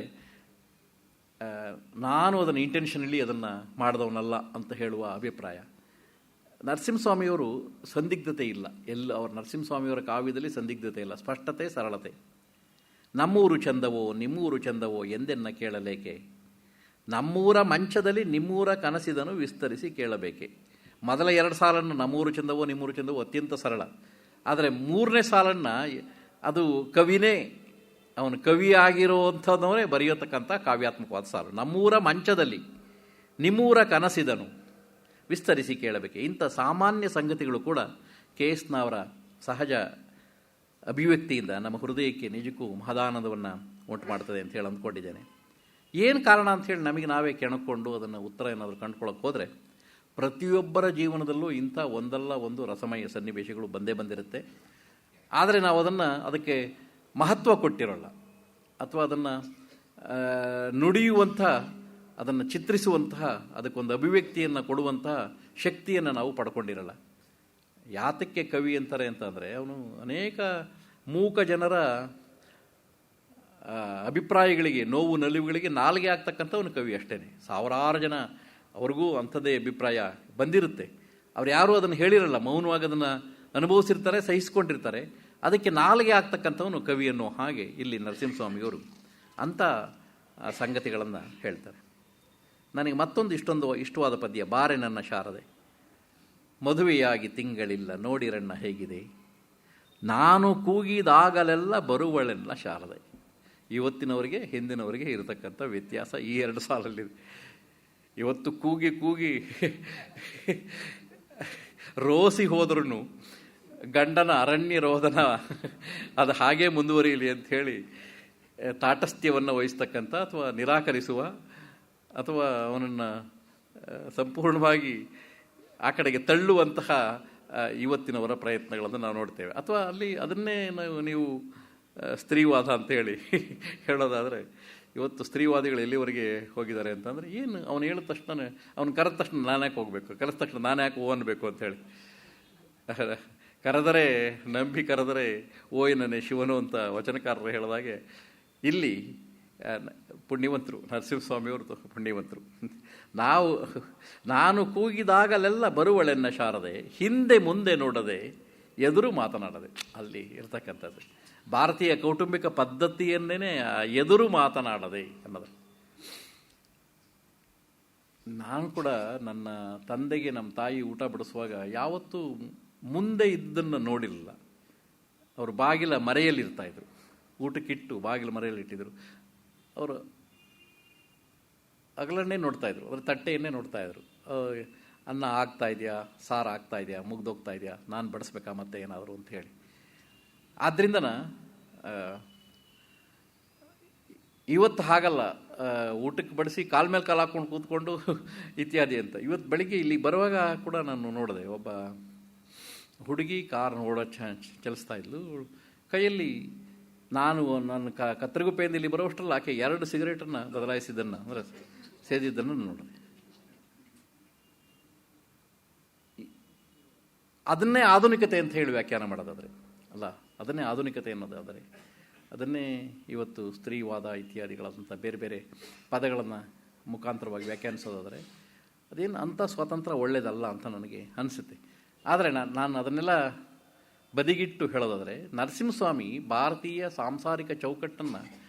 ನಾನು ಅದನ್ನು ಇಂಟೆನ್ಷನಲಿ ಅದನ್ನು ಮಾಡಿದವನಲ್ಲ ಅಂತ ಹೇಳುವ ಅಭಿಪ್ರಾಯ. ನರಸಿಂಹಸ್ವಾಮಿಯವರು ಸಂದಿಗ್ಧತೆ ಇಲ್ಲ, ಅವ್ರ ನರಸಿಂಹಸ್ವಾಮಿಯವರ ಕಾವ್ಯದಲ್ಲಿ ಸಂದಿಗ್ಧತೆ ಇಲ್ಲ, ಸ್ಪಷ್ಟತೆ, ಸರಳತೆ. ನಮ್ಮೂರು ಚಂದವೋ ನಿಮ್ಮೂರು ಚಂದವೋ ಎಂದೆನ್ನ ಕೇಳಲೇಕೆ, ನಮ್ಮೂರ ಮಂಚದಲ್ಲಿ ನಿಮ್ಮೂರ ಕನಸಿದನು ವಿಸ್ತರಿಸಿ ಕೇಳಬೇಕೆ. ಮೊದಲ 2 ಸಾಲನ್ನು ನಮ್ಮೂರು ಚಂದವೋ ನಿಮ್ಮೂರು ಚಂದವೋ ಅತ್ಯಂತ ಸರಳ. ಆದರೆ 3ನೇ ಸಾಲನ್ನು ಅದು ಕವಿನೇ, ಅವನು ಕವಿಯಾಗಿರುವಂಥದ್ದವರೇ ಬರೆಯತಕ್ಕಂಥ ಕಾವ್ಯಾತ್ಮಕವಾದ ಸಾಲು. ನಮ್ಮೂರ ಮಂಚದಲ್ಲಿ ನಿಮ್ಮೂರ ಕನಸಿದನು ವಿಸ್ತರಿಸಿ ಕೇಳಬೇಕೆ. ಇಂಥ ಸಾಮಾನ್ಯ ಸಂಗತಿಗಳು ಕೂಡ KS ಅವರ ಸಹಜ ಅಭಿವ್ಯಕ್ತಿಯಿಂದ ನಮ್ಮ ಹೃದಯಕ್ಕೆ ನಿಜಕ್ಕೂ ಮಹದಾನಂದವನ್ನು ಉಂಟು ಮಾಡ್ತದೆ ಅಂತ ಹೇಳಿ ಅಂದ್ಕೊಂಡಿದ್ದೇನೆ. ಏನು ಕಾರಣ ಅಂಥೇಳಿ ನಮಗೆ ನಾವೇ ಕೆಣಕೊಂಡು ಅದನ್ನು ಉತ್ತರ ಏನಾದರೂ ಕಂಡುಕೊಳ್ಳೋಕೆ ಹೋದರೆ, ಪ್ರತಿಯೊಬ್ಬರ ಜೀವನದಲ್ಲೂ ಇಂಥ ಒಂದಲ್ಲ ಒಂದು ರಸಮಯ ಸನ್ನಿವೇಶಗಳು ಬಂದಿರುತ್ತೆ. ಆದರೆ ನಾವು ಅದಕ್ಕೆ ಮಹತ್ವ ಕೊಟ್ಟಿರೋಲ್ಲ, ಅಥವಾ ಅದನ್ನು ನುಡಿಯುವಂಥ, ಅದನ್ನು ಚಿತ್ರಿಸುವಂತಹ, ಅದಕ್ಕೊಂದು ಅಭಿವ್ಯಕ್ತಿಯನ್ನು ಕೊಡುವಂತಹ ಶಕ್ತಿಯನ್ನು ನಾವು ಪಡ್ಕೊಂಡಿರಲ್ಲ. ಯಾತಕ್ಕೆ ಕವಿ ಅಂತಾರೆ ಅಂತಂದರೆ, ಅವನು ಅನೇಕ ಮೂಕ ಜನರ ಅಭಿಪ್ರಾಯಗಳಿಗೆ, ನೋವು ನಲಿವುಗಳಿಗೆ ನಾಲಿಗೆ ಆಗ್ತಕ್ಕಂಥವನು ಕವಿ ಅಷ್ಟೇ. ಸಾವಿರಾರು ಜನ ಅವ್ರಿಗೂ ಅಂಥದ್ದೇ ಅಭಿಪ್ರಾಯ ಬಂದಿರುತ್ತೆ, ಅವ್ರು ಯಾರೂ ಅದನ್ನು ಹೇಳಿರಲ್ಲ, ಮೌನವಾಗಿ ಅದನ್ನು ಅನುಭವಿಸಿರ್ತಾರೆ, ಸಹಿಸ್ಕೊಂಡಿರ್ತಾರೆ. ಅದಕ್ಕೆ ನಾಲಿಗೆ ಆಗ್ತಕ್ಕಂಥವನು ಕವಿ ಅನ್ನೋ ಹಾಗೆ ಇಲ್ಲಿ ನರಸಿಂಹಸ್ವಾಮಿಯವರು ಅಂಥ ಸಂಗತಿಗಳನ್ನು ಹೇಳ್ತಾರೆ. ನನಗೆ ಮತ್ತೊಂದು ಇಷ್ಟವಾದ ಪದ್ಯ, ಬಾರೆ ನನ್ನ ಶಾರದೆ, ಮದುವೆಯಾಗಿ ತಿಂಗಳಿಲ್ಲ ನೋಡಿರಣ್ಣ ಹೇಗಿದೆ, ನಾನು ಕೂಗಿದಾಗಲೆಲ್ಲ ಬರುವಳೆಲ್ಲ ಶಾರದೆ. ಇವತ್ತಿನವರಿಗೆ ಹಿಂದಿನವರಿಗೆ ಇರತಕ್ಕಂಥ ವ್ಯತ್ಯಾಸ ಈ 2 ಸಾಲಲ್ಲಿದೆ. ಇವತ್ತು ಕೂಗಿ ರೋಸಿ ಹೋದ್ರೂ ಗಂಡನ ಅರಣ್ಯ ರೋದನ ಅದು ಹಾಗೇ ಮುಂದುವರಿಯಲಿ ಅಂಥೇಳಿ ತಾಟಸ್ಥ್ಯವನ್ನು ವಹಿಸ್ತಕ್ಕಂಥ, ಅಥವಾ ನಿರಾಕರಿಸುವ, ಅಥವಾ ಅವನನ್ನು ಸಂಪೂರ್ಣವಾಗಿ ಆ ಕಡೆಗೆ ತಳ್ಳುವಂತಹ ಇವತ್ತಿನವರ ಪ್ರಯತ್ನಗಳನ್ನು ನಾವು ನೋಡ್ತೇವೆ. ಅಥವಾ ಅಲ್ಲಿ ಅದನ್ನೇ ನೀವು ಸ್ತ್ರೀವಾದ ಅಂತೇಳಿ ಹೇಳೋದಾದರೆ, ಇವತ್ತು ಸ್ತ್ರೀವಾದಿಗಳು ಎಲ್ಲಿವರೆಗೆ ಹೋಗಿದ್ದಾರೆ ಅಂತಂದರೆ, ಏನು ಅವನು ಹೇಳಿದ ತಕ್ಷಣ, ಅವನು ಕರೆದ ತಕ್ಷಣ ನಾನು ಯಾಕೆ ಹೋಗಬೇಕು, ಕರೆದ ತಕ್ಷಣ ನಾನು ಯಾಕೆ ಓ ಅನ್ಬೇಕು ಅಂಥೇಳಿ, ಕರೆದರೆ ನಂಬಿ ಕರೆದರೆ ಓಯನೇ ಶಿವನು ಅಂತ ವಚನಕಾರರು ಹೇಳಿದಾಗೆ, ಇಲ್ಲಿ ಪುಣ್ಯವಂತರು ನರಸಿಂಹಸ್ವಾಮಿಯವರು ಪುಣ್ಯವಂತರು. ನಾನು ಕೂಗಿದಾಗಲೆಲ್ಲ ಬರುವಳೆನ್ನ ಶಾರದೆ, ಹಿಂದೆ ಮುಂದೆ ನೋಡದೆ ಎದುರು ಮಾತನಾಡದೆ. ಅಲ್ಲಿ ಇರ್ತಕ್ಕಂಥದ್ದು ಭಾರತೀಯ ಕೌಟುಂಬಿಕ ಪದ್ಧತಿಯನ್ನೇ ಎದುರು ಮಾತನಾಡದೆ ಅನ್ನೋದು. ನಾನು ಕೂಡ ನನ್ನ ತಂದೆಗೆ ನಮ್ಮ ತಾಯಿ ಊಟ ಬಡಿಸುವಾಗ ಯಾವತ್ತೂ ಮುಂದೆ ಇದ್ದನ್ನು ನೋಡಿರಲಿಲ್ಲ. ಅವರು ಬಾಗಿಲ ಮರೆಯಲ್ಲಿರ್ತಾಯಿದ್ರು, ಊಟಕ್ಕಿಟ್ಟು ಬಾಗಿಲ ಮರೆಯಲ್ಲಿ ಇಟ್ಟಿದ್ರು. ಅವರು ಅಗಲನ್ನೇ ನೋಡ್ತಾಯಿದ್ರು, ಅದರ ತಟ್ಟೆಯನ್ನೇ ನೋಡ್ತಾಯಿದ್ರು. ಅನ್ನ ಆಗ್ತಾ ಇದೆಯಾ, ಸಾರು ಆಗ್ತಾ ಇದೆಯಾ, ಮುಗ್ದೋಗ್ತಾ ಇದೆಯಾ, ನಾನು ಬಡಿಸ್ಬೇಕಾ ಮತ್ತೆ ಏನಾದರೂ ಅಂತ ಹೇಳಿ. ಆದ್ದರಿಂದ ಇವತ್ತು ಹಾಗಲ್ಲ, ಊಟಕ್ಕೆ ಬಡಿಸಿ ಕಾಲ ಮೇಲೆ ಕಾಲು ಹಾಕ್ಕೊಂಡು ಕೂತ್ಕೊಂಡು ಇತ್ಯಾದಿ ಅಂತ. ಇವತ್ತು ಬೆಳಿಗ್ಗೆ ಇಲ್ಲಿ ಬರುವಾಗ ಕೂಡ ನಾನು ನೋಡಿದೆ, ಒಬ್ಬ ಹುಡುಗಿ ಕಾರ್ ಚಲಿಸ್ತಾ ಇದ್ಲು, ಕೈಯಲ್ಲಿ ನಾನು ನನ್ನ ಕತ್ತರಿಗುಪ್ಪೆಯಿಂದ ಇಲ್ಲಿ ಬರೋಷ್ಟರಲ್ಲಿ ಆಕೆ 2 ಸಿಗರೇಟನ್ನು ಬದಲಾಯಿಸಿದ್ದನ್ನು, ಅಂದರೆ ಸೇದಿದ್ದನ್ನು ನೋಡಿದೆ. ಅದನ್ನೇ ಆಧುನಿಕತೆ ಅಂತ ಹೇಳಿ ವ್ಯಾಖ್ಯಾನ ಮಾಡೋದಾದರೆ ಅಲ್ಲ, ಅದನ್ನೇ ಆಧುನಿಕತೆ ಅನ್ನೋದಾದರೆ, ಅದನ್ನೇ ಇವತ್ತು ಸ್ತ್ರೀವಾದ ಇತ್ಯಾದಿಗಳಂಥ ಬೇರೆ ಬೇರೆ ಪದಗಳನ್ನು ಮುಖಾಂತರವಾಗಿ ವ್ಯಾಖ್ಯಾನಿಸೋದಾದರೆ, ಅದೇನು ಅಂಥ ಸ್ವಾತಂತ್ರ್ಯ ಒಳ್ಳೆಯದಲ್ಲ ಅಂತ ನನಗೆ ಅನಿಸುತ್ತೆ. ಆದರೆ ನಾನು ಅದನ್ನೆಲ್ಲ ಬದಿಗಿಟ್ಟು ಹೇಳೋದಾದರೆ, ನರಸಿಂಹಸ್ವಾಮಿ ಭಾರತೀಯ ಸಾಂಸಾರಿಕ ಚೌಕಟ್ಟನ್ನು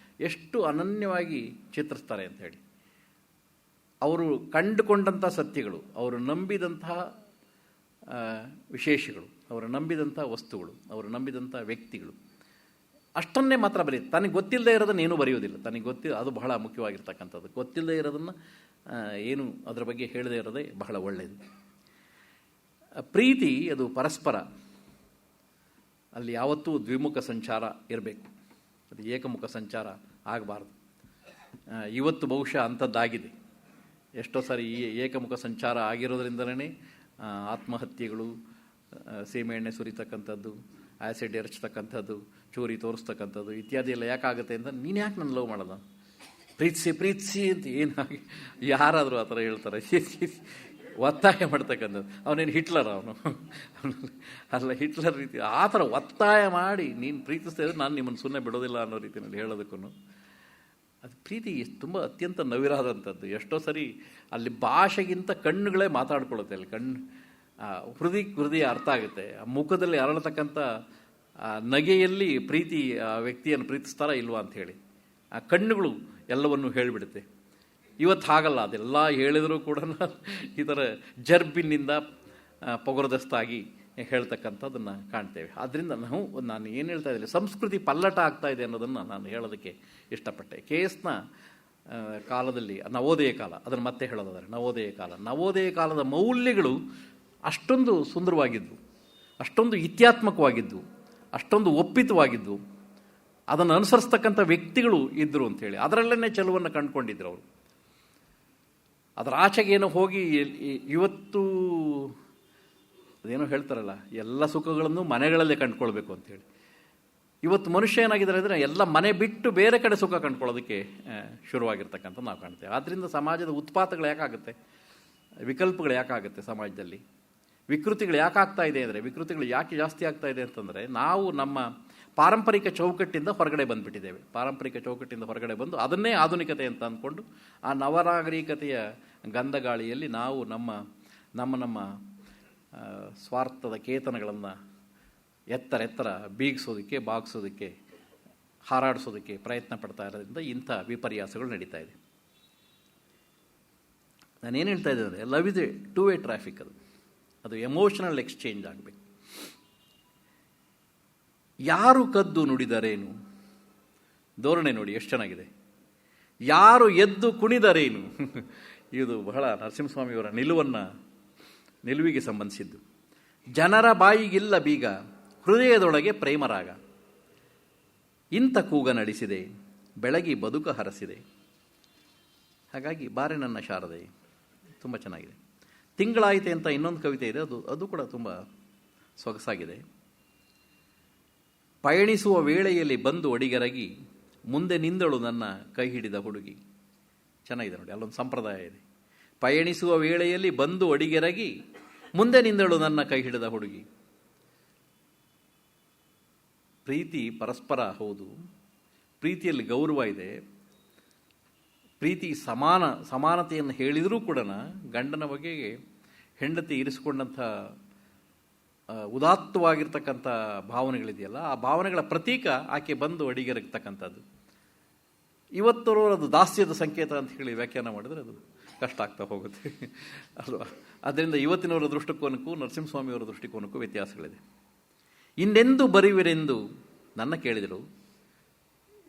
ಎಷ್ಟು ಅನನ್ಯವಾಗಿ ಚಿತ್ರಿಸ್ತಾರೆ ಅಂತ ಹೇಳಿ. ಅವರು ಕಂಡುಕೊಂಡಂಥ ಸತ್ಯಗಳು, ಅವರು ನಂಬಿದಂತಹ ವಿಶೇಷಗಳು, ಅವರು ನಂಬಿದಂಥ ವಸ್ತುಗಳು, ಅವರು ನಂಬಿದಂಥ ವ್ಯಕ್ತಿಗಳು, ಅಷ್ಟನ್ನೇ ಮಾತ್ರ ಬರೆಯುತ್ತೆ. ತನಗೆ ಗೊತ್ತಿಲ್ಲದೆ ಇರೋದನ್ನು ಏನೂ ಬರೆಯೋದಿಲ್ಲ. ತನಗೆ ಅದು ಬಹಳ ಮುಖ್ಯವಾಗಿರ್ತಕ್ಕಂಥದ್ದು. ಗೊತ್ತಿಲ್ಲದೆ ಇರೋದನ್ನು ಏನು ಅದರ ಬಗ್ಗೆ ಹೇಳದೇ ಇರೋದೇ ಬಹಳ ಒಳ್ಳೆಯದು. ಪ್ರೀತಿ ಅದು ಪರಸ್ಪರ, ಅಲ್ಲಿ ಯಾವತ್ತೂ ದ್ವಿಮುಖ ಸಂಚಾರ ಇರಬೇಕು, ಅದು ಏಕಮುಖ ಸಂಚಾರ ಆಗಬಾರ್ದು. ಇವತ್ತು ಬಹುಶಃ ಅಂಥದ್ದಾಗಿದೆ. ಎಷ್ಟೋ ಸಾರಿ ಈ ಏಕಮುಖ ಸಂಚಾರ ಆಗಿರೋದ್ರಿಂದಲೇ ಆತ್ಮಹತ್ಯೆಗಳು, ಸೀಮೆಎಣ್ಣೆ ಸುರಿತಕ್ಕಂಥದ್ದು, ಆ್ಯಸಿಡ್ ಎರಚ್ತಕ್ಕಂಥದ್ದು, ಚೂರಿ ತೋರಿಸ್ತಕ್ಕಂಥದ್ದು ಇತ್ಯಾದಿ ಎಲ್ಲ ಯಾಕಾಗುತ್ತೆ ಅಂತ, ನೀನು ಯಾಕೆ ನನ್ನ ಲವ್ ಮಾಡೋದು, ಪ್ರೀತಿಸಿ ಅಂತ ಏನು ಯಾರಾದರೂ ಆ ಥರ ಹೇಳ್ತಾರೆ, ಒತ್ತಾಯ ಮಾಡ್ತಕ್ಕಂಥದ್ದು. ಅವನೇನು ಹಿಟ್ಲರ್, ಅವನು ಅಲ್ಲ, ಹಿಟ್ಲರ್ ರೀತಿ ಆ ಥರ ಒತ್ತಾಯ ಮಾಡಿ ನೀನು ಪ್ರೀತಿಸ್ತಾ ಇದ್ರೆ ನಾನು ನಿಮ್ಮನ್ನು ಸುಮ್ಮನೆ ಬಿಡೋದಿಲ್ಲ ಅನ್ನೋ ರೀತಿಯಲ್ಲಿ ಹೇಳೋದಕ್ಕೂ ಅದು ಪ್ರೀತಿ ತುಂಬ ಅತ್ಯಂತ ನವಿರಾದಂಥದ್ದು. ಎಷ್ಟೋ ಸರಿ ಅಲ್ಲಿ ಭಾಷೆಗಿಂತ ಕಣ್ಣುಗಳೇ ಮಾತಾಡ್ಕೊಳ್ಳುತ್ತೆ. ಅಲ್ಲಿ ಹೃದಯ ಅರ್ಥ ಆಗುತ್ತೆ. ಆ ಮುಖದಲ್ಲಿ ಅರಳತಕ್ಕಂಥ ನಗೆಯಲ್ಲಿ ಪ್ರೀತಿ ಆ ವ್ಯಕ್ತಿಯನ್ನು ಪ್ರೀತಿಸ್ತಾರ ಇಲ್ವಾ ಅಂಥೇಳಿ ಆ ಕಣ್ಣುಗಳು ಎಲ್ಲವನ್ನು ಹೇಳಿಬಿಡುತ್ತೆ. ಇವತ್ತು ಹಾಗಲ್ಲ, ಅದೆಲ್ಲ ಹೇಳಿದರೂ ಕೂಡ ಈ ಥರ ಜರ್ಬಿನಿಂದ ಪೊಗರದಸ್ತಾಗಿ ಹೇಳ್ತಕ್ಕಂಥದ್ದನ್ನು ಕಾಣ್ತೇವೆ. ಆದ್ದರಿಂದ ನಾನು ಏನು ಹೇಳ್ತಾ ಇದ್ದೀನಿ, ಸಂಸ್ಕೃತಿ ಪಲ್ಲಟ ಆಗ್ತಾ ಇದೆ ಅನ್ನೋದನ್ನು ನಾನು ಹೇಳೋದಕ್ಕೆ ಇಷ್ಟಪಟ್ಟೆ. KS ಕಾಲದಲ್ಲಿ ನವೋದಯ ಕಾಲ, ಅದನ್ನು ಮತ್ತೆ ಹೇಳೋದಾದರೆ ನವೋದಯ ಕಾಲದ ಮೌಲ್ಯಗಳು ಅಷ್ಟೊಂದು ಸುಂದರವಾಗಿದ್ವು, ಅಷ್ಟೊಂದು ಇತ್ಯಾತ್ಮಕವಾಗಿದ್ವು, ಅಷ್ಟೊಂದು ಒಪ್ಪಿತವಾಗಿದ್ವು. ಅದನ್ನು ಅನುಸರಿಸ್ತಕ್ಕಂಥ ವ್ಯಕ್ತಿಗಳು ಇದ್ದರು ಅಂಥೇಳಿ ಅದರಲ್ಲೇ ಚೆಲುವನ್ನು ಕಂಡುಕೊಂಡಿದ್ರು ಅವರು. ಅದರ ಆಚೆಗೇನೋ ಹೋಗಿ ಇವತ್ತು ಅದೇನೋ ಹೇಳ್ತಾರಲ್ಲ, ಎಲ್ಲ ಸುಖಗಳನ್ನು ಮನೆಗಳಲ್ಲೇ ಕಂಡುಕೊಳ್ಬೇಕು ಅಂಥೇಳಿ. ಇವತ್ತು ಮನುಷ್ಯ ಏನಾಗಿದ್ದಾರೆ ಅಂದರೆ ಎಲ್ಲ ಮನೆ ಬಿಟ್ಟು ಬೇರೆ ಕಡೆ ಸುಖ ಕಂಡುಕೊಳ್ಳೋದಕ್ಕೆ ಶುರುವಾಗಿರ್ತಕ್ಕಂಥ ನಾವು ಕಾಣ್ತೇವೆ. ಆದ್ದರಿಂದ ಸಮಾಜದ ಉತ್ಪಾತಗಳು ಯಾಕಾಗುತ್ತೆ, ವಿಕಲ್ಪಗಳು ಯಾಕಾಗುತ್ತೆ, ಸಮಾಜದಲ್ಲಿ ವಿಕೃತಿಗಳು ಯಾಕಾಗ್ತಾ ಇದೆ ಅಂದರೆ, ವಿಕೃತಿಗಳು ಯಾಕೆ ಜಾಸ್ತಿ ಆಗ್ತಾ ಇದೆ ಅಂತಂದರೆ ನಾವು ನಮ್ಮ ಪಾರಂಪರಿಕ ಚೌಕಟ್ಟಿಂದ ಹೊರಗಡೆ ಬಂದುಬಿಟ್ಟಿದ್ದೇವೆ. ಪಾರಂಪರಿಕ ಚೌಕಟ್ಟಿಂದ ಹೊರಗಡೆ ಬಂದು ಅದನ್ನೇ ಆಧುನಿಕತೆ ಅಂತ ಅಂದ್ಕೊಂಡು ಆ ನವನಾಗರಿಕತೆಯ ಗಂಧಗಾಳಿಯಲ್ಲಿ ನಾವು ನಮ್ಮ ಸ್ವಾರ್ಥದ ಕೇತನಗಳನ್ನು ಎತ್ತರ ಬೀಗಿಸೋದಕ್ಕೆ, ಬಾಗಿಸೋದಕ್ಕೆ, ಹಾರಾಡಿಸೋದಕ್ಕೆ ಪ್ರಯತ್ನ ಪಡ್ತಾ ಇರೋದ್ರಿಂದ ಇಂಥ ವಿಪರ್ಯಾಸಗಳು ನಡೀತಾ ಇದೆ. ನಾನೇನು ಹೇಳ್ತಾ ಇದ್ದೆ ಅಂದರೆ, love is A two way traffic. ಅದು ಎಮೋಷನಲ್ ಎಕ್ಸ್ಚೇಂಜ್ ಆಗಬೇಕು. ಯಾರು ಕದ್ದು ನುಡಿದರೇನು, ಧೋರಣೆ ನೋಡಿ ಎಷ್ಟು ಚೆನ್ನಾಗಿದೆ. ಯಾರು ಎದ್ದು ಕುಣಿದರೇನು, ಇದು ಬಹಳ ನರಸಿಂಹಸ್ವಾಮಿಯವರ ನಿಲುವಿಗೆ ಸಂಬಂಧಿಸಿದ್ದು. ಜನರ ಬಾಯಿಗಿಲ್ಲ ಬೀಗ, ಹೃದಯದೊಳಗೆ ಪ್ರೇಮರಾಗ, ಇಂಥ ಕೂಗ ನಡೆಸಿದೆ, ಬೆಳಗಿ ಬದುಕ ಹರಸಿದೆ. ಹಾಗಾಗಿ ಬಾರೆ ನನ್ನ ಶಾರದೆ ತುಂಬ ಚೆನ್ನಾಗಿದೆ. ತಿಂಗಳಾಯಿತೆ ಅಂತ ಇನ್ನೊಂದು ಕವಿತೆ ಇದೆ, ಅದು ಕೂಡ ತುಂಬ ಸೊಗಸಾಗಿದೆ. ಪಯಣಿಸುವ ವೇಳೆಯಲ್ಲಿ ಬಂದು ಅಡಿಗರಗಿ, ಮುಂದೆ ನಿಂದಳು ನನ್ನ ಕೈ ಹಿಡಿದ ಹುಡುಗಿ. ಚೆನ್ನಾಗಿದೆ ನೋಡಿ, ಅಲ್ಲೊಂದು ಸಂಪ್ರದಾಯ ಇದೆ. ಪಯಣಿಸುವ ವೇಳೆಯಲ್ಲಿ ಬಂದು ಅಡಿಗೆರಗಿ, ಮುಂದೆ ನಿಂದಳು ನನ್ನ ಕೈ ಹಿಡಿದ ಹುಡುಗಿ. ಪ್ರೀತಿ ಪರಸ್ಪರ ಹೌದು, ಪ್ರೀತಿಯಲ್ಲಿ ಗೌರವ ಇದೆ, ಪ್ರೀತಿ ಸಮಾನತೆಯನ್ನು ಹೇಳಿದರೂ ಕೂಡ ಗಂಡನ ಬಗೆಗೆ ಹೆಂಡತಿ ಇರಿಸಿಕೊಂಡಂಥ ಉದಾತ್ತವಾಗಿರ್ತಕ್ಕಂಥ ಭಾವನೆಗಳಿದೆಯಲ್ಲ, ಆ ಭಾವನೆಗಳ ಪ್ರತೀಕ ಆಕೆ ಬಂದು ಅಡಿಗೆರಗ್ತಕ್ಕಂಥದ್ದು. ಇವತ್ತವರು ಅದು ದಾಸ್ಯದ ಸಂಕೇತ ಅಂತ ಹೇಳಿ ವ್ಯಾಖ್ಯಾನ ಮಾಡಿದ್ರೆ ಅದು ಕಷ್ಟ ಆಗ್ತಾ ಹೋಗುತ್ತೆ ಅಲ್ವಾ. ಅದರಿಂದ ಇವತ್ತಿನವರ ದೃಷ್ಟಿಕೋನಕ್ಕೂ ನರಸಿಂಹಸ್ವಾಮಿಯವರ ದೃಷ್ಟಿಕೋನಕ್ಕೂ ವ್ಯತ್ಯಾಸಗಳಿದೆ. ಇನ್ನೆಂದು ಬರುವಿರೆಂದು ನನ್ನ ಕೇಳಿದರು,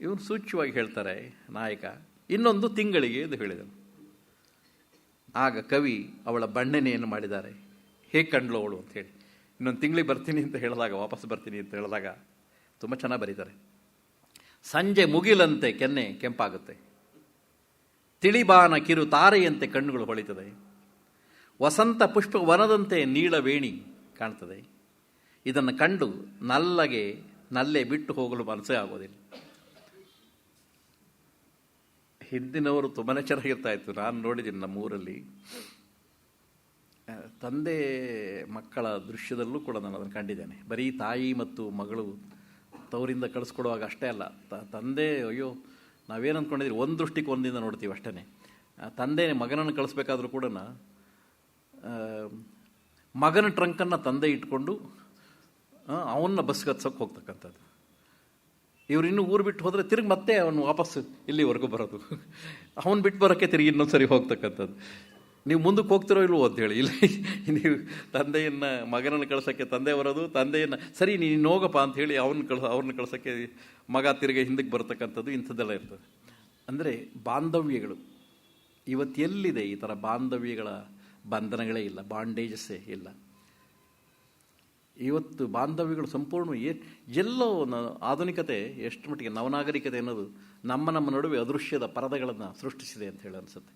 ಇವನು ಸೂಚ್ಯವಾಗಿ ಹೇಳ್ತಾರೆ ನಾಯಕ, ಇನ್ನೊಂದು ತಿಂಗಳಿಗೆ ಎಂದು ಹೇಳಿದನು. ಆಗ ಕವಿ ಅವಳ ಬಣ್ಣನೆಯನ್ನು ಮಾಡಿದ್ದಾರೆ, ಹೇಗೆ ಕಂಡ್ಲು ಅವಳು ಅಂಥೇಳಿ. ಇನ್ನೊಂದು ತಿಂಗಳಿಗೆ ಬರ್ತೀನಿ ಅಂತ ಹೇಳಿದಾಗ, ವಾಪಸ್ ಬರ್ತೀನಿ ಅಂತ ಹೇಳಿದಾಗ ತುಂಬ ಚೆನ್ನಾಗಿ ಬರೀತಾರೆ. ಸಂಜೆ ಮುಗಿಲಂತೆ ಕೆನ್ನೆ ಕೆಂಪಾಗುತ್ತೆ, ತಿಳಿಬಾನ ಕಿರು ತಾರೆಯಂತೆ ಕಣ್ಣುಗಳು ಹೊಳಿತದೆ, ವಸಂತ ಪುಷ್ಪ ವನದಂತೆ ನೀಳವೇಣಿ ಕಾಣ್ತದೆ. ಇದನ್ನು ಕಂಡು ನಲ್ಲೇ ಬಿಟ್ಟು ಹೋಗಲು ಮನಸ್ಸೇ ಆಗೋದಿಲ್ಲ. ಹಿಂದಿನವರು ತುಂಬಾ ಚೆನ್ನಾಗಿರ್ತಾ ಇತ್ತು. ನಾನು ನೋಡಿದ್ದೀನಿ ನಮ್ಮೂರಲ್ಲಿ ತಂದೆ ಮಕ್ಕಳ ದೃಶ್ಯದಲ್ಲೂ ಕೂಡ ನಾನು ಅದನ್ನು ಕಂಡಿದ್ದೇನೆ. ಬರೀ ತಾಯಿ ಮತ್ತು ಮಗಳು ತವರಿಂದ ಕಳಿಸ್ಕೊಡುವಾಗ ಅಷ್ಟೇ ಅಲ್ಲ, ತಂದೆ ಅಯ್ಯೋ ನಾವೇನು ಅಂದ್ಕೊಂಡಿದ್ದೀವಿ ಒಂದು ದೃಷ್ಟಿಕೋನದಿಂದ ನೋಡ್ತೀವಿ ಅಷ್ಟೇ. ತಂದೆ ಮಗನನ್ನು ಕಳಿಸ್ಬೇಕಾದ್ರೂ ಕೂಡ ಮಗನ ಟ್ರಂಕನ್ನು ತಂದೆ ಇಟ್ಕೊಂಡು ಅವನ್ನ ಬಸ್ಗೆ ಹತ್ಸೋಕ್ಕೆ ಹೋಗ್ತಕ್ಕಂಥದ್ದು. ಇವ್ರು ಇನ್ನೂ ಊರು ಬಿಟ್ಟು ಹೋದರೆ ತಿರುಗಿ ಮತ್ತೆ ಅವನು ವಾಪಸ್ ಇಲ್ಲಿವರೆಗೂ ಬರೋದು, ಅವನು ಬಿಟ್ಟು ಬರೋಕ್ಕೆ ತಿರುಗಿ ಇನ್ನೊಂದು ಸರಿ ಹೋಗ್ತಕ್ಕಂಥದ್ದು. ನೀವು ಮುಂದಕ್ಕೆ ಹೋಗ್ತಿರೋ ಇಲ್ವೋ ಅಂತೇಳಿ, ಇಲ್ಲ ನೀವು ತಂದೆಯನ್ನು ಮಗನನ್ನು ಕಳ್ಸೋಕ್ಕೆ ತಂದೆ ಬರೋದು, ತಂದೆಯನ್ನು ಸರಿ ನೀನು ಹೋಗಪ್ಪ ಅಂಥೇಳಿ ಅವ್ರನ್ನ ಕಳ್ಸೋಕ್ಕೆ ಮಗ ತಿರುಗಿ ಹಿಂದಕ್ಕೆ ಬರ್ತಕ್ಕಂಥದ್ದು, ಇಂಥದ್ದೆಲ್ಲ ಇರ್ತದೆ. ಅಂದರೆ ಬಾಂಧವ್ಯಗಳು ಇವತ್ತು ಎಲ್ಲಿದೆ? ಈ ಥರ ಬಾಂಧವ್ಯಗಳ ಬಂಧನಗಳೇ ಇಲ್ಲ, ಬಾಂಡೇಜಸ್ಸೇ ಇಲ್ಲ. ಇವತ್ತು ಬಾಂಧವ್ಯಗಳು ಸಂಪೂರ್ಣ ಎಲ್ಲೋ ಆಧುನಿಕತೆ ಎಷ್ಟು ಮಟ್ಟಿಗೆ ನವನಾಗರಿಕತೆ ಅನ್ನೋದು ನಮ್ಮ ನಡುವೆ ಅದೃಶ್ಯದ ಪರದೆಗಳನ್ನು ಸೃಷ್ಟಿಸಿದೆ ಅಂತ ಹೇಳಿ ಅನಿಸುತ್ತೆ.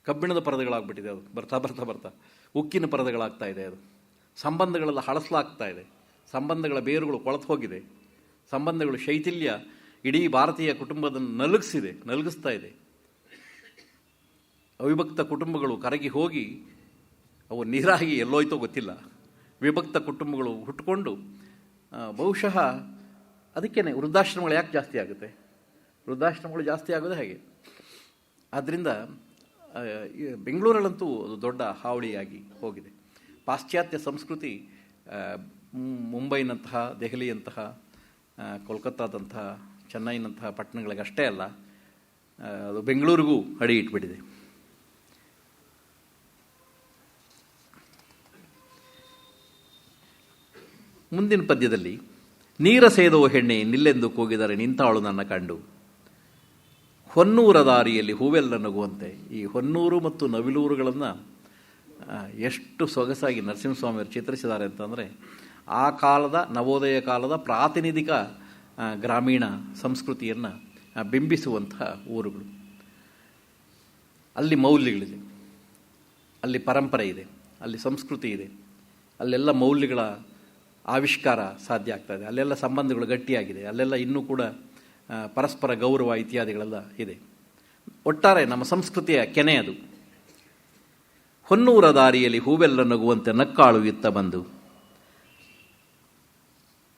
ಕಬ್ಬಿಣದ ಪರದೆಗಳಾಗ್ಬಿಟ್ಟಿದೆ ಅದು, ಬರ್ತಾ ಉಕ್ಕಿನ ಪರದೆಗಳಾಗ್ತಾ ಇದೆ. ಅದು ಸಂಬಂಧಗಳೆಲ್ಲ ಹಳಸಲಾಗ್ತಾ ಇದೆ, ಸಂಬಂಧಗಳ ಬೇರುಗಳು ಕೊಳೆತು ಹೋಗಿದೆ, ಸಂಬಂಧಗಳು ಶೈಥಿಲ್ಯ ಇಡೀ ಭಾರತೀಯ ಕುಟುಂಬದನ್ನು ನಲುಗಿಸ್ತಾ ಇದೆ. ಅವಿಭಕ್ತ ಕುಟುಂಬಗಳು ಕರಗಿ ಹೋಗಿ ಅವು ನೀರಾಗಿ ಎಲ್ಲೋಯ್ತೋ ಗೊತ್ತಿಲ್ಲ. ವಿಭಕ್ತ ಕುಟುಂಬಗಳು ಹುಟ್ಟುಕೊಂಡು ಬಹುಶಃ ಅದಕ್ಕೇನೆ ವೃದ್ಧಾಶ್ರಮಗಳು ಯಾಕೆ ಜಾಸ್ತಿ ಆಗುತ್ತೆ? ವೃದ್ಧಾಶ್ರಮಗಳು ಜಾಸ್ತಿ ಆಗೋದೇ ಹಾಗೆ. ಆದ್ದರಿಂದ ಬೆಂಗಳೂರಲ್ಲಂತೂ ಅದು ದೊಡ್ಡ ಹಾವಳಿಯಾಗಿ ಹೋಗಿದೆ. ಪಾಶ್ಚಾತ್ಯ ಸಂಸ್ಕೃತಿ ಮುಂಬೈನಂತಹ, ದೆಹಲಿಯಂತಹ, ಕೋಲ್ಕತ್ತಾದಂತಹ, ಚೆನ್ನೈನಂತಹ ಪಟ್ಟಣಗಳಿಗಷ್ಟೇ ಅಲ್ಲ, ಅದು ಬೆಂಗಳೂರಿಗೂ ಅಡಿ ಇಟ್ಬಿಟ್ಟಿದೆ. ಮುಂದಿನ ಪದ್ಯದಲ್ಲಿ ನೀರ ಸೇದೋ ಹೆಣ್ಣೆ ನಿಲ್ಲೆಂದು ಕೂಗಿದರೆ ನಿಂತಾಳು ನನ್ನ ಕಂಡು, ಹೊನ್ನೂರ ದಾರಿಯಲ್ಲಿ ಹೂವೆಲ್ಲ ನಗುವಂತೆ. ಈ ಹೊನ್ನೂರು ಮತ್ತು ನವಿಲೂರುಗಳನ್ನು ಎಷ್ಟು ಸೊಗಸಾಗಿ ನರಸಿಂಹಸ್ವಾಮಿಯವರು ಚಿತ್ರಿಸಿದ್ದಾರೆ ಅಂತಂದರೆ, ಆ ಕಾಲದ ನವೋದಯ ಕಾಲದ ಪ್ರಾತಿನಿಧಿಕ ಗ್ರಾಮೀಣ ಸಂಸ್ಕೃತಿಯನ್ನು ಬಿಂಬಿಸುವಂತಹ ಊರುಗಳು. ಅಲ್ಲಿ ಮೌಲ್ಯಗಳಿದೆ, ಅಲ್ಲಿ ಪರಂಪರೆ ಇದೆ, ಅಲ್ಲಿ ಸಂಸ್ಕೃತಿ ಇದೆ, ಅಲ್ಲೆಲ್ಲ ಮೌಲ್ಯಗಳ ಆವಿಷ್ಕಾರ ಸಾಧ್ಯ ಆಗ್ತಾಯಿದೆ, ಅಲ್ಲೆಲ್ಲ ಸಂಬಂಧಗಳು ಗಟ್ಟಿಯಾಗಿದೆ, ಅಲ್ಲೆಲ್ಲ ಇನ್ನೂ ಕೂಡ ಪರಸ್ಪರ ಗೌರವ ಇತ್ಯಾದಿಗಳೆಲ್ಲ ಇದೆ. ಒಟ್ಟಾರೆ ನಮ್ಮ ಸಂಸ್ಕೃತಿಯ ಕೆನೆ ಅದು. ಹೊನ್ನೂರ ದಾರಿಯಲ್ಲಿ ಹೂವೆಲ್ಲ ನಗುವಂತೆ ನಕ್ಕಾಳು ಇತ್ತ ಬಂದು,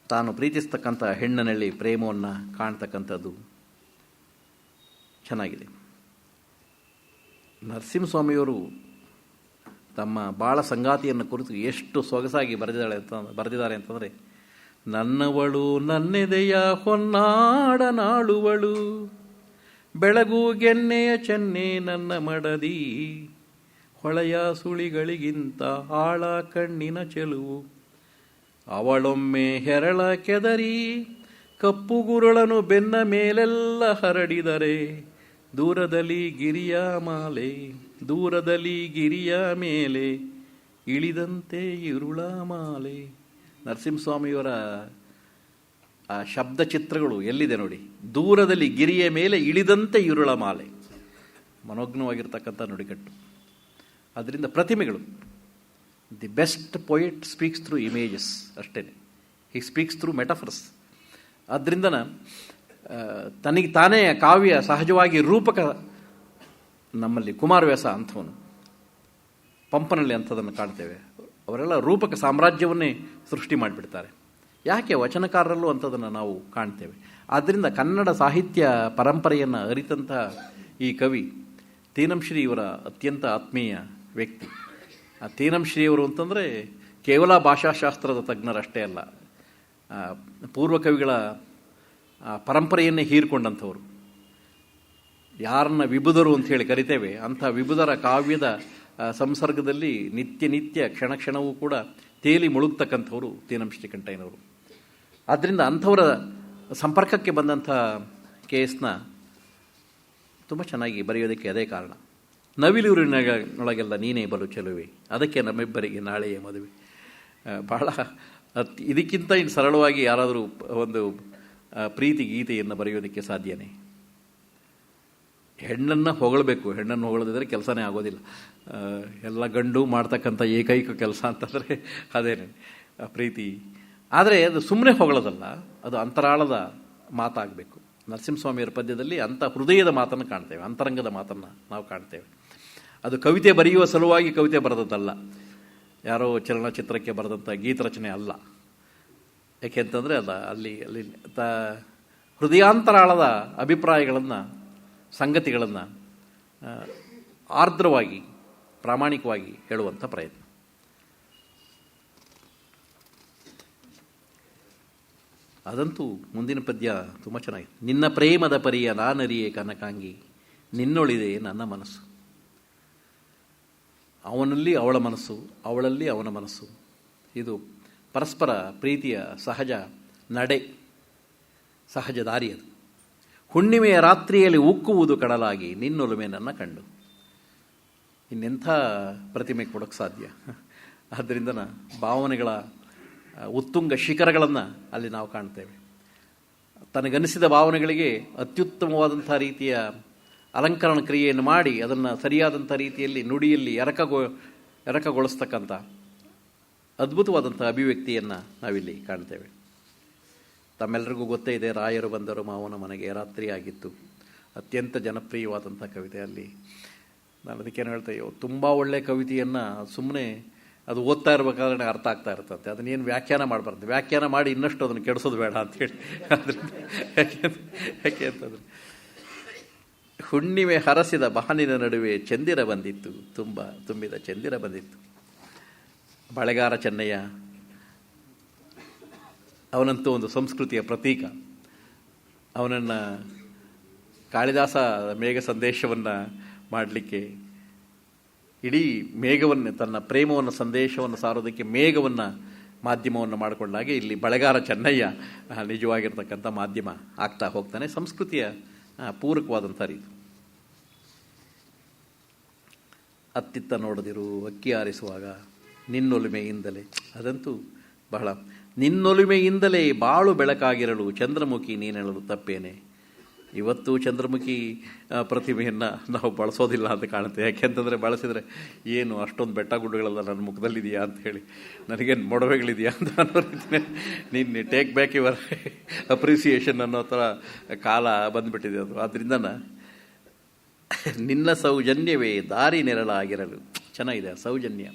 ತಾನು ಪ್ರೀತಿಸ್ತಕ್ಕಂಥ ಹೆಣ್ಣಿನಲ್ಲಿ ಪ್ರೇಮವನ್ನು ಕಾಣ್ತಕ್ಕಂಥದ್ದು ಚೆನ್ನಾಗಿದೆ. ನರಸಿಂಹಸ್ವಾಮಿಯವರು ತಮ್ಮ ಬಾಳ ಸಂಗಾತಿಯನ್ನು ಕುರಿತು ಎಷ್ಟು ಸೊಗಸಾಗಿ ಬರೆದಿದ್ದಾರೆ ಅಂತಂದರೆ, ನನ್ನವಳು ನನ್ನೆದೆಯ ಹೊನ್ನಾಡನಾಳುವಳು, ಬೆಳಗು ಗೆನ್ನೆಯ ಚೆನ್ನೆ ನನ್ನ ಮಡದಿ, ಹೊಳೆಯ ಸುಳಿಗಳಿಗಿಂತ ಆಳ ಕಣ್ಣಿನ ಚೆಲುವು, ಅವಳೊಮ್ಮೆ ಹೆರಳ ಕೆದರಿ ಕಪ್ಪುಗುರುಳನು ಬೆನ್ನ ಮೇಲೆಲ್ಲ ಹರಡಿದರೆ, ದೂರದಲ್ಲಿ ಗಿರಿಯ ಮಾಲೆ, ದೂರದಲ್ಲಿ ಗಿರಿಯ ಮೇಲೆ ಇಳಿದಂತೆ ಇರುಳ ಮಾಲೆ. ನರಸಿಂಹಸ್ವಾಮಿಯವರ ಆ ಶಬ್ದ ಚಿತ್ರಗಳು ಎಲ್ಲಿದೆ ನೋಡಿ. ದೂರದಲ್ಲಿ ಗಿರಿಯ ಮೇಲೆ ಇಳಿದಂತೆ ಇರುಳ ಮಾಲೆ, ಮನೋಜ್ಞವಾಗಿರ್ತಕ್ಕಂಥ ನುಡಿಗಟ್ಟು. ಅದರಿಂದ ಪ್ರತಿಮೆಗಳು. The best poet speaks through images, ಅಷ್ಟೇ. He speaks through metaphors. ಆದ್ದರಿಂದ ತನಗೆ ತಾನೇ ಕಾವ್ಯ ಸಹಜವಾಗಿ ರೂಪಕ. ನಮ್ಮಲ್ಲಿ ಕುಮಾರವ್ಯಾಸ ಅಂಥವನು, ಪಂಪನಲ್ಲಿ ಅಂಥದನ್ನು ಕಾಣ್ತೇವೆ. ಅವರೆಲ್ಲ ರೂಪಕ ಸಾಮ್ರಾಜ್ಯವನ್ನೇ ಸೃಷ್ಟಿ ಮಾಡಿಬಿಡ್ತಾರೆ. ಯಾಕೆ ವಚನಕಾರರಲ್ಲೂ ಅಂಥದನ್ನು ನಾವು ಕಾಣ್ತೇವೆ. ಆದ್ದರಿಂದ ಕನ್ನಡ ಸಾಹಿತ್ಯ ಪರಂಪರೆಯನ್ನು ಅರಿತಂತಹ ಈ ಕವಿ ತೀನಂಶ್ರೀ ಇವರ ಅತ್ಯಂತ ಆತ್ಮೀಯ ವ್ಯಕ್ತಿ. ಆ ತೀನಂಶ್ರೀಯವರು ಅಂತಂದರೆ ಕೇವಲ ಭಾಷಾಶಾಸ್ತ್ರದ ತಜ್ಞರಷ್ಟೇ ಅಲ್ಲ, ಪೂರ್ವ ಕವಿಗಳ ಪರಂಪರೆಯನ್ನೇ ಹೀರಿಕೊಂಡಂಥವರು. ಯಾರನ್ನ ವಿಭುದರು ಅಂತ ಹೇಳಿ ಕರಿತೇವೆ, ಅಂಥ ವಿಭುದರ ಕಾವ್ಯದ ಸಂಸರ್ಗದಲ್ಲಿ ನಿತ್ಯ ಕ್ಷಣ ಕ್ಷಣವೂ ಕೂಡ ತೇಲಿ ಮುಳುಗ್ತಕ್ಕಂಥವರು ತೀನಂ ಶ್ರೀಕಂಠಯ್ಯನವರು. ಆದ್ದರಿಂದ ಅಂಥವರ ಸಂಪರ್ಕಕ್ಕೆ ಬಂದಂಥ ಕೇಸ್ನ ತುಂಬ ಚೆನ್ನಾಗಿ ಬರೆಯೋದಕ್ಕೆ ಅದೇ ಕಾರಣ. ನವಿಲೂರಿನೊಳಗೆಲ್ಲ ನೀನೇ ಬಲು ಚೆಲುವೆ, ಅದಕ್ಕೆ ನಮ್ಮಿಬ್ಬರಿಗೆ ನಾಳೆಯ ಮದುವೆ. ಬಹಳ ಇದಕ್ಕಿಂತ ಇನ್ನು ಸರಳವಾಗಿ ಯಾರಾದರೂ ಒಂದು ಪ್ರೀತಿ ಗೀತೆಯನ್ನು ಬರೆಯೋದಕ್ಕೆ ಸಾಧ್ಯನೇ? ಹೆಣ್ಣನ್ನು ಹೊಗಳಬೇಕು, ಹೆಣ್ಣನ್ನು ಹೊಗಳದಿದ್ರೆ ಕೆಲಸನೇ ಆಗೋದಿಲ್ಲ. ಎಲ್ಲ ಗಂಡು ಮಾಡ್ತಕ್ಕಂಥ ಏಕೈಕ ಕೆಲಸ ಅಂತಂದರೆ ಅದೇನೆ ಪ್ರೀತಿ. ಆದರೆ ಅದು ಸುಮ್ಮನೆ ಹೊಗಳೋದಲ್ಲ, ಅದು ಅಂತರಾಳದ ಮಾತಾಗಬೇಕು. ನರಸಿಂಹಸ್ವಾಮಿಯವರ ಪದ್ಯದಲ್ಲಿ ಅಂಥ ಹೃದಯದ ಮಾತನ್ನು ಕಾಣ್ತೇವೆ, ಅಂತರಂಗದ ಮಾತನ್ನು ನಾವು ಕಾಣ್ತೇವೆ. ಅದು ಕವಿತೆ ಬರೆಯುವ ಸಲುವಾಗಿ ಕವಿತೆ ಬರೆದದ್ದಲ್ಲ, ಯಾರೋ ಚಲನಚಿತ್ರಕ್ಕೆ ಬರೆದಂಥ ಗೀತರಚನೆ ಅಲ್ಲ. ಏಕೆಂತಂದರೆ ಅಲ್ಲಿ ಹೃದಯಾಂತರಾಳದ ಅಭಿಪ್ರಾಯಗಳನ್ನು, ಸಂಗತಿಗಳನ್ನು ಆರ್ದ್ರವಾಗಿ ಪ್ರಾಮಾಣಿಕವಾಗಿ ಹೇಳುವಂಥ ಪ್ರಯತ್ನ. ಅದಂತೂ ಮುಂದಿನ ಪದ್ಯ ತುಂಬ ಚೆನ್ನಾಗಿದೆ. ನಿನ್ನ ಪ್ರೇಮದ ಪರಿಯ ನಾನರಿಯೇ ಕನಕಾಂಗಿ, ನಿನ್ನೊಳಿದೆ ನನ್ನ ಮನಸ್ಸು. ಅವನಲ್ಲಿ ಅವಳ ಮನಸ್ಸು, ಅವಳಲ್ಲಿ ಅವನ ಮನಸ್ಸು. ಇದು ಪರಸ್ಪರ ಪ್ರೀತಿಯ ಸಹಜ ನಡೆ, ಸಹಜ ದಾರಿ. ಅದು ಹುಣ್ಣಿಮೆಯ ರಾತ್ರಿಯಲ್ಲಿ ಉಕ್ಕುವುದು ಕಡಲಾಗಿ, ನಿನ್ನೊಲುಮೆ ನನ್ನ ಕಂಡು. ಇನ್ನೆಂಥ ಪ್ರತಿಮೆ ಕೊಡೋಕ್ಕೆ ಸಾಧ್ಯ? ಆದ್ದರಿಂದ ಭಾವನೆಗಳ ಉತ್ತುಂಗ ಶಿಖರಗಳನ್ನು ಅಲ್ಲಿ ನಾವು ಕಾಣ್ತೇವೆ. ತನಗನಿಸಿದ ಭಾವನೆಗಳಿಗೆ ಅತ್ಯುತ್ತಮವಾದಂಥ ರೀತಿಯ ಅಲಂಕರಣ ಕ್ರಿಯೆಯನ್ನು ಮಾಡಿ ಅದನ್ನು ಸರಿಯಾದಂಥ ರೀತಿಯಲ್ಲಿ ನುಡಿಯಲ್ಲಿ ಎರಕಗೊಳಿಸ್ತಕ್ಕಂಥ ಅದ್ಭುತವಾದಂಥ ಅಭಿವ್ಯಕ್ತಿಯನ್ನು ನಾವಿಲ್ಲಿ ಕಾಣ್ತೇವೆ. ತಮ್ಮೆಲ್ಲರಿಗೂ ಗೊತ್ತೇ ಇದೆ, ರಾಯರು ಬಂದರು ಮಾವನ ಮನೆಗೆ ರಾತ್ರಿ ಆಗಿತ್ತು. ಅತ್ಯಂತ ಜನಪ್ರಿಯವಾದಂಥ ಕವಿತೆ. ಅಲ್ಲಿ ನಾನು ಅದಕ್ಕೇನು ಹೇಳ್ತೇವೆ, ತುಂಬ ಒಳ್ಳೆಯ ಕವಿತೆಯನ್ನು ಸುಮ್ಮನೆ ಅದು ಓದ್ತಾ ಇರಬೇಕಾದ್ರೆ ಅರ್ಥ ಆಗ್ತಾ ಇರ್ತಂತೆ, ಅದನ್ನೇನು ವ್ಯಾಖ್ಯಾನ ಮಾಡಬಾರ್ದು, ವ್ಯಾಖ್ಯಾನ ಮಾಡಿ ಇನ್ನಷ್ಟು ಅದನ್ನು ಕೆಡಿಸೋದು ಬೇಡ ಅಂಥೇಳಿ. ಯಾಕೆ ಅಂತಂದರೆ, ಹುಣ್ಣಿಮೆ ಹರಸಿದ ಬಾನಿನ ನಡುವೆ ಚಂದಿರ ಬಂದಿತ್ತು, ತುಂಬಿದ ಚಂದಿರ ಬಂದಿತ್ತು. ಬಳೆಗಾರ ಚೆನ್ನಯ್ಯ ಅವನಂತೂ ಒಂದು ಸಂಸ್ಕೃತಿಯ ಪ್ರತೀಕ. ಅವನನ್ನು ಕಾಳಿದಾಸ ಮೇಘ ಸಂದೇಶವನ್ನು ಮಾಡಲಿಕ್ಕೆ, ಇಡೀ ಮೇಘವನ್ನು, ತನ್ನ ಪ್ರೇಮವನ್ನು ಸಂದೇಶವನ್ನು ಸಾರೋದಕ್ಕೆ ಮೇಘವನ್ನು ಮಾಧ್ಯಮವನ್ನು ಮಾಡಿಕೊಂಡಾಗೆ ಇಲ್ಲಿ ಬಳೆಗಾರ ಚೆನ್ನಯ್ಯ ನಿಜವಾಗಿರ್ತಕ್ಕಂಥ ಮಾಧ್ಯಮ ಆಗ್ತಾ ಹೋಗ್ತಾನೆ. ಸಂಸ್ಕೃತಿಯ ಪೂರಕವಾದಂಥ ರೀತಿ. ಅತ್ತಿತ್ತ ನೋಡದಿರು ಅಕ್ಕಿ ಆರಿಸುವಾಗ ನಿನ್ನೊಲುಮೆಯಿಂದಲೇ, ಅದಂತೂ ಬಹಳ, ನಿನ್ನೊಲುಮೆಯಿಂದಲೇ ಬಾಳು ಬೆಳಕಾಗಿರಲು ಚಂದ್ರಮುಖಿ ನೀನೆಳಲು ತಪ್ಪೇನೆ. ಇವತ್ತು ಚಂದ್ರಮುಖಿ ಪ್ರತಿಮೆಯನ್ನು ನಾವು ಬಳಸೋದಿಲ್ಲ ಅಂತ ಕಾಣುತ್ತೆ. ಯಾಕೆಂತಂದರೆ ಬಳಸಿದರೆ ಏನು ಅಷ್ಟೊಂದು ಬೆಟ್ಟ ಗುಡ್ಡಗಳೆಲ್ಲ ನನ್ನ ಮುಖದಲ್ಲಿದೆಯಾ ಅಂತ ಹೇಳಿ, ನನಗೇನು ಮೊಡವೆಗಳಿದೆಯಾ ಅಂತ ಅನ್ನೋ ರೀತಿಯೇ ನೀನು ಟೇಕ್ ಬ್ಯಾಕ್ ಯುವರ್ ಅಪ್ರಿಸಿಯೇಷನ್ ಅನ್ನೋ ಥರ ಕಾಲ ಬಂದುಬಿಟ್ಟಿದೆ ಅದು. ಆದ್ದರಿಂದ ನಿನ್ನ ಸೌಜನ್ಯವೇ ದಾರಿ ನೆರಳಾಗಿರಲು. ಚೆನ್ನಾಗಿದೆ ಸೌಜನ್ಯ.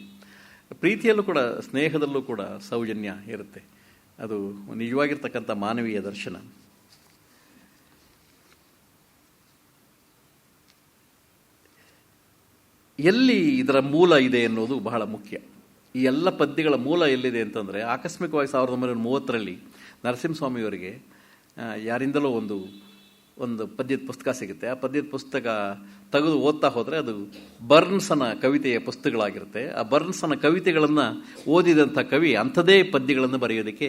ಪ್ರೀತಿಯಲ್ಲೂ ಕೂಡ, ಸ್ನೇಹದಲ್ಲೂ ಕೂಡ ಸೌಜನ್ಯ ಇರುತ್ತೆ. ಅದು ನಿಜವಾಗಿರ್ತಕ್ಕಂಥ ಮಾನವೀಯ ದರ್ಶನ. ಎಲ್ಲಿ ಇದರ ಮೂಲ ಇದೆ ಅನ್ನೋದು ಬಹಳ ಮುಖ್ಯ. ಈ ಎಲ್ಲ ಪದ್ಯಗಳ ಮೂಲ ಎಲ್ಲಿದೆ ಅಂತಂದರೆ, ಆಕಸ್ಮಿಕವಾಗಿ 1930ರಲ್ಲಿ ನರಸಿಂಹಸ್ವಾಮಿಯವರಿಗೆ ಯಾರಿಂದಲೋ ಒಂದು ಪದ್ಯದ ಪುಸ್ತಕ ಸಿಗುತ್ತೆ. ಆ ಪದ್ಯದ ಪುಸ್ತಕ ತೆಗೆದು ಓದ್ತಾ ಹೋದರೆ ಅದು ಬರ್ನ್ಸನ ಕವಿತೆಯ ಪುಸ್ತಕಗಳಾಗಿರುತ್ತೆ. ಆ ಬರ್ನ್ಸನ ಕವಿತೆಗಳನ್ನು ಓದಿದಂಥ ಕವಿ ಅಂಥದೇ ಪದ್ಯಗಳನ್ನು ಬರೆಯೋದಕ್ಕೆ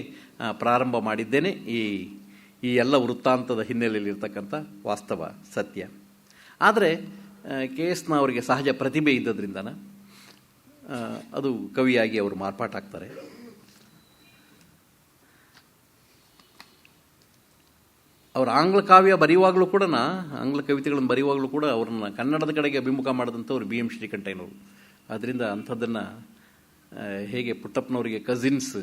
ಪ್ರಾರಂಭ ಮಾಡಿದ್ದೇನೆ. ಈ ಎಲ್ಲ ವೃತ್ತಾಂತದ ಹಿನ್ನೆಲೆಯಲ್ಲಿರ್ತಕ್ಕಂಥ ವಾಸ್ತವ ಸತ್ಯ. ಆದರೆ KS ಅವರಿಗೆ ಸಹಜ ಪ್ರತಿಭೆ ಇದ್ದದ್ರಿಂದನ ಅದು ಕವಿಯಾಗಿ ಅವರು ಮಾರ್ಪಾಟಾಗ್ತಾರೆ. ಅವರು ಆಂಗ್ಲ ಕಾವ್ಯ ಬರೆಯುವಾಗಲೂ ಕೂಡ, ಆಂಗ್ಲ ಕವಿತೆಗಳನ್ನು ಬರೆಯುವಾಗಲೂ ಕೂಡ ಅವ್ರನ್ನ ಕನ್ನಡದ ಕಡೆಗೆ ಅಭಿಮುಖ ಮಾಡಿದಂಥವ್ರು BM ಶ್ರೀಕಂಠಯ್ಯನವರು. ಆದ್ದರಿಂದ ಅಂಥದ್ದನ್ನು ಹೇಗೆ ಪುಟ್ಟಪ್ಪನವರಿಗೆ ಕಸಿನ್ಸ್,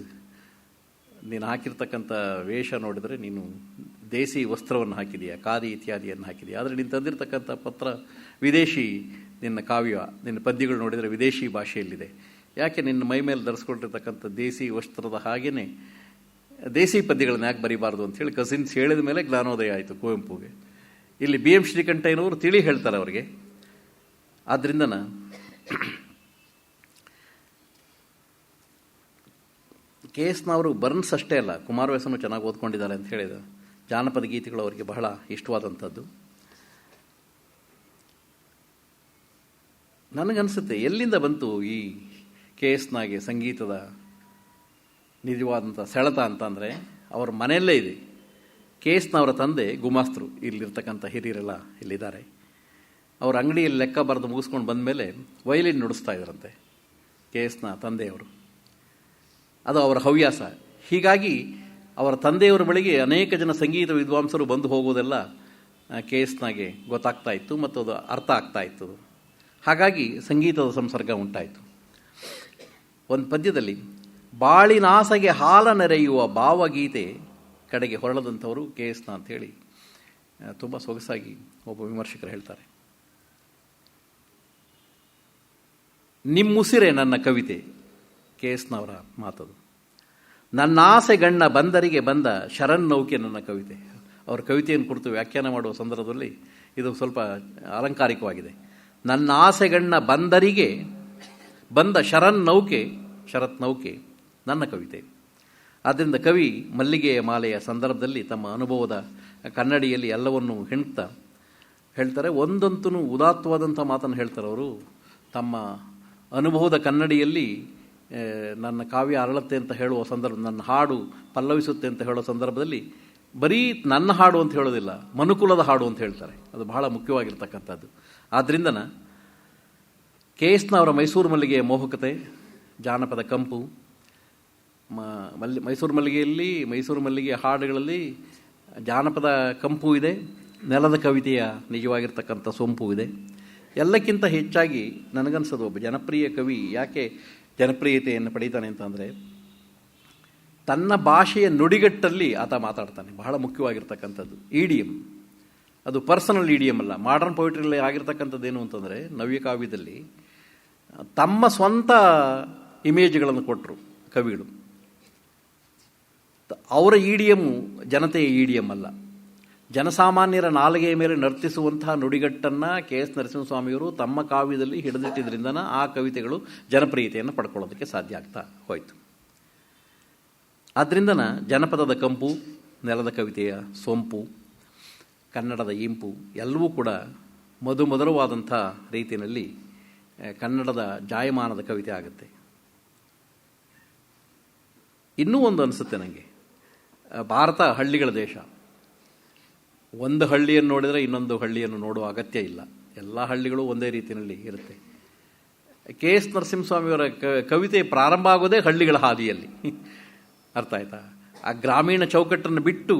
ನೀನು ಹಾಕಿರ್ತಕ್ಕಂಥ ವೇಷ ನೋಡಿದರೆ ನೀನು ದೇಸಿ ವಸ್ತ್ರವನ್ನು ಹಾಕಿದೆಯಾ, ಖಾದಿ ಇತ್ಯಾದಿಯನ್ನು ಹಾಕಿದೆಯಾ, ಆದರೆ ನೀನು ತಂದಿರತಕ್ಕಂಥ ಪತ್ರ ವಿದೇಶಿ, ನಿನ್ನ ಕಾವ್ಯ, ನಿನ್ನ ಪದ್ಯಗಳು ನೋಡಿದರೆ ವಿದೇಶಿ ಭಾಷೆಯಲ್ಲಿದೆ, ಯಾಕೆ ನಿನ್ನ ಮೈ ಮೇಲೆ ಧರಿಸ್ಕೊಂಡಿರ್ತಕ್ಕಂಥ ದೇಸಿ ವಸ್ತ್ರದ ಹಾಗೆಯೇ ದೇಸಿ ಪದ್ಯಗಳನ್ನ ಯಾಕೆ ಬರೀಬಾರ್ದು ಅಂಥೇಳಿ ಕಸಿನ್ಸ್ ಹೇಳಿದ ಮೇಲೆ ಜ್ಞಾನೋದಯ ಆಯಿತು ಕುವೆಂಪುಗೆ. ಇಲ್ಲಿ BM ಶ್ರೀಕಂಠಯ್ಯನವರು ತಿಳಿ ಹೇಳ್ತಾರೆ ಅವರಿಗೆ. ಆದ್ದರಿಂದ KSನವರು ಬರ್ನ್ಸ್ ಅಷ್ಟೇ ಅಲ್ಲ, ಕುಮಾರವ್ಯಾಸನು ಚೆನ್ನಾಗಿ ಓದ್ಕೊಂಡಿದ್ದಾರೆ ಅಂತ ಹೇಳಿದ. ಜಾನಪದ ಗೀತೆಗಳು ಅವರಿಗೆ ಬಹಳ ಇಷ್ಟವಾದಂಥದ್ದು. ನನಗನ್ಸುತ್ತೆ ಎಲ್ಲಿಂದ ಬಂತು ಈ KSನಾಗೆ ಸಂಗೀತದ ನಿಜವಾದಂಥ ಸೆಳೆತ ಅಂತಂದರೆ, ಅವರ ಮನೆಯಲ್ಲೇ ಇದೆ. KSನವರ ತಂದೆ ಗುಮಾಸ್ತರು, ಇಲ್ಲಿರ್ತಕ್ಕಂಥ ಹಿರಿಯರೆಲ್ಲ ಇಲ್ಲಿದ್ದಾರೆ. ಅವ್ರ ಅಂಗಡಿಯಲ್ಲಿ ಲೆಕ್ಕ ಬರೆದು ಮುಗಿಸ್ಕೊಂಡು ಬಂದಮೇಲೆ ವಯಲಿನ್ ನುಡಿಸ್ತಾ ಇದ್ರಂತೆ KSನ ತಂದೆಯವರು. ಅದು ಅವರ ಹವ್ಯಾಸ. ಹೀಗಾಗಿ ಅವರ ತಂದೆಯವರ ಬಳಿಗೆ ಅನೇಕ ಜನ ಸಂಗೀತ ವಿದ್ವಾಂಸರು ಬಂದು ಹೋಗೋದೆಲ್ಲ KSನಾಗೆ ಗೊತ್ತಾಗ್ತಾ ಇತ್ತು ಮತ್ತು ಅದು ಅರ್ಥ ಆಗ್ತಾ ಇತ್ತು. ಹಾಗಾಗಿ ಸಂಗೀತದ ಸಂಸರ್ಗ ಉಂಟಾಯಿತು. ಒಂದು ಪದ್ಯದಲ್ಲಿ ಬಾಳಿನಾಸೆಗೆ ಹಾಲ ನೆರೆಯುವ ಭಾವಗೀತೆ ಕಡೆಗೆ ಹೊರಳದಂಥವರು KSನ ಅಂಥೇಳಿ ತುಂಬ ಸೊಗಸಾಗಿ ಒಬ್ಬ ವಿಮರ್ಶಕರು ಹೇಳ್ತಾರೆ. ನಿಮ್ಮುಸಿರೆ ನನ್ನ ಕವಿತೆ, KSನವರ ಮಾತದು. ನನ್ನ ಆಸೆಗಣ್ಣ ಬಂದರಿಗೆ ಬಂದ ಶರನ್ನೌಕೆ ನನ್ನ ಕವಿತೆ. ಅವರ ಕವಿತೆಯನ್ನು ಕುರಿತು ವ್ಯಾಖ್ಯಾನ ಮಾಡುವ ಸಂದರ್ಭದಲ್ಲಿ ಇದು ಸ್ವಲ್ಪ ಅಲಂಕಾರಿಕವಾಗಿದೆ. ನನ್ನ ಆಸೆಗಣ್ಣ ಬಂದರಿಗೆ ಬಂದ ಶರತ್ ನೌಕೆ ನನ್ನ ಕವಿತೆ. ಆದ್ದರಿಂದ ಕವಿ ಮಲ್ಲಿಗೆಯ ಮಾಲೆಯ ಸಂದರ್ಭದಲ್ಲಿ ತಮ್ಮ ಅನುಭವದ ಕನ್ನಡಿಯಲ್ಲಿ ಎಲ್ಲವನ್ನೂ ಹೆಣ್ತಾ ಹೇಳ್ತಾರೆ. ಒಂದಂತೂ ಉದಾತ್ತವಾದಂಥ ಮಾತನ್ನು ಹೇಳ್ತಾರೆ ಅವರು. ತಮ್ಮ ಅನುಭವದ ಕನ್ನಡಿಯಲ್ಲಿ ನನ್ನ ಕಾವ್ಯ ಅರಳುತ್ತೆ ಅಂತ ಹೇಳುವ ಸಂದರ್ಭ, ನನ್ನ ಹಾಡು ಪಲ್ಲವಿಸುತ್ತೆ ಅಂತ ಹೇಳೋ ಸಂದರ್ಭದಲ್ಲಿ ಬರೀ ನನ್ನ ಹಾಡು ಅಂತ ಹೇಳೋದಿಲ್ಲ, ಮನುಕುಲದ ಹಾಡು ಅಂತ ಹೇಳ್ತಾರೆ. ಅದು ಬಹಳ ಮುಖ್ಯವಾಗಿರ್ತಕ್ಕಂಥದ್ದು. ಆದ್ದರಿಂದ KSನವರ ಮೈಸೂರು ಮಲ್ಲಿಗೆಯ ಮೋಹಕತೆ, ಜಾನಪದ ಕಂಪು, ಮೈಸೂರು ಮಲ್ಲಿಗೆಯ ಹಾಡುಗಳಲ್ಲಿ ಜಾನಪದ ಕಂಪು ಇದೆ, ನೆಲದ ಕವಿತೆಯ ನಿಜವಾಗಿರ್ತಕ್ಕಂಥ ಸೊಂಪು ಇದೆ. ಎಲ್ಲಕ್ಕಿಂತ ಹೆಚ್ಚಾಗಿ ನನಗನ್ಸೋದು ಒಬ್ಬ ಜನಪ್ರಿಯ ಕವಿ ಯಾಕೆ ಜನಪ್ರಿಯತೆಯನ್ನು ಪಡೀತಾನೆ ಅಂತಂದರೆ ತನ್ನ ಭಾಷೆಯ ನುಡಿಗಟ್ಟಲ್ಲಿ ಆತ ಮಾತಾಡ್ತಾನೆ. ಬಹಳ ಮುಖ್ಯವಾಗಿರ್ತಕ್ಕಂಥದ್ದು ಇಡಿಯಮ್. ಅದು ಪರ್ಸನಲ್ ಇಡಿಯಮ್ ಅಲ್ಲ. ಮಾಡರ್ನ್ ಪೊಯಿಟ್ರಿಯಲ್ಲಿ ಆಗಿರ್ತಕ್ಕಂಥದ್ದು ಏನು ಅಂತಂದರೆ, ನವ್ಯಕಾವ್ಯದಲ್ಲಿ ತಮ್ಮ ಸ್ವಂತ ಇಮೇಜ್ಗಳನ್ನು ಕೊಟ್ಟರು ಕವಿಗಳು. ಅವರ ಇಡಿಯಮ್ಮು ಜನತೆಯ ಇಡಿಯಮ್ ಅಲ್ಲ. ಜನಸಾಮಾನ್ಯರ ನಾಲಿಗೆಯ ಮೇಲೆ ನರ್ತಿಸುವಂತಹ ನುಡಿಗಟ್ಟನ್ನು ಕೆ ಎಸ್ ನರಸಿಂಹಸ್ವಾಮಿಯವರು ತಮ್ಮ ಕಾವ್ಯದಲ್ಲಿ ಹಿಡಿದಿಟ್ಟಿದ್ರಿಂದ ಆ ಕವಿತೆಗಳು ಜನಪ್ರಿಯತೆಯನ್ನು ಪಡ್ಕೊಳ್ಳೋದಕ್ಕೆ ಸಾಧ್ಯ ಆಗ್ತಾ ಹೋಯಿತು. ಆದ್ದರಿಂದನ ಜನಪದದ ಕಂಪು, ನೆಲದ ಕವಿತೆಯ ಸೊಂಪು, ಕನ್ನಡದ ಇಂಪು ಎಲ್ಲವೂ ಕೂಡ ಮಧುರವಾದಂಥ ರೀತಿಯಲ್ಲಿ ಕನ್ನಡದ ಜಾಯಮಾನದ ಕವಿತೆ ಆಗುತ್ತೆ. ಇನ್ನೂ ಒಂದು ಅನಿಸುತ್ತೆ ನನಗೆ, ಭಾರತ ಹಳ್ಳಿಗಳ ದೇಶ. ಒಂದು ಹಳ್ಳಿಯನ್ನು ನೋಡಿದರೆ ಇನ್ನೊಂದು ಹಳ್ಳಿಯನ್ನು ನೋಡುವ ಅಗತ್ಯ ಇಲ್ಲ. ಎಲ್ಲ ಹಳ್ಳಿಗಳು ಒಂದೇ ರೀತಿಯಲ್ಲಿ ಇರುತ್ತೆ. ಕೆ ಎಸ್ ನರಸಿಂಹಸ್ವಾಮಿಯವರ ಕವಿತೆ ಪ್ರಾರಂಭ ಆಗೋದೇ ಹಳ್ಳಿಗಳ ಹಾದಿಯಲ್ಲಿ. ಅರ್ಥ ಆಯ್ತಾ? ಆ ಗ್ರಾಮೀಣ ಚೌಕಟ್ಟನ್ನು ಬಿಟ್ಟು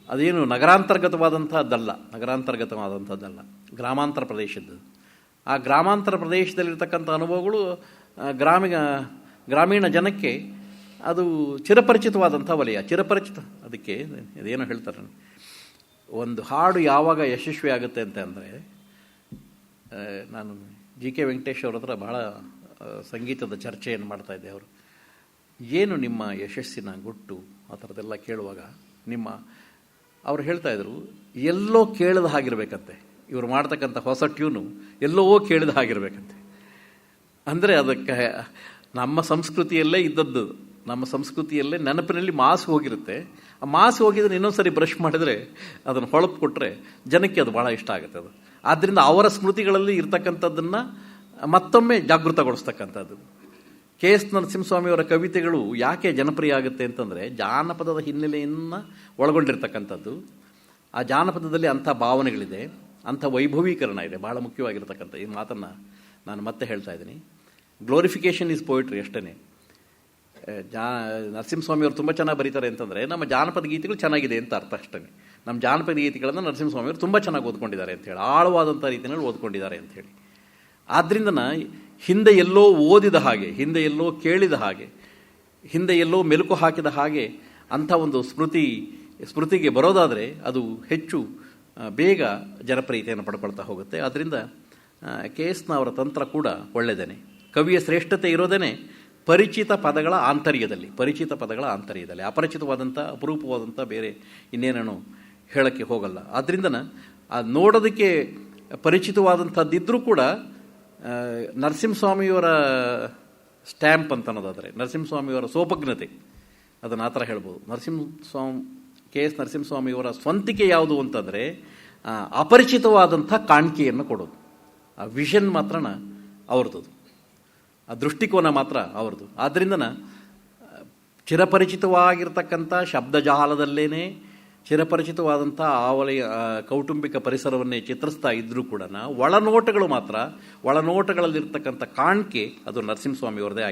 ಅದೇನು ನಗರಾಂತರ್ಗತವಾದಂಥದ್ದಲ್ಲ, ಗ್ರಾಮಾಂತರ ಪ್ರದೇಶದ್ದು. ಆ ಗ್ರಾಮಾಂತರ ಪ್ರದೇಶದಲ್ಲಿರ್ತಕ್ಕಂಥ ಅನುಭವಗಳು ಗ್ರಾಮೀಣ ಜನಕ್ಕೆ ಅದು ಚಿರಪರಿಚಿತವಾದಂಥ ವಲಯ. ಅದಕ್ಕೆ ಅದೇನೋ ಹೇಳ್ತಾರೆ, ಒಂದು ಹಾಡು ಯಾವಾಗ ಯಶಸ್ವಿ ಆಗುತ್ತೆ ಅಂತ ಅಂದರೆ, ನಾನು ಜಿ ಕೆ ವೆಂಕಟೇಶ್ ಅವ್ರ ಹತ್ರ ಬಹಳ ಸಂಗೀತದ ಚರ್ಚೆಯನ್ನು ಮಾಡ್ತಾಯಿದ್ದೆ. ಅವರು ಏನು ನಿಮ್ಮ ಯಶಸ್ಸಿನ ಗುಟ್ಟು ಆ ಥರದ್ದೆಲ್ಲ ಕೇಳುವಾಗ ಅವ್ರು ಹೇಳ್ತಾಯಿದ್ರು, ಎಲ್ಲೋ ಕೇಳಿದ ಹಾಗಿರ್ಬೇಕಂತೆ ಇವರು ಮಾಡ್ತಕ್ಕಂಥ ಹೊಸ ಟ್ಯೂನು, ಎಲ್ಲೋ ಕೇಳಿದ ಹಾಗಿರ್ಬೇಕಂತೆ. ಅಂದರೆ ಅದಕ್ಕೆ ನಮ್ಮ ಸಂಸ್ಕೃತಿಯಲ್ಲೇ ಇದ್ದದ್ದು, ನಮ್ಮ ಸಂಸ್ಕೃತಿಯಲ್ಲೇ ನೆನಪಿನಲ್ಲಿ ಮಾಸು ಹೋಗಿರುತ್ತೆ. ಆ ಮಾಸು ಹೋಗಿದ್ರೆ ಇನ್ನೊಂದು ಸರಿ ಬ್ರಷ್ ಮಾಡಿದರೆ ಅದನ್ನು ಹೊಳಪು ಕೊಟ್ಟರೆ ಜನಕ್ಕೆ ಅದು ಭಾಳ ಇಷ್ಟ ಆಗುತ್ತೆ. ಅದು ಆದ್ದರಿಂದ ಅವರ ಸ್ಮೃತಿಗಳಲ್ಲಿ ಇರ್ತಕ್ಕಂಥದ್ದನ್ನು ಮತ್ತೊಮ್ಮೆ ಜಾಗೃತಗೊಳಿಸ್ತಕ್ಕಂಥದ್ದು. ಕೆ ಎಸ್ ನರಸಿಂಹಸ್ವಾಮಿಯವರ ಕವಿತೆಗಳು ಯಾಕೆ ಜನಪ್ರಿಯ ಆಗುತ್ತೆ ಅಂತಂದರೆ, ಜಾನಪದದ ಹಿನ್ನೆಲೆಯನ್ನು ಒಳಗೊಂಡಿರ್ತಕ್ಕಂಥದ್ದು. ಆ ಜಾನಪದದಲ್ಲಿ ಅಂಥ ಭಾವನೆಗಳಿದೆ, ಅಂಥ ವೈಭವೀಕರಣ ಇದೆ. ಭಾಳ ಮುಖ್ಯವಾಗಿರ್ತಕ್ಕಂಥ ಈ ಮಾತನ್ನು ನಾನು ಮತ್ತೆ ಹೇಳ್ತಾ ಇದ್ದೀನಿ. ಗ್ಲೋರಿಫಿಕೇಷನ್ ಈಸ್ ಪೊಯಿಟ್ರಿ ಅಷ್ಟೇ. ನರಸಿಂಹಸ್ವಾಮಿಯವರು ತುಂಬ ಚೆನ್ನಾಗಿ ಬರೀತಾರೆ ಅಂತಂದರೆ ನಮ್ಮ ಜಾನಪದ ಗೀತೆಗಳು ಚೆನ್ನಾಗಿದೆ ಅಂತ ಅರ್ಥ ಅಷ್ಟೇ. ನಮ್ಮ ಜಾನಪದ ಗೀತೆಗಳನ್ನು ನರಸಿಂಹಸ್ವಾಮಿಯವರು ತುಂಬ ಚೆನ್ನಾಗಿ ಓದ್ಕೊಂಡಿದ್ದಾರೆ ಅಂಥೇಳಿ, ಆಳವಾದಂಥ ರೀತಿಯಲ್ಲಿ ಓದ್ಕೊಂಡಿದ್ದಾರೆ ಅಂಥೇಳಿ. ಆದ್ದರಿಂದ ಹಿಂದೆ ಎಲ್ಲೋ ಓದಿದ ಹಾಗೆ, ಹಿಂದೆ ಎಲ್ಲೋ ಕೇಳಿದ ಹಾಗೆ, ಹಿಂದೆ ಎಲ್ಲೋ ಮೆಲುಕು ಹಾಕಿದ ಹಾಗೆ ಅಂಥ ಒಂದು ಸ್ಮೃತಿಗೆ ಬರೋದಾದರೆ ಅದು ಹೆಚ್ಚು ಬೇಗ ಜನಪ್ರಿಯತೆಯನ್ನು ಪಡ್ಕೊಳ್ತಾ ಹೋಗುತ್ತೆ. ಆದ್ದರಿಂದ ಕೆ ಎಸ್ನ ಅವರ ತಂತ್ರ ಕೂಡ ಒಳ್ಳೆಯದೇನೆ. ಕವಿಯ ಶ್ರೇಷ್ಠತೆ ಇರೋದೇ ಪರಿಚಿತ ಪದಗಳ ಆಂತರ್ಯದಲ್ಲಿ. ಅಪರಿಚಿತವಾದಂಥ ಅಪರೂಪವಾದಂಥ ಬೇರೆ ಇನ್ನೇನೇನೋ ಹೇಳೋಕ್ಕೆ ಹೋಗಲ್ಲ. ಆದ್ದರಿಂದ ನೋಡೋದಕ್ಕೆ ಪರಿಚಿತವಾದಂಥದ್ದಿದ್ದರೂ ಕೂಡ ನರಸಿಂಹಸ್ವಾಮಿಯವರ ಸ್ಟ್ಯಾಂಪ್ ಅಂತ ಅನ್ನೋದಾದರೆ, ನರಸಿಂಹಸ್ವಾಮಿಯವರ ಸೋಪಜ್ಞತೆ, ಅದನ್ನು ಆ ಥರ ಹೇಳ್ಬೋದು. ಕೆ ಎಸ್ ನರಸಿಂಹಸ್ವಾಮಿಯವರ ಸ್ವಂತಿಕೆ ಯಾವುದು ಅಂತಂದರೆ ಅಪರಿಚಿತವಾದಂಥ ಕಾಣಿಕೆಯನ್ನು ಕೊಡೋದು. ಆ ವಿಷನ್ ಮಾತ್ರನ ಅವ್ರದ್ದು, ಆ ದೃಷ್ಟಿಕೋನ ಮಾತ್ರ ಅವ್ರದ್ದು. ಆದ್ದರಿಂದ ಚಿರಪರಿಚಿತವಾಗಿರ್ತಕ್ಕಂಥ ಶಬ್ದಜಾಲದಲ್ಲೇ ಚಿರಪರಿಚಿತವಾದಂಥ ಕೌಟುಂಬಿಕ ಪರಿಸರವನ್ನೇ ಚಿತ್ರಿಸ್ತಾ ಇದ್ದರೂ ಕೂಡ ಒಳನೋಟಗಳು ಮಾತ್ರ, ಒಳನೋಟಗಳಲ್ಲಿರ್ತಕ್ಕಂಥ ಕಾಣಿಕೆ ಅದು ನರಸಿಂಹಸ್ವಾಮಿಯವ್ರದ್ದೇ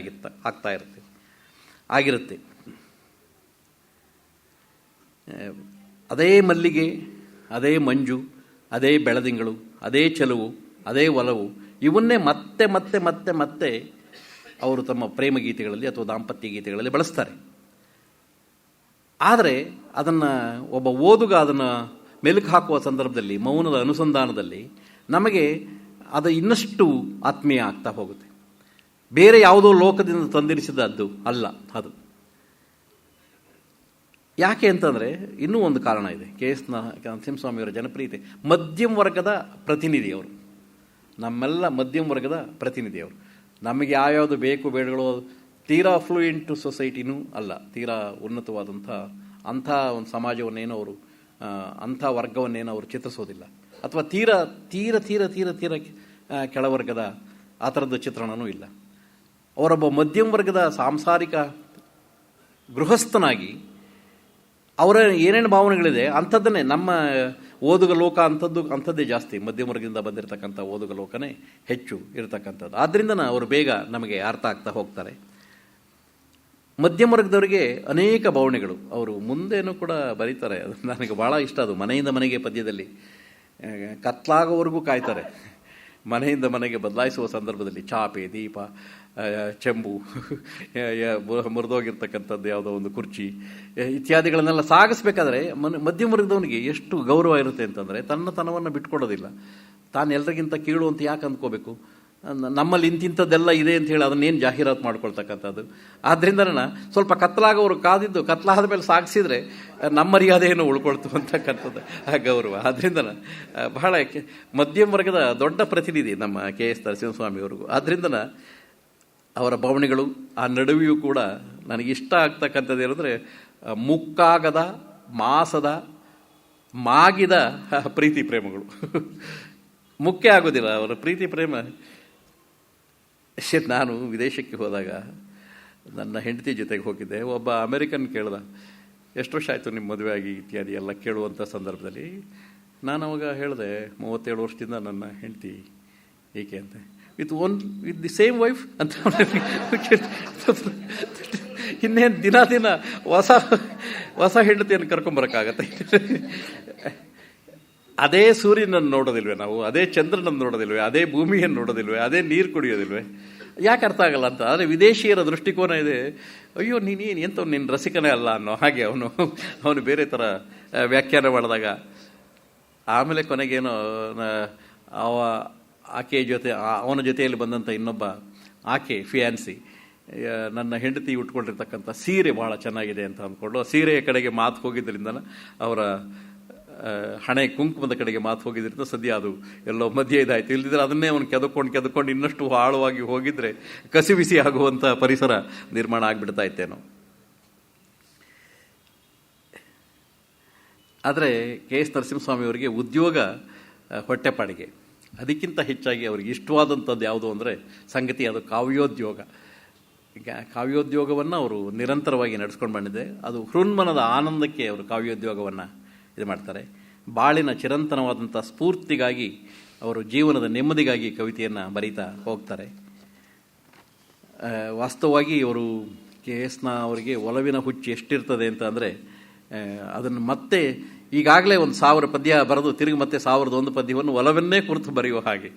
ಆಗಿರುತ್ತೆ. ಅದೇ ಮಲ್ಲಿಗೆ, ಅದೇ ಮಂಜು, ಅದೇ ಬೆಳದಿಂಗಳು, ಅದೇ ಚೆಲುವು, ಅದೇ ಒಲವು, ಇವನ್ನೇ ಮತ್ತೆ ಮತ್ತೆ ಮತ್ತೆ ಮತ್ತೆ ಅವರು ತಮ್ಮ ಪ್ರೇಮ ಗೀತೆಗಳಲ್ಲಿ ಅಥವಾ ದಾಂಪತ್ಯ ಗೀತೆಗಳಲ್ಲಿ ಬಳಸ್ತಾರೆ. ಆದರೆ ಅದನ್ನು ಒಬ್ಬ ಓದುಗ ಅದನ್ನು ಮೆಲುಕು ಹಾಕುವ ಸಂದರ್ಭದಲ್ಲಿ, ಮೌನದ ಅನುಸಂಧಾನದಲ್ಲಿ ನಮಗೆ ಅದು ಇನ್ನಷ್ಟು ಆತ್ಮೀಯ ಆಗ್ತಾ ಹೋಗುತ್ತೆ. ಬೇರೆ ಯಾವುದೋ ಲೋಕದಿಂದ ತಂದಿರಿಸಿದದ್ದು ಅಲ್ಲ ಅದು. ಯಾಕೆ ಅಂತಂದರೆ ಇನ್ನೂ ಒಂದು ಕಾರಣ ಇದೆ. ಕೆ ಎಸ್ ನರಸಿಂಹಸ್ವಾಮಿಯವರ ಜನಪ್ರಿಯತೆ, ಮಧ್ಯಮ ವರ್ಗದ ಪ್ರತಿನಿಧಿಯವರು, ನಮ್ಮೆಲ್ಲ ಮಧ್ಯಮ ವರ್ಗದ ಪ್ರತಿನಿಧಿಯವರು. ನಮಗೆ ಯಾವ್ಯಾವುದು ಬೇಕು ಬೇಡಗಳು ತೀರಾ ಫ್ಲೂಯೆಂಟ್ ಸೊಸೈಟಿನೂ ಅಲ್ಲ, ತೀರಾ ಉನ್ನತವಾದಂಥ ಅಂಥ ಒಂದು ಸಮಾಜವನ್ನೇನೋ ಅವರು, ಅಂಥ ವರ್ಗವನ್ನೇನೋ ಅವರು ಚಿತ್ರಿಸೋದಿಲ್ಲ. ಅಥವಾ ತೀರ ತೀರ ತೀರ ತೀರ ತೀರ ಕೆಳವರ್ಗದ ಆ ಥರದ ಚಿತ್ರಣವೂ ಇಲ್ಲ. ಅವರೊಬ್ಬ ಮಧ್ಯಮ ವರ್ಗದ ಸಾಂಸಾರಿಕ ಗೃಹಸ್ಥನಾಗಿ ಅವರ ಏನೇನು ಭಾವನೆಗಳಿದೆ ಅಂಥದ್ದನ್ನೇ ನಮ್ಮ ಓದುಗ ಲೋಕ ಅಂಥದ್ದೇ ಜಾಸ್ತಿ. ಮಧ್ಯಮ ವರ್ಗದಿಂದ ಬಂದಿರತಕ್ಕಂಥ ಓದುಗ ಲೋಕನೇ ಹೆಚ್ಚು ಇರತಕ್ಕಂಥದ್ದು. ಆದ್ದರಿಂದ ಅವರು ಬೇಗ ನಮಗೆ ಅರ್ಥ ಆಗ್ತಾ ಹೋಗ್ತಾರೆ. ಮಧ್ಯಮ ವರ್ಗದವರಿಗೆ ಅನೇಕ ಭಾವನೆಗಳು ಅವರು ಮುಂದೇನೂ ಕೂಡ ಬರೀತಾರೆ. ಅದು ನನಗೆ ಭಾಳ ಇಷ್ಟ. ಅದು ಮನೆಯಿಂದ ಮನೆಗೆ ಪದ್ಯದಲ್ಲಿ ಕತ್ಲಾಗೋವರೆಗೂ ಕಾಯ್ತಾರೆ. ಮನೆಯಿಂದ ಮನೆಗೆ ಬದಲಾಯಿಸುವ ಸಂದರ್ಭದಲ್ಲಿ ಚಾಪೆ, ದೀಪ, ಚೆಂಬು, ಮುರಿದೋಗಿರ್ತಕ್ಕಂಥದ್ದು ಯಾವುದೋ ಒಂದು ಕುರ್ಚಿ ಇತ್ಯಾದಿಗಳನ್ನೆಲ್ಲ ಸಾಗಿಸ್ಬೇಕಾದ್ರೆ ಮಧ್ಯಮ ವರ್ಗದವನಿಗೆ ಎಷ್ಟು ಗೌರವ ಇರುತ್ತೆ ಅಂತಂದರೆ ತನ್ನತನವನ್ನು ಬಿಟ್ಕೊಡೋದಿಲ್ಲ. ತಾನು ಎಲ್ಲರಿಗಿಂತ ಕೀಳು ಅಂತ ಯಾಕೆ ಅಂದ್ಕೋಬೇಕು, ನಮ್ಮಲ್ಲಿ ಇಂತಿಂಥದ್ದೆಲ್ಲ ಇದೆ ಅಂತ ಹೇಳಿ ಅದನ್ನೇನು ಜಾಹೀರಾತು ಮಾಡ್ಕೊಳ್ತಕ್ಕಂಥದ್ದು. ಆದ್ದರಿಂದ ಸ್ವಲ್ಪ ಕತ್ತಲಾಗೋರು ಕಾದಿದ್ದು ಕತ್ತಲಾದ ಮೇಲೆ ಸಾಗಿಸಿದ್ರೆ ನಮ್ಮ ಮರ್ಯಾದೆಯನ್ನು ಉಳ್ಕೊಳ್ತು ಅಂತಕ್ಕಂಥದ್ದು ಆ ಗೌರವ. ಆದ್ದರಿಂದ ಬಹಳ ಮಧ್ಯಮ ವರ್ಗದ ದೊಡ್ಡ ಪ್ರತಿನಿಧಿ ನಮ್ಮ KS ನರಸಿಂಹಸ್ವಾಮಿಯವ್ರಿಗೂ. ಆದ್ದರಿಂದ ಅವರ ಭಾವನೆಗಳು ಆ ನಡುವೆಯೂ ಕೂಡ ನನಗಿಷ್ಟ ಆಗ್ತಕ್ಕಂಥದ್ದು ಏನಂದರೆ ಮುಕ್ಕಾಗದ ಮಾಸದ ಮಾಗಿದ ಪ್ರೀತಿ ಪ್ರೇಮಗಳು. ಮುಖ್ಯ ಆಗೋದಿಲ್ಲ ಅವರ ಪ್ರೀತಿ ಪ್ರೇಮ. ನಾನು ವಿದೇಶಕ್ಕೆ ಹೋದಾಗ ನನ್ನ ಹೆಂಡತಿ ಜೊತೆಗೆ ಹೋಗಿದ್ದೆ. ಒಬ್ಬ ಅಮೆರಿಕನ್ ಕೇಳ್ದ, ಎಷ್ಟು ವರ್ಷ ಆಯಿತು ನಿಮ್ಮ ಮದುವೆ ಆಗಿ ಇತ್ಯಾದಿ ಎಲ್ಲ ಕೇಳುವಂಥ ಸಂದರ್ಭದಲ್ಲಿ ನಾನು ಅವಾಗ ಹೇಳಿದೆ, 37 ವರ್ಷದಿಂದ ನನ್ನ ಹೆಂಡತಿ ಏಕೆ ಅಂತ. ವಿತ್ ದಿ ಸೇಮ್ ವೈಫ್ ಅಂತ. ಇನ್ನೇನು ದಿನ ಹೊಸ ಹೆಂಡತಿಯನ್ನು ಕರ್ಕೊಂಬರೋಕ್ಕಾಗತ್ತೆ? ಅದೇ ಸೂರ್ಯನನ್ನು ನೋಡೋದಿಲ್ವೇ ನಾವು? ಅದೇ ಚಂದ್ರನನ್ನು ನೋಡೋದಿಲ್ವೇ? ಅದೇ ಭೂಮಿಯನ್ನು ನೋಡೋದಿಲ್ವೇ? ಅದೇ ನೀರು ಕುಡಿಯೋದಿಲ್ವೇ? ಯಾಕೆ ಅರ್ಥ ಆಗಲ್ಲ ಅಂತ. ಆದರೆ ವಿದೇಶಿಯರ ದೃಷ್ಟಿಕೋನ ಇದೆ, ಅಯ್ಯೋ ನೀನೇನು ಎಂತ ನಿನ್ನ ರಸಿಕನೇ ಅಲ್ಲ ಅನ್ನೋ ಹಾಗೆ ಅವನು ಬೇರೆ ಥರ ವ್ಯಾಖ್ಯಾನ ಮಾಡಿದಾಗ ಆಮೇಲೆ ಕೊನೆಗೇನೋ ಆಕೆ ಜೊತೆ ಅವನ ಜೊತೆಯಲ್ಲಿ ಬಂದಂಥ ಇನ್ನೊಬ್ಬ ಆಕೆ ಫಿಯಾನ್ಸಿ ನನ್ನ ಹೆಂಡತಿ ಉಟ್ಕೊಂಡಿರ್ತಕ್ಕಂಥ ಸೀರೆ ಭಾಳ ಚೆನ್ನಾಗಿದೆ ಅಂತ ಅಂದ್ಕೊಂಡು ಆ ಸೀರೆಯ ಕಡೆಗೆ ಮಾತು ಹೋಗಿದ್ದರಿಂದ ಅವರ ಹಣೆ ಕುಂಕುಮದ ಕಡೆಗೆ ಮಾತು ಹೋಗಿದ್ರಿಂದ ಸದ್ಯ ಅದು ಎಲ್ಲೋ ಮಧ್ಯೆ ಇದಾಯಿತು. ಇಲ್ದಿದ್ರೆ ಅದನ್ನೇ ಅವನು ಕೆದಕೊಂಡು ಇನ್ನಷ್ಟು ಆಳವಾಗಿ ಹೋಗಿದ್ರೆ ಕಸಿಬಿಸಿ ಆಗುವಂಥ ಪರಿಸರ ನಿರ್ಮಾಣ ಆಗಿಬಿಡ್ತಾ ಇತ್ತೇನೋ. ಆದರೆ KS ನರಸಿಂಹಸ್ವಾಮಿಯವರಿಗೆ ಉದ್ಯೋಗ ಹೊಟ್ಟೆಪಾಡಿಗೆ, ಅದಕ್ಕಿಂತ ಹೆಚ್ಚಾಗಿ ಅವರಿಗೆ ಇಷ್ಟವಾದಂಥದ್ದು ಯಾವುದು ಅಂದರೆ ಸಂಗತಿ, ಅದು ಕಾವ್ಯೋದ್ಯೋಗ. ಕಾವ್ಯೋದ್ಯೋಗವನ್ನು ಅವರು ನಿರಂತರವಾಗಿ ನಡೆಸ್ಕೊಂಡು ಬಂದಿದೆ. ಅದು ಹೃನ್ಮನದ ಆನಂದಕ್ಕೆ ಅವರು ಕಾವ್ಯೋದ್ಯೋಗವನ್ನು ಇದು ಮಾಡ್ತಾರೆ. ಬಾಳಿನ ಚಿರಂತನವಾದಂಥ ಸ್ಫೂರ್ತಿಗಾಗಿ, ಅವರು ಜೀವನದ ನೆಮ್ಮದಿಗಾಗಿ ಕವಿತೆಯನ್ನು ಬರೀತಾ ಹೋಗ್ತಾರೆ. ವಾಸ್ತವವಾಗಿ ಇವರು ಅವರಿಗೆ ಒಲವಿನ ಹುಚ್ಚು ಎಷ್ಟಿರ್ತದೆ ಅಂತ ಅಂದರೆ ಅದನ್ನು ಮತ್ತೆ ಈಗಾಗಲೇ 1000 ಪದ್ಯ ಬರೆದು ತಿರುಗಿ ಮತ್ತೆ 1001 ಪದ್ಯವನ್ನು ಒಲವನ್ನೇ ಕುರಿತು ಬರೆಯುವ ಹಾಗೆ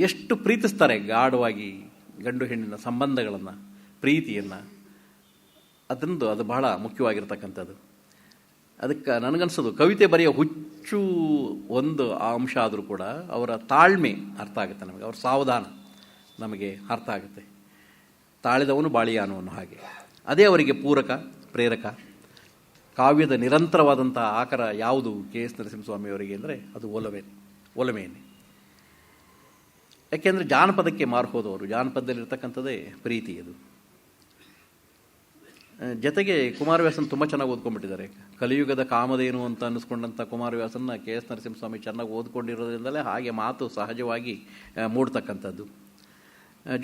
ಎಷ್ಟು ಪ್ರೀತಿಸ್ತಾರೆ ಗಾಢವಾಗಿ ಗಂಡು ಹೆಣ್ಣಿನ ಸಂಬಂಧಗಳನ್ನು, ಪ್ರೀತಿಯನ್ನು. ಅದು ಬಹಳ ಮುಖ್ಯವಾಗಿರ್ತಕ್ಕಂಥದ್ದು. ಅದಕ್ಕೆ ನನಗನ್ಸೋದು ಕವಿತೆ ಬರೆಯೋ ಹುಚ್ಚು ಒಂದು ಅಂಶ ಆದರೂ ಕೂಡ ಅವರ ತಾಳ್ಮೆ ಅರ್ಥ ಆಗುತ್ತೆ ನಮಗೆ, ಅವ್ರ ಸಾವಧಾನ ನಮಗೆ ಅರ್ಥ ಆಗುತ್ತೆ. ತಾಳಿದವನು ಬಾಳಿಯಾನು ಅನ್ನೋ ಹಾಗೆ. ಅದೇ ಅವರಿಗೆ ಪೂರಕ, ಪ್ರೇರಕ. ಕಾವ್ಯದ ನಿರಂತರವಾದಂಥ ಆಕರ ಯಾವುದು KS ನರಸಿಂಹಸ್ವಾಮಿಯವರಿಗೆ ಅಂದರೆ ಅದು ಒಲಮೆಯನ್ನೇ. ಯಾಕೆಂದರೆ ಜಾನಪದಕ್ಕೆ ಮಾರು ಹೋದವರು, ಜಾನಪದದಲ್ಲಿರ್ತಕ್ಕಂಥದ್ದೇ ಪ್ರೀತಿ ಅದು. ಜೊತೆಗೆ ಕುಮಾರವ್ಯಾಸನ್ ತುಂಬ ಚೆನ್ನಾಗಿ ಓದ್ಕೊಂಡ್ಬಿಟ್ಟಿದ್ದಾರೆ. ಕಲಿಯುಗದ ಕಾಮಧೇನು ಅಂತ ಅನ್ನಿಸ್ಕೊಂಡಂಥ ಕುಮಾರವ್ಯಾಸನ್ನ KS ನರಸಿಂಹಸ್ವಾಮಿ ಚೆನ್ನಾಗಿ ಓದ್ಕೊಂಡಿರೋದ್ರಿಂದಲೇ ಹಾಗೆ ಮಾತು ಸಹಜವಾಗಿ ಮೂಡ್ತಕ್ಕಂಥದ್ದು.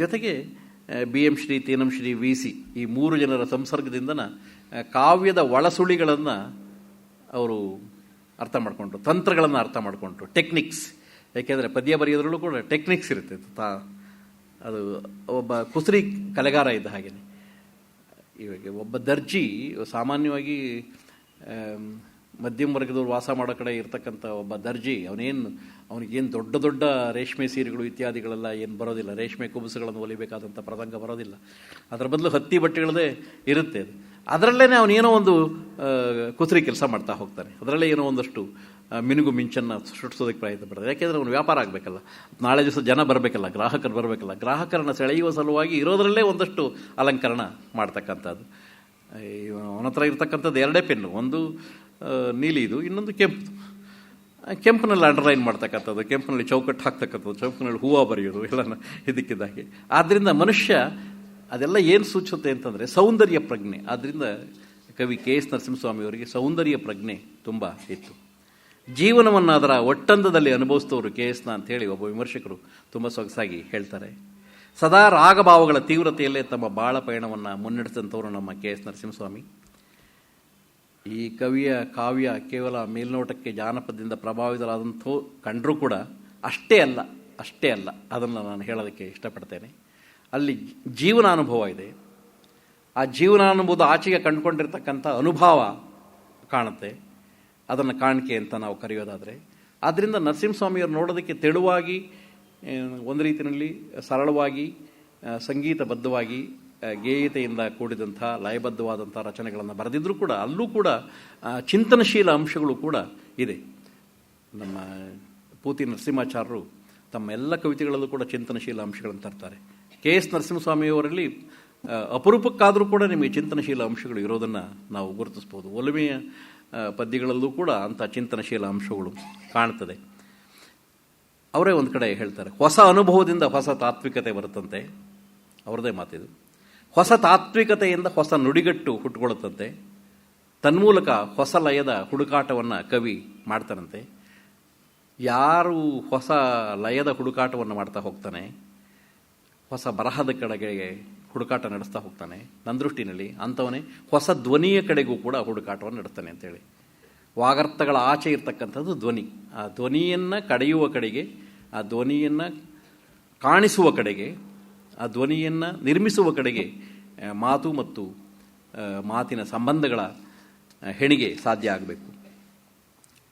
ಜೊತೆಗೆ BM ಶ್ರೀ, ತೀನಂ ಶ್ರೀ, VC ಈ 3 ಜನರ ಸಂಸರ್ಗದಿಂದನ ಕಾವ್ಯದ ಒಳಸುಳಿಗಳನ್ನು ಅವರು ಅರ್ಥ ಮಾಡಿಕೊಂಡ್ರು, ತಂತ್ರಗಳನ್ನು ಅರ್ಥ ಮಾಡಿಕೊಂಡ್ರು, ಟೆಕ್ನಿಕ್ಸ್. ಯಾಕೆಂದರೆ ಪದ್ಯ ಬರೆಯೋದ್ರಲ್ಲೂ ಕೂಡ ಟೆಕ್ನಿಕ್ಸ್ ಇರುತ್ತೆ. ಅದು ಒಬ್ಬ ಕುಸರಿ ಕಲೆಗಾರ ಇದ್ದ ಹಾಗೆಯೇ. ಇವಾಗ ಒಬ್ಬ ದರ್ಜಿ ಸಾಮಾನ್ಯವಾಗಿ ಮಧ್ಯಮ ವರ್ಗದವ್ರು ವಾಸ ಮಾಡೋ ಕಡೆ ಇರ್ತಕ್ಕಂಥ ಒಬ್ಬ ದರ್ಜಿ ಅವನಿಗೇನು ದೊಡ್ಡ ದೊಡ್ಡ ರೇಷ್ಮೆ ಸೀರೆಗಳು ಇತ್ಯಾದಿಗಳೆಲ್ಲ ಏನು ಬರೋದಿಲ್ಲ, ರೇಷ್ಮೆ ಕುಬುಸುಗಳನ್ನು ಹೊಲಿಬೇಕಾದಂಥ ಪ್ರಸಂಗ ಬರೋದಿಲ್ಲ. ಅದರ ಬದಲು ಹತ್ತಿ ಬಟ್ಟೆಗಳದೇ ಇರುತ್ತೆ. ಅದರಲ್ಲೇ ಅವನೇನೋ ಒಂದು ಕುಸರಿ ಕೆಲಸ ಮಾಡ್ತಾ ಹೋಗ್ತಾನೆ. ಅದರಲ್ಲೇ ಏನೋ ಒಂದಷ್ಟು ಮಿನುಗು ಮಿಂಚನ್ನು ಸೃಷ್ಟಿಸೋದಕ್ಕೆ ಪ್ರಯತ್ನ ಪಡ್ತಾರೆ. ಯಾಕೆಂದರೆ ಅವನು ವ್ಯಾಪಾರ ಆಗಬೇಕಲ್ಲ, ನಾಳೆ ದಿವಸ ಜನ ಬರಬೇಕಲ್ಲ, ಗ್ರಾಹಕರು ಬರಬೇಕಲ್ಲ. ಗ್ರಾಹಕರನ್ನು ಸೆಳೆಯುವ ಸಲುವಾಗಿ ಇರೋದರಲ್ಲೇ ಒಂದಷ್ಟು ಅಲಂಕರಣ ಮಾಡ್ತಕ್ಕಂಥದ್ದು. ಅವನ ಹತ್ರ ಇರ್ತಕ್ಕಂಥದ್ದು 2 ಪೆನ್ನು, ಒಂದು ನೀಲಿದು, ಇನ್ನೊಂದು ಕೆಂಪಿನಲ್ಲಿ ಅಂಡರ್ಲೈನ್ ಮಾಡ್ತಕ್ಕಂಥದ್ದು, ಕೆಂಪಿನಲ್ಲಿ ಚೌಕಟ್ಟು ಹಾಕ್ತಕ್ಕಂಥದ್ದು, ಚೌಕಟ್ಟಿನಲ್ಲಿ ಹೂವು ಬರೆಯೋದು ಎಲ್ಲ ಇದಕ್ಕಿದ್ದಾಗೆ. ಆದ್ದರಿಂದ ಮನುಷ್ಯ ಅದೆಲ್ಲ ಏನು ಸೂಚಿಸುತ್ತೆ ಅಂತಂದರೆ ಸೌಂದರ್ಯ ಪ್ರಜ್ಞೆ. ಆದ್ದರಿಂದ ಕವಿ KS ನರಸಿಂಹಸ್ವಾಮಿಯವರಿಗೆ ಸೌಂದರ್ಯ ಪ್ರಜ್ಞೆ ತುಂಬ ಇತ್ತು. ಜೀವನವನ್ನು ಅದರ ಒಟ್ಟಂದದಲ್ಲಿ ಅನುಭವಿಸಿದವರು KSನ ಅಂಥೇಳಿ ಒಬ್ಬ ವಿಮರ್ಶಕರು ತುಂಬ ಸೊಗಸಾಗಿ ಹೇಳ್ತಾರೆ. ಸದಾ ರಾಗಭಾವಗಳ ತೀವ್ರತೆಯಲ್ಲೇ ತಮ್ಮ ಬಾಳ ಪಯಣವನ್ನು ಮುನ್ನಡೆಸಿದಂಥವರು ನಮ್ಮ KS ನರಸಿಂಹಸ್ವಾಮಿ. ಈ ಕವಿಯ ಕಾವ್ಯ ಕೇವಲ ಮೇಲ್ನೋಟಕ್ಕೆ ಜಾನಪದದಿಂದ ಪ್ರಭಾವಿತರಾದಂಥ ಕಂಡರೂ ಕೂಡ ಅಷ್ಟೇ ಅಲ್ಲ ಅದನ್ನು ನಾನು ಹೇಳೋದಕ್ಕೆ ಇಷ್ಟಪಡ್ತೇನೆ. ಅಲ್ಲಿ ಜೀವನಾನುಭವ ಇದೆ. ಆ ಜೀವನಾನುಭವದ ಆಚೆಗೆ ಕಂಡುಕೊಂಡಿರ್ತಕ್ಕಂಥ ಅನುಭವ ಕಾಣುತ್ತೆ. ಅದನ್ನು ಕಾಣಿಕೆ ಅಂತ ನಾವು ಕರೆಯೋದಾದರೆ ಆದ್ದರಿಂದ ನರಸಿಂಹಸ್ವಾಮಿಯವರು ನೋಡೋದಕ್ಕೆ ತೆಳುವಾಗಿ, ಒಂದು ರೀತಿಯಲ್ಲಿ ಸರಳವಾಗಿ, ಸಂಗೀತಬದ್ಧವಾಗಿ, ಗೇಯತೆಯಿಂದ ಕೂಡಿದಂಥ ಲಯಬದ್ಧವಾದಂಥ ರಚನೆಗಳನ್ನು ಬರೆದಿದ್ದರೂ ಕೂಡ ಅಲ್ಲೂ ಕೂಡ ಚಿಂತನಶೀಲ ಅಂಶಗಳು ಕೂಡ ಇದೆ. ನಮ್ಮ ಪೂತಿ ನರಸಿಂಹಾಚಾರ್ಯರು ತಮ್ಮ ಎಲ್ಲ ಕವಿತೆಗಳಲ್ಲೂ ಕೂಡ ಚಿಂತನಶೀಲ ಅಂಶಗಳನ್ನು ತರ್ತಾರೆ. KS ನರಸಿಂಹಸ್ವಾಮಿಯವರಲ್ಲಿ ಅಪರೂಪಕ್ಕಾದರೂ ಕೂಡ ನಿಮಗೆ ಚಿಂತನಶೀಲ ಅಂಶಗಳು ಇರೋದನ್ನು ನಾವು ಗುರುತಿಸ್ಬೋದು. ಒಲುಮೆಯ ಪದ್ಯಗಳಲ್ಲೂ ಕೂಡ ಅಂಥ ಚಿಂತನಶೀಲ ಅಂಶಗಳು ಕಾಣ್ತದೆ. ಅವರೇ ಒಂದು ಕಡೆ ಹೇಳ್ತಾರೆ, ಹೊಸ ಅನುಭವದಿಂದ ಹೊಸ ತಾತ್ವಿಕತೆ ಬರುತ್ತಂತೆ. ಅವ್ರದ್ದೇ ಮಾತಿದು. ಹೊಸ ತಾತ್ವಿಕತೆಯಿಂದ ಹೊಸ ನುಡಿಗಟ್ಟು ಹುಟ್ಟುಕೊಳ್ಳುತ್ತಂತೆ. ತನ್ಮೂಲಕ ಹೊಸ ಲಯದ ಹುಡುಕಾಟವನ್ನು ಕವಿ ಮಾಡ್ತಾನಂತೆ. ಯಾರು ಹೊಸ ಲಯದ ಹುಡುಕಾಟವನ್ನು ಮಾಡ್ತಾ ಹೋಗ್ತಾನೆ, ಹೊಸ ಬರಹದ ಕಡೆಗೆ ಹುಡುಕಾಟ ನಡೆಸ್ತಾ ಹೋಗ್ತಾನೆ, ನನ್ನ ದೃಷ್ಟಿನಲ್ಲಿ ಅಂಥವನೇ ಹೊಸ ಧ್ವನಿಯ ಕಡೆಗೂ ಕೂಡ ಹುಡುಕಾಟವನ್ನು ನಡೆಸ್ತಾನೆ ಅಂತೇಳಿ. ವಾಗರ್ಥಗಳ ಆಚೆ ಇರ್ತಕ್ಕಂಥದ್ದು ಧ್ವನಿ. ಆ ಧ್ವನಿಯನ್ನು ಕಡೆಯುವ ಕಡೆಗೆ, ಆ ಧ್ವನಿಯನ್ನು ಕಾಣಿಸುವ ಕಡೆಗೆ, ಆ ಧ್ವನಿಯನ್ನು ನಿರ್ಮಿಸುವ ಕಡೆಗೆ ಮಾತು ಮತ್ತು ಮಾತಿನ ಸಂಬಂಧಗಳ ಹೆಣಿಗೆ ಸಾಧ್ಯ ಆಗಬೇಕು.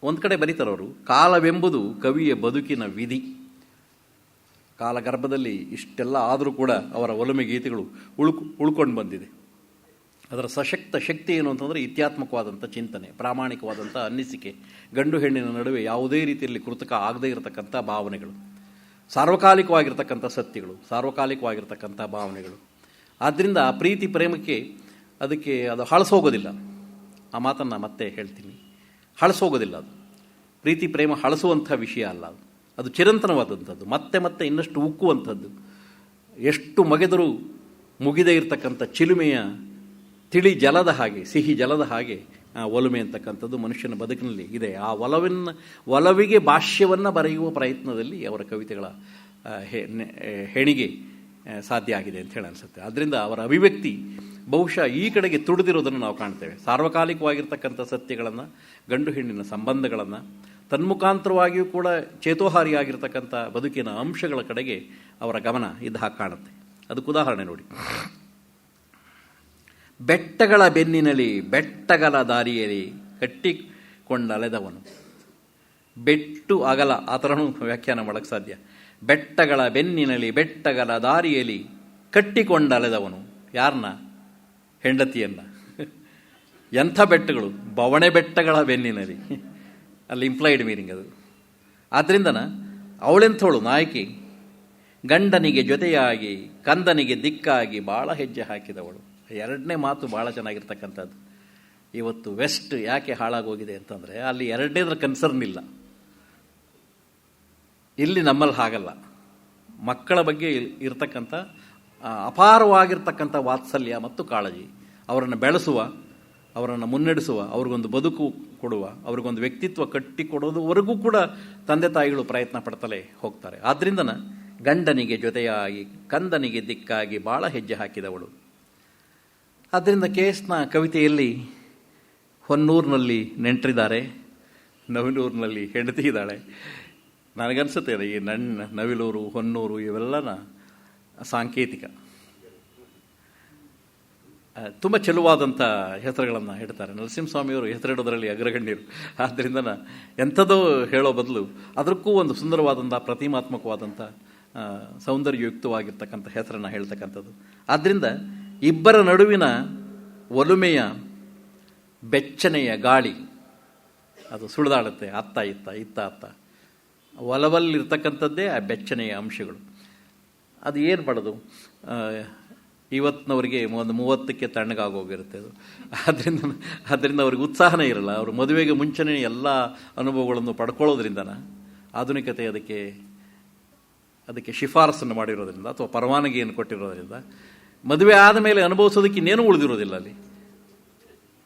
ಒಂದು ಕಡೆ ಬರೀತಾರವರು, ಕಾಲವೆಂಬುದು ಕವಿಯ ಬದುಕಿನ ವಿಧಿ. ಕಾಲಗರ್ಭದಲ್ಲಿ ಇಷ್ಟೆಲ್ಲ ಆದರೂ ಕೂಡ ಅವರ ಒಲುಮೆ ಗೀತೆಗಳು ಉಳ್ಕೊಂಡು ಬಂದಿದೆ. ಅದರ ಸಶಕ್ತ ಶಕ್ತಿ ಏನು ಅಂತಂದರೆ ಇತ್ಯಾತ್ಮಕವಾದಂಥ ಚಿಂತನೆ, ಪ್ರಾಮಾಣಿಕವಾದಂಥ ಅನ್ನಿಸಿಕೆ, ಗಂಡು ಹೆಣ್ಣಿನ ನಡುವೆ ಯಾವುದೇ ರೀತಿಯಲ್ಲಿ ಕೃತಕ ಆಗದೇ ಇರತಕ್ಕಂಥ ಭಾವನೆಗಳು, ಸಾರ್ವಕಾಲಿಕವಾಗಿರ್ತಕ್ಕಂಥ ಸತ್ಯಗಳು, ಸಾರ್ವಕಾಲಿಕವಾಗಿರ್ತಕ್ಕಂಥ ಭಾವನೆಗಳು. ಆದ್ದರಿಂದ ಆ ಪ್ರೀತಿ ಪ್ರೇಮಕ್ಕೆ ಅದು ಹಳಸೋಗೋದಿಲ್ಲ. ಆ ಮಾತನ್ನು ಮತ್ತೆ ಹೇಳ್ತೀನಿ, ಹಳಸೋಗೋದಿಲ್ಲ. ಅದು ಪ್ರೀತಿ ಪ್ರೇಮ ಹಳಸುವಂಥ ವಿಷಯ ಅಲ್ಲ. ಅದು ಚಿರಂತನವಾದಂಥದ್ದು, ಮತ್ತೆ ಮತ್ತೆ ಇನ್ನಷ್ಟು ಉಕ್ಕುವಂಥದ್ದು. ಎಷ್ಟು ಮಗೆದರೂ ಮುಗಿದೇ ಇರತಕ್ಕಂಥ ಚಿಲುಮೆಯ ತಿಳಿ ಜಲದ ಹಾಗೆ, ಸಿಹಿ ಜಲದ ಹಾಗೆ ಒಲುಮೆ ಅಂತಕ್ಕಂಥದ್ದು ಮನುಷ್ಯನ ಬದುಕಿನಲ್ಲಿ ಇದೆ. ಆ ಒಲವಿಗೆ ಭಾಷ್ಯವನ್ನು ಬರೆಯುವ ಪ್ರಯತ್ನದಲ್ಲಿ ಅವರ ಕವಿತೆಗಳ ಹೆಣಿಗೆ ಸಾಧ್ಯ ಆಗಿದೆ ಅಂತ ಹೇಳಿ ಅನಿಸುತ್ತೆ. ಆದ್ದರಿಂದ ಅವರ ಅಭಿವ್ಯಕ್ತಿ ಬಹುಶಃ ಈ ಕಡೆಗೆ ತುಡಿದಿರೋದನ್ನು ನಾವು ಕಾಣ್ತೇವೆ. ಸಾರ್ವಕಾಲಿಕವಾಗಿರ್ತಕ್ಕಂಥ ಸತ್ಯಗಳನ್ನು, ಗಂಡು ಹೆಣ್ಣಿನ ಸಂಬಂಧಗಳನ್ನು, ತನ್ಮುಖಾಂತರವಾಗಿಯೂ ಕೂಡ ಚೇತೋಹಾರಿಯಾಗಿರ್ತಕ್ಕಂಥ ಬದುಕಿನ ಅಂಶಗಳ ಕಡೆಗೆ ಅವರ ಗಮನ ಇದ್ದ ಹಾಗೆ ಕಾಣುತ್ತೆ. ಅದಕ್ಕೆ ಉದಾಹರಣೆ ನೋಡಿ. ಬೆಟ್ಟಗಳ ಬೆನ್ನಿನಲ್ಲಿ ಬೆಟ್ಟಗಳ ದಾರಿಯಲ್ಲಿ ಕಟ್ಟಿಕೊಂಡಲೆದವನು. ಬೆಟ್ಟು ಅಗಲ, ಆ ಥರನೂ ವ್ಯಾಖ್ಯಾನ ಮಾಡೋಕ್ಕೆ ಸಾಧ್ಯ. ಬೆಟ್ಟಗಳ ಬೆನ್ನಿನಲ್ಲಿ ಬೆಟ್ಟಗಳ ದಾರಿಯಲ್ಲಿ ಕಟ್ಟಿಕೊಂಡಲೆದವನು. ಯಾರನ್ನ? ಹೆಂಡತಿಯನ್ನ. ಎಂಥ ಬೆಟ್ಟಗಳು? ಬವಣೆ ಬೆಟ್ಟಗಳ ಬೆನ್ನಿನಲ್ಲಿ. ಅಲ್ಲಿ ಇಂಪ್ಲೈಡ್ ಮೀನಿಂಗ್ ಅದು. ಆದ್ದರಿಂದನ ಅವಳೆಂಥವಳು ನಾಯಕಿ, ಗಂಡನಿಗೆ ಜೊತೆಯಾಗಿ ಕಂದನಿಗೆ ದಿಕ್ಕಾಗಿ ಭಾಳ ಹೆಜ್ಜೆ ಹಾಕಿದವಳು. ಎರಡನೇ ಮಾತು ಭಾಳ ಚೆನ್ನಾಗಿರ್ತಕ್ಕಂಥದ್ದು. ಇವತ್ತು ವೆಸ್ಟ್ ಯಾಕೆ ಹಾಳಾಗೋಗಿದೆ ಅಂತಂದರೆ ಅಲ್ಲಿ ಎರಡನೇದ್ರ ಕನ್ಸರ್ನ್ ಇಲ್ಲ. ಇಲ್ಲಿ ನಮ್ಮಲ್ಲಿ ಹಾಗಲ್ಲ. ಮಕ್ಕಳ ಬಗ್ಗೆ ಇರತಕ್ಕಂಥ ಅಪಾರವಾಗಿರ್ತಕ್ಕಂಥ ವಾತ್ಸಲ್ಯ ಮತ್ತು ಕಾಳಜಿ, ಅವರನ್ನು ಬೆಳೆಸುವ, ಅವರನ್ನು ಮುನ್ನಡೆಸುವ, ಅವ್ರಿಗೊಂದು ಬದುಕು ಕೊಡುವ, ಅವ್ರಿಗೊಂದು ವ್ಯಕ್ತಿತ್ವ ಕಟ್ಟಿಕೊಡೋದುವರೆಗೂ ಕೂಡ ತಂದೆ ತಾಯಿಗಳು ಪ್ರಯತ್ನ ಪಡ್ತಲೇ ಹೋಗ್ತಾರೆ. ಆದ್ದರಿಂದನ ಗಂಡನಿಗೆ ಜೊತೆಯಾಗಿ ಕಂದನಿಗೆ ದಿಕ್ಕಾಗಿ ಭಾಳ ಹೆಜ್ಜೆ ಹಾಕಿದವಳು. ಆದ್ದರಿಂದ KSನ ಕವಿತೆಯಲ್ಲಿ ಹೊನ್ನೂರಿನಲ್ಲಿ ನೆಂಟರಿದ್ದಾರೆ, ನವಿಲೂರಿನಲ್ಲಿ ಹೆಂಡತಿ ಇದ್ದಾಳೆ. ನನಗನ್ಸುತ್ತೆ ಈ ನವಿಲೂರು, ಹೊನ್ನೂರು ಇವೆಲ್ಲನ ಸಾಂಕೇತಿಕ ತುಂಬ ಚೆಲುವಾದಂಥ ಹೆಸರುಗಳನ್ನು ಹೇಳ್ತಾರೆ. ನರಸಿಂಹಸ್ವಾಮಿಯವರು ಹೆಸರಿಡೋದರಲ್ಲಿ ಅಗ್ರಗಣ್ಯರು. ಆದ್ದರಿಂದ ಎಂಥದೋ ಹೇಳೋ ಬದಲು ಅದಕ್ಕೂ ಒಂದು ಸುಂದರವಾದಂಥ ಪ್ರತಿಮಾತ್ಮಕವಾದಂಥ ಸೌಂದರ್ಯಯುಕ್ತವಾಗಿರ್ತಕ್ಕಂಥ ಹೆಸರನ್ನು ಹೇಳ್ತಕ್ಕಂಥದ್ದು. ಆದ್ದರಿಂದ ಇಬ್ಬರ ನಡುವಿನ ಒಲುಮೆಯ ಬೆಚ್ಚನೆಯ ಗಾಳಿ ಅದು ಸುಳಿದಾಡುತ್ತೆ, ಅತ್ತ ಇತ್ತ ಇತ್ತ ಅತ್ತ. ಒಲವಲ್ಲಿರ್ತಕ್ಕಂಥದ್ದೇ ಆ ಬೆಚ್ಚನೆಯ ಅಂಶಗಳು. ಅದು ಏನು ಮಾಡೋದು, ಇವತ್ತಿನವರಿಗೆ ಒಂದು 30ಕ್ಕೆ ತಣ್ಣಗಾಗೋಗಿರುತ್ತೆ ಅದು. ಆದ್ದರಿಂದ ಅವ್ರಿಗೆ ಉತ್ಸಾಹನೇ ಇರಲ್ಲ. ಅವರು ಮದುವೆಗೆ ಮುಂಚೆನೇ ಎಲ್ಲ ಅನುಭವಗಳನ್ನು ಪಡ್ಕೊಳ್ಳೋದ್ರಿಂದ, ಆಧುನಿಕತೆ ಅದಕ್ಕೆ ಶಿಫಾರಸನ್ನು ಮಾಡಿರೋದ್ರಿಂದ ಅಥವಾ ಪರವಾನಗಿಯನ್ನು ಕೊಟ್ಟಿರೋದ್ರಿಂದ ಮದುವೆ ಆದ ಮೇಲೆ ಅನುಭವಿಸೋದಕ್ಕೆ ಇನ್ನೇನು ಉಳಿದಿರೋದಿಲ್ಲ ಅಲ್ಲಿ.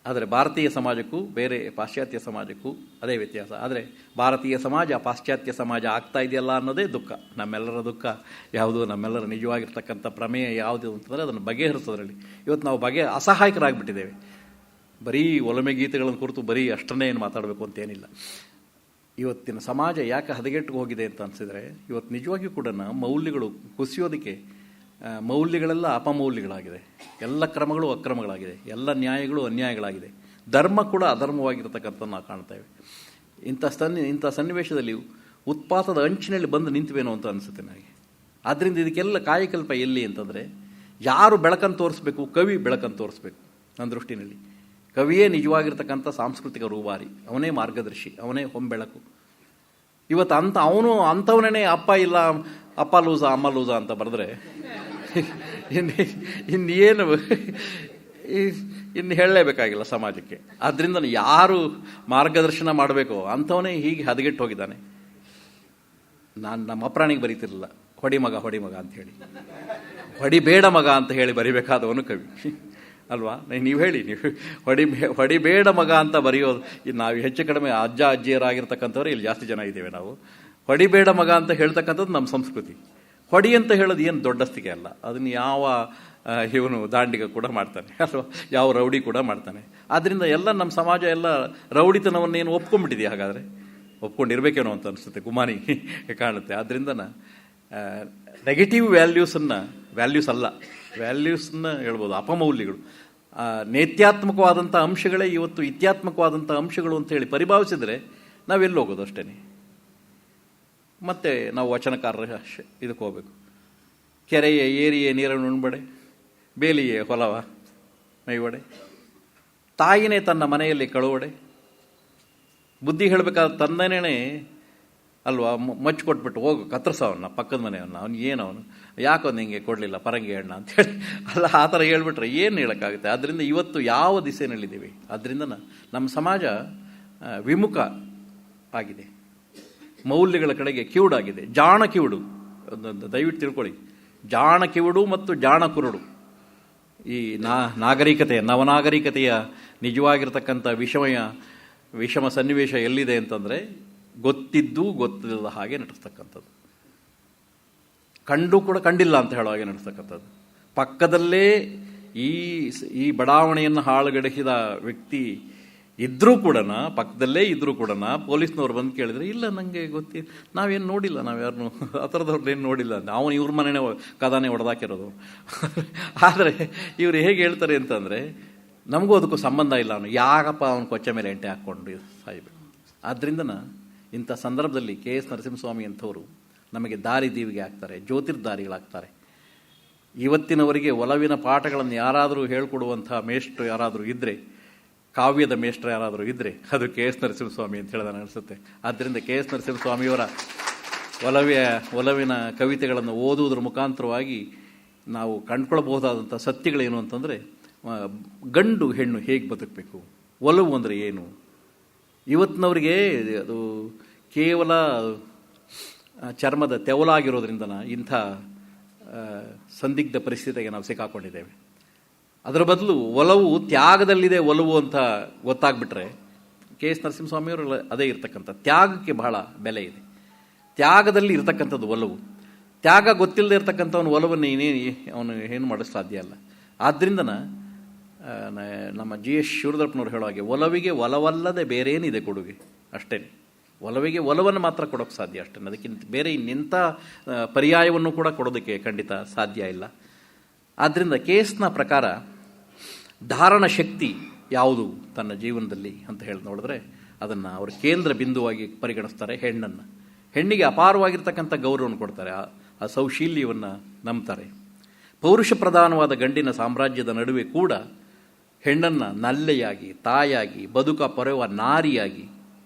ಆದರೆ ಭಾರತೀಯ ಸಮಾಜಕ್ಕೂ ಬೇರೆ ಪಾಶ್ಚಾತ್ಯ ಸಮಾಜಕ್ಕೂ ಅದೇ ವ್ಯತ್ಯಾಸ. ಆದರೆ ಭಾರತೀಯ ಸಮಾಜ ಪಾಶ್ಚಾತ್ಯ ಸಮಾಜ ಆಗ್ತಾ ಇದೆಯಲ್ಲ ಅನ್ನೋದೇ ದುಃಖ. ನಮ್ಮೆಲ್ಲರ ದುಃಖ ಯಾವುದು, ನಮ್ಮೆಲ್ಲರ ನಿಜವಾಗಿರ್ತಕ್ಕಂಥ ಪ್ರಮೇಯ ಯಾವುದು ಅಂತಂದರೆ ಅದನ್ನು ಬಗೆಹರಿಸೋದ್ರಲ್ಲಿ ಇವತ್ತು ನಾವು ಅಸಹಾಯಕರಾಗಿಬಿಟ್ಟಿದ್ದೇವೆ. ಬರೀ ಒಲಮೆ ಗೀತೆಗಳನ್ನು ಕುರಿತು ಬರೀ ಅಷ್ಟನ್ನೇ ಏನು ಮಾತಾಡಬೇಕು ಅಂತೇನಿಲ್ಲ. ಇವತ್ತಿನ ಸಮಾಜ ಯಾಕೆ ಹದಗೆಟ್ಟು ಹೋಗಿದೆ ಅಂತ ಅನಿಸಿದರೆ, ಇವತ್ತು ನಿಜವಾಗಿಯೂ ಕೂಡ ಮೌಲ್ಯಗಳು ಕುಸಿಯೋದಕ್ಕೆ, ಮೌಲ್ಯಗಳೆಲ್ಲ ಅಪಮೌಲ್ಯಗಳಾಗಿದೆ, ಎಲ್ಲ ಕ್ರಮಗಳು ಅಕ್ರಮಗಳಾಗಿದೆ, ಎಲ್ಲ ನ್ಯಾಯಗಳು ಅನ್ಯಾಯಗಳಾಗಿದೆ, ಧರ್ಮ ಕೂಡ ಅಧರ್ಮವಾಗಿರ್ತಕ್ಕಂಥ ನಾವು ಕಾಣ್ತೇವೆ. ಇಂಥ ಸನ್ನಿವೇಶದಲ್ಲಿ ಉತ್ಪಾತದ ಅಂಚಿನಲ್ಲಿ ಬಂದು ನಿಂತವೇನೋ ಅಂತ ಅನಿಸುತ್ತೆ ನನಗೆ. ಆದ್ದರಿಂದ ಇದಕ್ಕೆಲ್ಲ ಕಾಯಕಲ್ಪ ಎಲ್ಲಿ ಅಂತಂದರೆ, ಯಾರು ಬೆಳಕನ್ನು ತೋರಿಸ್ಬೇಕು? ಕವಿ ಬೆಳಕನ್ನು ತೋರಿಸ್ಬೇಕು. ನನ್ನ ದೃಷ್ಟಿನಲ್ಲಿ ಕವಿಯೇ ನಿಜವಾಗಿರ್ತಕ್ಕಂಥ ಸಾಂಸ್ಕೃತಿಕ ರೂವಾರಿ, ಅವನೇ ಮಾರ್ಗದರ್ಶಿ, ಅವನೇ ಹೊಂಬೆಳಕು. ಇವತ್ತು ಅವನು ಅಂಥವನೇ ಅಪ್ಪ ಇಲ್ಲ, ಅಪ್ಪ ಲೂಸ ಅಮ್ಮ ಲೂಸ ಅಂತ ಬರೆದ್ರೆ ಇನ್ನೇನು ಇನ್ನು ಹೇಳಲೇಬೇಕಾಗಿಲ್ಲ ಸಮಾಜಕ್ಕೆ. ಆದ್ದರಿಂದ ಯಾರು ಮಾರ್ಗದರ್ಶನ ಮಾಡಬೇಕೋ ಅಂಥವನೇ ಹೀಗೆ ಹದಗೆಟ್ಟು ಹೋಗಿದ್ದಾನೆ. ನಮ್ಮ ಅಪ್ರಾಣಿಗೆ ಬರೀತಿರಲಿಲ್ಲ ಹೊಡಿ ಮಗ ಅಂತ ಹೇಳಿ, ಹೊಡಿಬೇಡ ಮಗ ಅಂತ ಹೇಳಿ ಬರಿಬೇಕಾದವನು ಕವಿ ಅಲ್ವಾ? ನೀವು ಹೇಳಿ, ನೀವು ಹೊಡಿಬೇಡ ಮಗ ಅಂತ ಬರೆಯೋದು. ನಾವು ಹೆಚ್ಚು ಕಡಿಮೆ ಅಜ್ಜ ಅಜ್ಜಿಯರಾಗಿರ್ತಕ್ಕಂಥವ್ರು ಇಲ್ಲಿ ಜಾಸ್ತಿ ಜನ ಇದ್ದೇವೆ. ನಾವು ಹೊಡಿಬೇಡ ಮಗ ಅಂತ ಹೇಳ್ತಕ್ಕಂಥದ್ದು ನಮ್ಮ ಸಂಸ್ಕೃತಿ. ಹೊಡಿ ಅಂತ ಹೇಳೋದು ಏನು ದೊಡ್ಡಸ್ತಿಗೆ ಅಲ್ಲ. ಅದನ್ನು ಯಾವ ಇವನು ದಾಂಡಿಗ ಕೂಡ ಮಾಡ್ತಾನೆ ಅಥವಾ ಯಾವ ರೌಡಿ ಕೂಡ ಮಾಡ್ತಾನೆ. ಆದ್ದರಿಂದ ಎಲ್ಲ ನಮ್ಮ ಸಮಾಜ ಎಲ್ಲ ರೌಡಿತನವನ್ನೇನು ಒಪ್ಕೊಂಡ್ಬಿಟ್ಟಿದೆಯಾ? ಹಾಗಾದರೆ ಒಪ್ಕೊಂಡಿರ್ಬೇಕೇನೋ ಅಂತ ಅನಿಸುತ್ತೆ, ಗುಮಾನಿ ಕಾಣುತ್ತೆ. ಆದ್ದರಿಂದ ನೆಗೆಟಿವ್ ವ್ಯಾಲ್ಯೂಸ್ ಅಲ್ಲ, ವ್ಯಾಲ್ಯೂಸನ್ನ ಹೇಳ್ಬೋದು ಅಪಮೌಲ್ಯಗಳು, ನೇತ್ಯಾತ್ಮಕವಾದಂಥ ಅಂಶಗಳೇ ಇವತ್ತು ಇತ್ಯಾತ್ಮಕವಾದಂಥ ಅಂಶಗಳು ಅಂತೇಳಿ ಪರಿಭಾವಿಸಿದರೆ ನಾವೆಲ್ಲಿ ಹೋಗೋದು ಅಷ್ಟೇ. ಮತ್ತು ನಾವು ವಚನಕಾರರ ಇದಕ್ಕೆ ಹೋಗಬೇಕು. ಕೆರೆಯ ಏರಿಯೇ ನೀರನ್ನು ಉಣ್ಬಡೆ, ಬೇಲಿಯೇ ಹೊಲವ ಮೈವಡೆ, ತಾಯಿನೇ ತನ್ನ ಮನೆಯಲ್ಲಿ ಕಳುವಡೆ. ಬುದ್ಧಿ ಹೇಳಬೇಕಾದ ತಂದನೇ ಅಲ್ವಾ ಮಚ್ಚು ಕೊಟ್ಬಿಟ್ಟು ಹೋಗು ಕತ್ತರಿಸವನ್ನ ಪಕ್ಕದ ಮನೆಯವನ್ನ, ಅವನು ಏನವನು ಯಾಕೋ ನಿಂಗೆ ಕೊಡಲಿಲ್ಲ ಪರಂಗಿ ಹಣ್ಣ ಅಂತೇಳಿ ಅಲ್ಲ, ಆ ಥರ ಹೇಳ್ಬಿಟ್ರೆ ಏನು ಹೇಳೋಕ್ಕಾಗುತ್ತೆ? ಆದ್ದರಿಂದ ಇವತ್ತು ಯಾವ ದಿಸೆಯಲ್ಲಿದ್ದೀವಿ? ಆದ್ದರಿಂದ ನಮ್ಮ ಸಮಾಜ ವಿಮುಖ ಆಗಿದೆ, ಮೌಲ್ಯಗಳ ಕಡೆಗೆ ಕಿವುಡಾಗಿದೆ, ಜಾಣ ಕಿವುಡು. ದಯವಿಟ್ಟು ತಿಳ್ಕೊಳ್ಳಿ, ಜಾಣ ಕಿವುಡು ಮತ್ತು ಜಾಣ ಕುರುಡು. ಈ ನವನಾಗರಿಕತೆಯ ನಿಜವಾಗಿರ್ತಕ್ಕಂಥ ವಿಷಮ ಸನ್ನಿವೇಶ ಎಲ್ಲಿದೆ ಅಂತಂದರೆ, ಗೊತ್ತಿದ್ದು ಗೊತ್ತಿಲ್ಲದ ಹಾಗೆ ನಟಿಸ್ತಕ್ಕಂಥದ್ದು, ಕಂಡು ಕೂಡ ಕಂಡಿಲ್ಲ ಅಂತ ಹೇಳೋ ಹಾಗೆ ನಟಿಸ್ತಕ್ಕಂಥದ್ದು. ಪಕ್ಕದಲ್ಲೇ ಈ ಬಡಾವಣೆಯನ್ನು ಹಾಳುಗಡಿಸಿದ ವ್ಯಕ್ತಿ ಪಕ್ಕದಲ್ಲೇ ಇದ್ರೂ ಕೂಡ ಪೊಲೀಸ್ನವ್ರು ಬಂದು ಕೇಳಿದ್ರೆ, ಇಲ್ಲ ನನಗೆ ನಾವೇನು ನೋಡಿಲ್ಲ, ನಾವು ಯಾರನ್ನು ಆ ಥರದವ್ರನ್ನೇನು ನೋಡಿಲ್ಲ, ನಾವು ಇವ್ರ ಮನೆಯೇ ಕದಾನೆ ಹೊಡೆದಾಕಿರೋದು. ಆದರೆ ಇವರು ಹೇಗೆ ಹೇಳ್ತಾರೆ ಅಂತಂದರೆ, ನಮಗೂ ಅದಕ್ಕೂ ಸಂಬಂಧ ಇಲ್ಲ, ಅವನು ಯಾಕಪ್ಪ ಅವನು ಕೊಚ್ಚೆ ಮೇಲೆ ಎಂಟೆ ಹಾಕ್ಕೊಂಡು ಸಾಯ್ಬೇಕು. ಆದ್ದರಿಂದ ಇಂಥ ಸಂದರ್ಭದಲ್ಲಿ KS ನರಸಿಂಹಸ್ವಾಮಿ ಅಂಥವರು ನಮಗೆ ದಾರಿದೀವಿಗೆ ಆಗ್ತಾರೆ, ಜ್ಯೋತಿರ್ದಾರಿಗಳಾಗ್ತಾರೆ. ಇವತ್ತಿನವರೆಗೆ ಒಲವಿನ ಪಾಠಗಳನ್ನು ಯಾರಾದರೂ ಹೇಳ್ಕೊಡುವಂಥ ಮೇಷ್ಟ್ರು ಯಾರಾದರೂ ಇದ್ದರೆ, ಕಾವ್ಯದ ಮೇಷ್ಟ್ರು ಯಾರಾದರೂ ಇದ್ದರೆ ಅದು KS ನರಸಿಂಹಸ್ವಾಮಿ ಅಂತ ಹೇಳಿದ ಅನಿಸುತ್ತೆ. ಆದ್ದರಿಂದ KS ನರಸಿಂಹಸ್ವಾಮಿಯವರ ಒಲವಿನ ಕವಿತೆಗಳನ್ನು ಓದುವುದರ ಮುಖಾಂತರವಾಗಿ ನಾವು ಕಂಡುಕೊಳ್ಳಬಹುದಾದಂಥ ಸತ್ಯಗಳೇನು ಅಂತಂದರೆ, ಗಂಡು ಹೆಣ್ಣು ಹೇಗೆ ಬದುಕಬೇಕು, ಒಲವು ಅಂದರೆ ಏನು. ಇವತ್ತಿನವರಿಗೆ ಅದು ಕೇವಲ ಚರ್ಮದ ತೆವಲಾಗಿರೋದ್ರಿಂದ ಇಂಥ ಸಂದಿಗ್ಧ ಪರಿಸ್ಥಿತಿಗೆ ನಾವು ಸಿಕ್ಕಾಕೊಂಡಿದ್ದೇವೆ. ಅದರ ಬದಲು ಒಲವು ತ್ಯಾಗದಲ್ಲಿದೆ, ಒಲವು ಅಂತ ಗೊತ್ತಾಗ್ಬಿಟ್ರೆ, KS ನರಸಿಂಹಸ್ವಾಮಿಯವರು ಅದೇ ಇರ್ತಕ್ಕಂಥ ತ್ಯಾಗಕ್ಕೆ ಬಹಳ ಬೆಲೆ ಇದೆ. ತ್ಯಾಗದಲ್ಲಿ ಇರ್ತಕ್ಕಂಥದ್ದು ಒಲವು. ತ್ಯಾಗ ಗೊತ್ತಿಲ್ಲದೆ ಇರ್ತಕ್ಕಂಥವನು ಒಲವನ್ನು ಅವನು ಏನು ಮಾಡೋಕ್ಕೆ ಸಾಧ್ಯ ಅಲ್ಲ. ಆದ್ದರಿಂದ ನಮ್ಮ GS ಶಿವರುದ್ರಪ್ಪನವ್ರು ಹೇಳೋ ಹಾಗೆ, ಒಲವಿಗೆ ಒಲವಲ್ಲದೆ ಬೇರೇನಿದೆ ಕೊಡುಗೆ, ಅಷ್ಟೇ. ಒಲವಿಗೆ ಒಲವನ್ನು ಮಾತ್ರ ಕೊಡೋಕ್ಕೆ ಸಾಧ್ಯ ಅಷ್ಟೇ, ಅದಕ್ಕಿಂತ ಬೇರೆ ಇನ್ನೆಂಥ ಪರ್ಯಾಯವನ್ನು ಕೂಡ ಕೊಡೋದಕ್ಕೆ ಖಂಡಿತ ಸಾಧ್ಯ ಇಲ್ಲ. ಆದ್ದರಿಂದ KSನ ಪ್ರಕಾರ ಧಾರಣ ಶಕ್ತಿ ಯಾವುದು ತನ್ನ ಜೀವನದಲ್ಲಿ ಅಂತ ಹೇಳಿ ನೋಡಿದ್ರೆ, ಅದನ್ನು ಅವರು ಕೇಂದ್ರ ಬಿಂದುವಾಗಿ ಪರಿಗಣಿಸ್ತಾರೆ. ಹೆಣ್ಣಿಗೆ ಅಪಾರವಾಗಿರ್ತಕ್ಕಂಥ ಗೌರವವನ್ನು ಕೊಡ್ತಾರೆ, ಆ ಸೌಶೀಲ್ಯವನ್ನು ನಂಬ್ತಾರೆ. ಪೌರುಷ ಪ್ರಧಾನವಾದ ಗಂಡಿನ ಸಾಮ್ರಾಜ್ಯದ ನಡುವೆ ಕೂಡ ಹೆಣ್ಣನ್ನು ನಲ್ಲೆಯಾಗಿ, ತಾಯಾಗಿ, ಬದುಕ ಪೊರೆವ ನಾರಿಯಾಗಿ,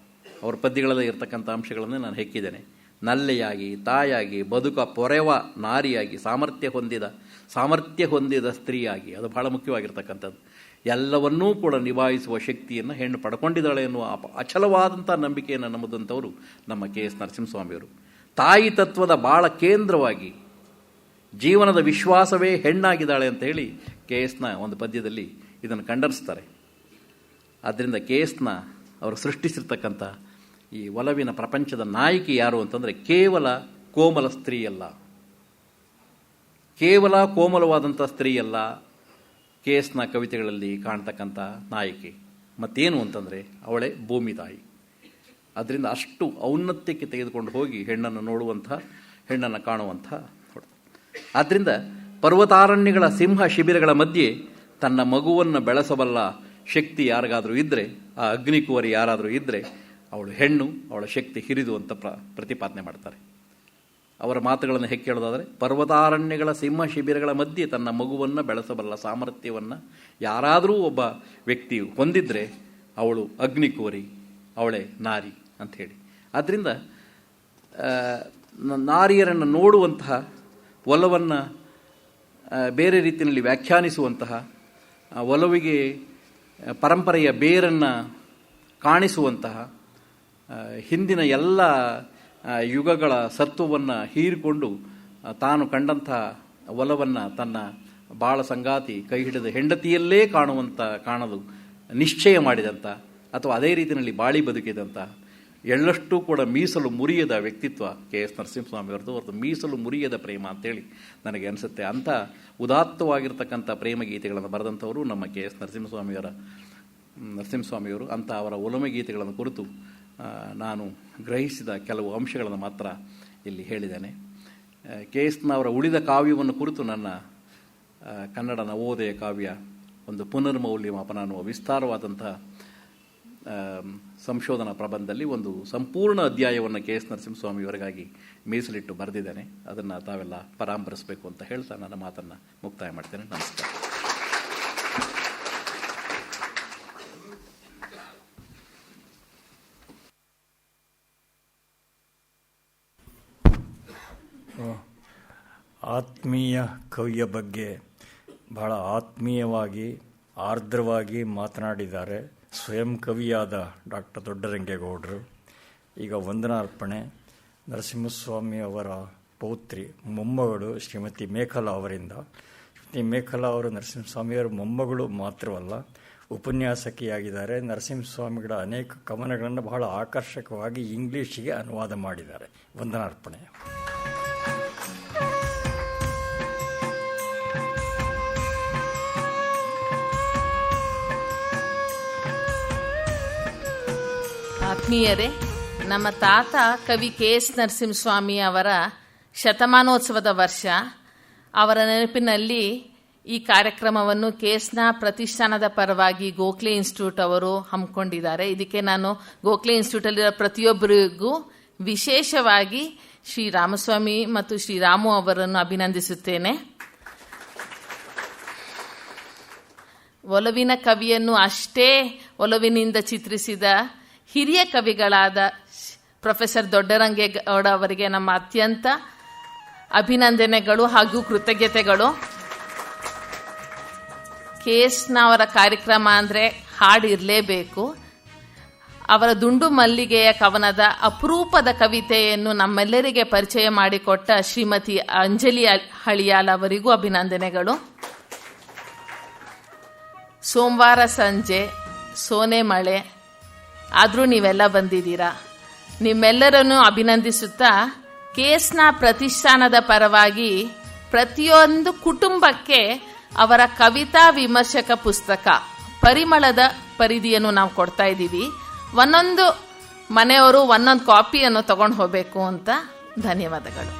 ಅವ್ರ ಪದ್ಯಗಳಲ್ಲೇ ಇರ್ತಕ್ಕಂಥ ಅಂಶಗಳನ್ನೇ ನಾನು ಹೆಕ್ಕಿದ್ದೇನೆ. ನಲ್ಲೆಯಾಗಿ, ತಾಯಾಗಿ, ಬದುಕ ಪೊರೆವ ನಾರಿಯಾಗಿ, ಸಾಮರ್ಥ್ಯ ಹೊಂದಿದ ಸ್ತ್ರೀಯಾಗಿ, ಅದು ಬಹಳ ಮುಖ್ಯವಾಗಿರ್ತಕ್ಕಂಥದ್ದು. ಎಲ್ಲವನ್ನೂ ಕೂಡ ನಿಭಾಯಿಸುವ ಶಕ್ತಿಯನ್ನು ಹೆಣ್ಣು ಪಡ್ಕೊಂಡಿದ್ದಾಳೆ ಎನ್ನುವ ಅಚಲವಾದಂಥ ನಂಬಿಕೆಯನ್ನು ನಂಬುದಂಥವರು ನಮ್ಮ KS ನರಸಿಂಹಸ್ವಾಮಿಯವರು. ತಾಯಿ ತತ್ವದ ಭಾಳ ಕೇಂದ್ರವಾಗಿ ಜೀವನದ ವಿಶ್ವಾಸವೇ ಹೆಣ್ಣಾಗಿದ್ದಾಳೆ ಅಂತ ಹೇಳಿ KSನ ಒಂದು ಪದ್ಯದಲ್ಲಿ ಇದನ್ನು ಖಂಡರಿಸ್ತಾರೆ. ಆದ್ದರಿಂದ KSನ ಅವರು ಸೃಷ್ಟಿಸಿರ್ತಕ್ಕಂಥ ಈ ಒಲವಿನ ಪ್ರಪಂಚದ ನಾಯಕಿ ಯಾರು ಅಂತಂದರೆ, ಕೇವಲ ಕೋಮಲ ಸ್ತ್ರೀಯಲ್ಲ, ಕೇವಲ ಕೋಮಲವಾದಂಥ ಸ್ತ್ರೀಯಲ್ಲ KSನ ಕವಿತೆಗಳಲ್ಲಿ ಕಾಣ್ತಕ್ಕಂಥ ನಾಯಕಿ. ಮತ್ತೇನು ಅಂತಂದರೆ, ಅವಳೇ ಭೂಮಿ ತಾಯಿ. ಅದರಿಂದ ಅಷ್ಟು ಔನ್ನತ್ಯಕ್ಕೆ ತೆಗೆದುಕೊಂಡು ಹೋಗಿ ಹೆಣ್ಣನ್ನು ಕಾಣುವಂಥ. ಆದ್ದರಿಂದ ಪರ್ವತಾರಣ್ಯಗಳ ಸಿಂಹ ಶಿಬಿರಗಳ ಮಧ್ಯೆ ತನ್ನ ಮಗುವನ್ನು ಬೆಳೆಸಬಲ್ಲ ಶಕ್ತಿ ಯಾರಿಗಾದರೂ ಇದ್ದರೆ, ಆ ಅಗ್ನಿಕುವರಿ ಯಾರಾದರೂ ಇದ್ದರೆ ಅವಳು ಹೆಣ್ಣು, ಅವಳ ಶಕ್ತಿ ಹಿರಿದು ಅಂತ ಪ್ರತಿಪಾದನೆ ಮಾಡ್ತಾರೆ. ಅವರ ಮಾತುಗಳನ್ನು ಹೇಗೆ ಕೇಳೋದಾದರೆ, ಪರ್ವತಾರಣ್ಯಗಳ ಸಿಂಹ ಶಿಬಿರಗಳ ಮಧ್ಯೆ ತನ್ನ ಮಗುವನ್ನು ಬೆಳೆಸಬಲ್ಲ ಸಾಮರ್ಥ್ಯವನ್ನು ಯಾರಾದರೂ ಒಬ್ಬ ವ್ಯಕ್ತಿಯು ಹೊಂದಿದ್ರೆ ಅವಳು ಅಗ್ನಿಕೋರಿ, ಅವಳೇ ನಾರಿ ಅಂಥೇಳಿ. ಆದ್ದರಿಂದ ನಾರಿಯರನ್ನು ನೋಡುವಂತಹ, ಒಲವನ್ನು ಬೇರೆ ರೀತಿಯಲ್ಲಿ ವ್ಯಾಖ್ಯಾನಿಸುವಂತಹ, ಒಲವಿಗೆ ಪರಂಪರೆಯ ಬೇರನ್ನು ಕಾಣಿಸುವಂತಹ, ಹಿಂದಿನ ಎಲ್ಲ ಯುಗಗಳ ಸತ್ವವನ್ನು ಹೀರಿಕೊಂಡು ತಾನು ಕಂಡಂಥ ಒಲವನ್ನು ತನ್ನ ಬಾಳ ಸಂಗಾತಿ ಕೈ ಹಿಡಿದ ಹೆಂಡತಿಯಲ್ಲೇ ಕಾಣಲು ನಿಶ್ಚಯ ಮಾಡಿದಂಥ, ಅಥವಾ ಅದೇ ರೀತಿಯಲ್ಲಿ ಬಾಳಿ ಬದುಕಿದಂಥ, ಎಳ್ಳಷ್ಟು ಕೂಡ ಮೀಸಲು ಮುರಿಯದ ವ್ಯಕ್ತಿತ್ವ ಕೆ ಎಸ್ ನರಸಿಂಹಸ್ವಾಮಿಯವರದು. ಅವರದ್ದು ಮೀಸಲು ಮುರಿಯದ ಪ್ರೇಮ ಅಂತೇಳಿ ನನಗೆ ಅನಿಸುತ್ತೆ. ಅಂಥ ಉದಾತ್ತವಾಗಿರ್ತಕ್ಕಂಥ ಪ್ರೇಮ ಗೀತೆಗಳನ್ನು ಬರೆದಂಥವರು ನಮ್ಮ ಕೆ ಎಸ್ ನರಸಿಂಹಸ್ವಾಮಿಯವರು. ಅಂಥ ಅವರ ಒಲಮೆ ಗೀತೆಗಳನ್ನು ಕುರಿತು ನಾನು ಗ್ರಹಿಸಿದ ಕೆಲವು ಅಂಶಗಳನ್ನು ಮಾತ್ರ ಇಲ್ಲಿ ಹೇಳಿದ್ದೇನೆ. ಕೆ ಎಸ್ನವರ ಉಳಿದ ಕಾವ್ಯವನ್ನು ಕುರಿತು ನನ್ನ ಕನ್ನಡ ನವೋದಯ ಕಾವ್ಯ ಒಂದು ಪುನರ್ಮೌಲ್ಯಮಾಪನ ಅನ್ನುವ ವಿಸ್ತಾರವಾದಂತಹ ಸಂಶೋಧನಾ ಪ್ರಬಂಧದಲ್ಲಿ ಒಂದು ಸಂಪೂರ್ಣ ಅಧ್ಯಾಯವನ್ನು ಕೆ ಎಸ್ ನರಸಿಂಹಸ್ವಾಮಿಯವರಿಗಾಗಿ ಮೀಸಲಿಟ್ಟು ಬರೆದಿದ್ದೇನೆ. ಅದನ್ನು ತಾವೆಲ್ಲ ಪರಾಮರ್ಶಿಸಬೇಕು ಅಂತ ಹೇಳ್ತಾ ನನ್ನ ಮಾತನ್ನು ಮುಕ್ತಾಯ ಮಾಡ್ತೇನೆ. ನಮಸ್ಕಾರ. ಆತ್ಮೀಯ ಕವಿಯ ಬಗ್ಗೆ ಬಹಳ ಆತ್ಮೀಯವಾಗಿ ಆರ್ದ್ರವಾಗಿ ಮಾತನಾಡಿದ್ದಾರೆ ಸ್ವಯಂ ಕವಿಯಾದ ಡಾಕ್ಟರ್ ದೊಡ್ಡರಂಗೇಗೌಡರು. ಈಗ ವಂದನಾರ್ಪಣೆ ನರಸಿಂಹಸ್ವಾಮಿ ಅವರ ಪೌತ್ರಿ ಮೊಮ್ಮಗಳು ಶ್ರೀಮತಿ ಮೇಖಲಾ ಅವರಿಂದ. ಶ್ರೀಮತಿ ಮೇಖಲಾ ಅವರು ನರಸಿಂಹಸ್ವಾಮಿಯವರ ಮೊಮ್ಮಗಳು ಮಾತ್ರವಲ್ಲ, ಉಪನ್ಯಾಸಕಿಯಾಗಿದ್ದಾರೆ. ನರಸಿಂಹಸ್ವಾಮಿಗಳ ಅನೇಕ ಕವನಗಳನ್ನು ಬಹಳ ಆಕರ್ಷಕವಾಗಿ ಇಂಗ್ಲೀಷಿಗೆ ಅನುವಾದ ಮಾಡಿದ್ದಾರೆ. ವಂದನಾರ್ಪಣೆ. ಆತ್ಮೀಯರೇ, ನಮ್ಮ ತಾತ ಕವಿ ಕೆ ಎಸ್ ನರಸಿಂಹಸ್ವಾಮಿ ಅವರ ಶತಮಾನೋತ್ಸವದ ವರ್ಷ. ಅವರ ನೆನಪಿನಲ್ಲಿ ಈ ಕಾರ್ಯಕ್ರಮವನ್ನು ಕೆಎಸ್ನ ಪ್ರತಿಷ್ಠಾನದ ಪರವಾಗಿ ಗೋಖಲೆ ಇನ್ಸ್ಟಿಟ್ಯೂಟ್ ಅವರು ಹಮ್ಮಿಕೊಂಡಿದ್ದಾರೆ. ಇದಕ್ಕೆ ನಾನು ಗೋಖಲೆ ಇನ್ಸ್ಟಿಟ್ಯೂಟಲ್ಲಿರೋ ಪ್ರತಿಯೊಬ್ಬರಿಗೂ ವಿಶೇಷವಾಗಿ ಶ್ರೀ ರಾಮಸ್ವಾಮಿ ಮತ್ತು ಶ್ರೀ ರಾಮು ಅವರನ್ನು ಅಭಿನಂದಿಸುತ್ತೇನೆ. ಒಲವಿನ ಕವಿಯನ್ನು ಅಷ್ಟೇ ಒಲವಿನಿಂದ ಚಿತ್ರಿಸಿದ ಹಿರಿಯ ಕವಿಗಳಾದ ಪ್ರೊಫೆಸರ್ ದೊಡ್ಡರಂಗೇಗೌಡ ಅವರಿಗೆ ನಮ್ಮ ಅತ್ಯಂತ ಅಭಿನಂದನೆಗಳು ಹಾಗೂ ಕೃತಜ್ಞತೆಗಳು. ಕೆಎಸ್ನವರ ಕಾರ್ಯಕ್ರಮ ಅಂದರೆ ಹಾಡು ಇರಲೇಬೇಕು. ಅವರ ದುಂಡು ಮಲ್ಲಿಗೆಯ ಕವನದ ಅಪರೂಪದ ಕವಿತೆಯನ್ನು ನಮ್ಮೆಲ್ಲರಿಗೆ ಪರಿಚಯ ಮಾಡಿಕೊಟ್ಟ ಶ್ರೀಮತಿ ಅಂಜಲಿ ಹಳಿಯಾಲ್ ಅವರಿಗೂ ಅಭಿನಂದನೆಗಳು. ಸೋಮವಾರ ಸಂಜೆ ಸೋನೆ ಮಳೆ, ಆದರೂ ನೀವೆಲ್ಲ ಬಂದಿದ್ದೀರಾ. ನಿಮ್ಮೆಲ್ಲರನ್ನು ಅಭಿನಂದಿಸುತ್ತಾ ಕೆಎಸ್ನ ಪ್ರತಿಷ್ಠಾನದ ಪರವಾಗಿ ಪ್ರತಿಯೊಂದು ಕುಟುಂಬಕ್ಕೆ ಅವರ ಕವಿತಾ ವಿಮರ್ಶಕ ಪುಸ್ತಕ ಪರಿಮಳದ ಪರಿಧಿಯನ್ನು ನಾವು ಕೊಡ್ತಾ ಇದ್ದೀವಿ. ಒಂದೊಂದು ಮನೆಯವರು ಒಂದೊಂದು ಕಾಪಿಯನ್ನು ತಗೊಂಡು ಹೋಗಬೇಕು ಅಂತ. ಧನ್ಯವಾದಗಳು.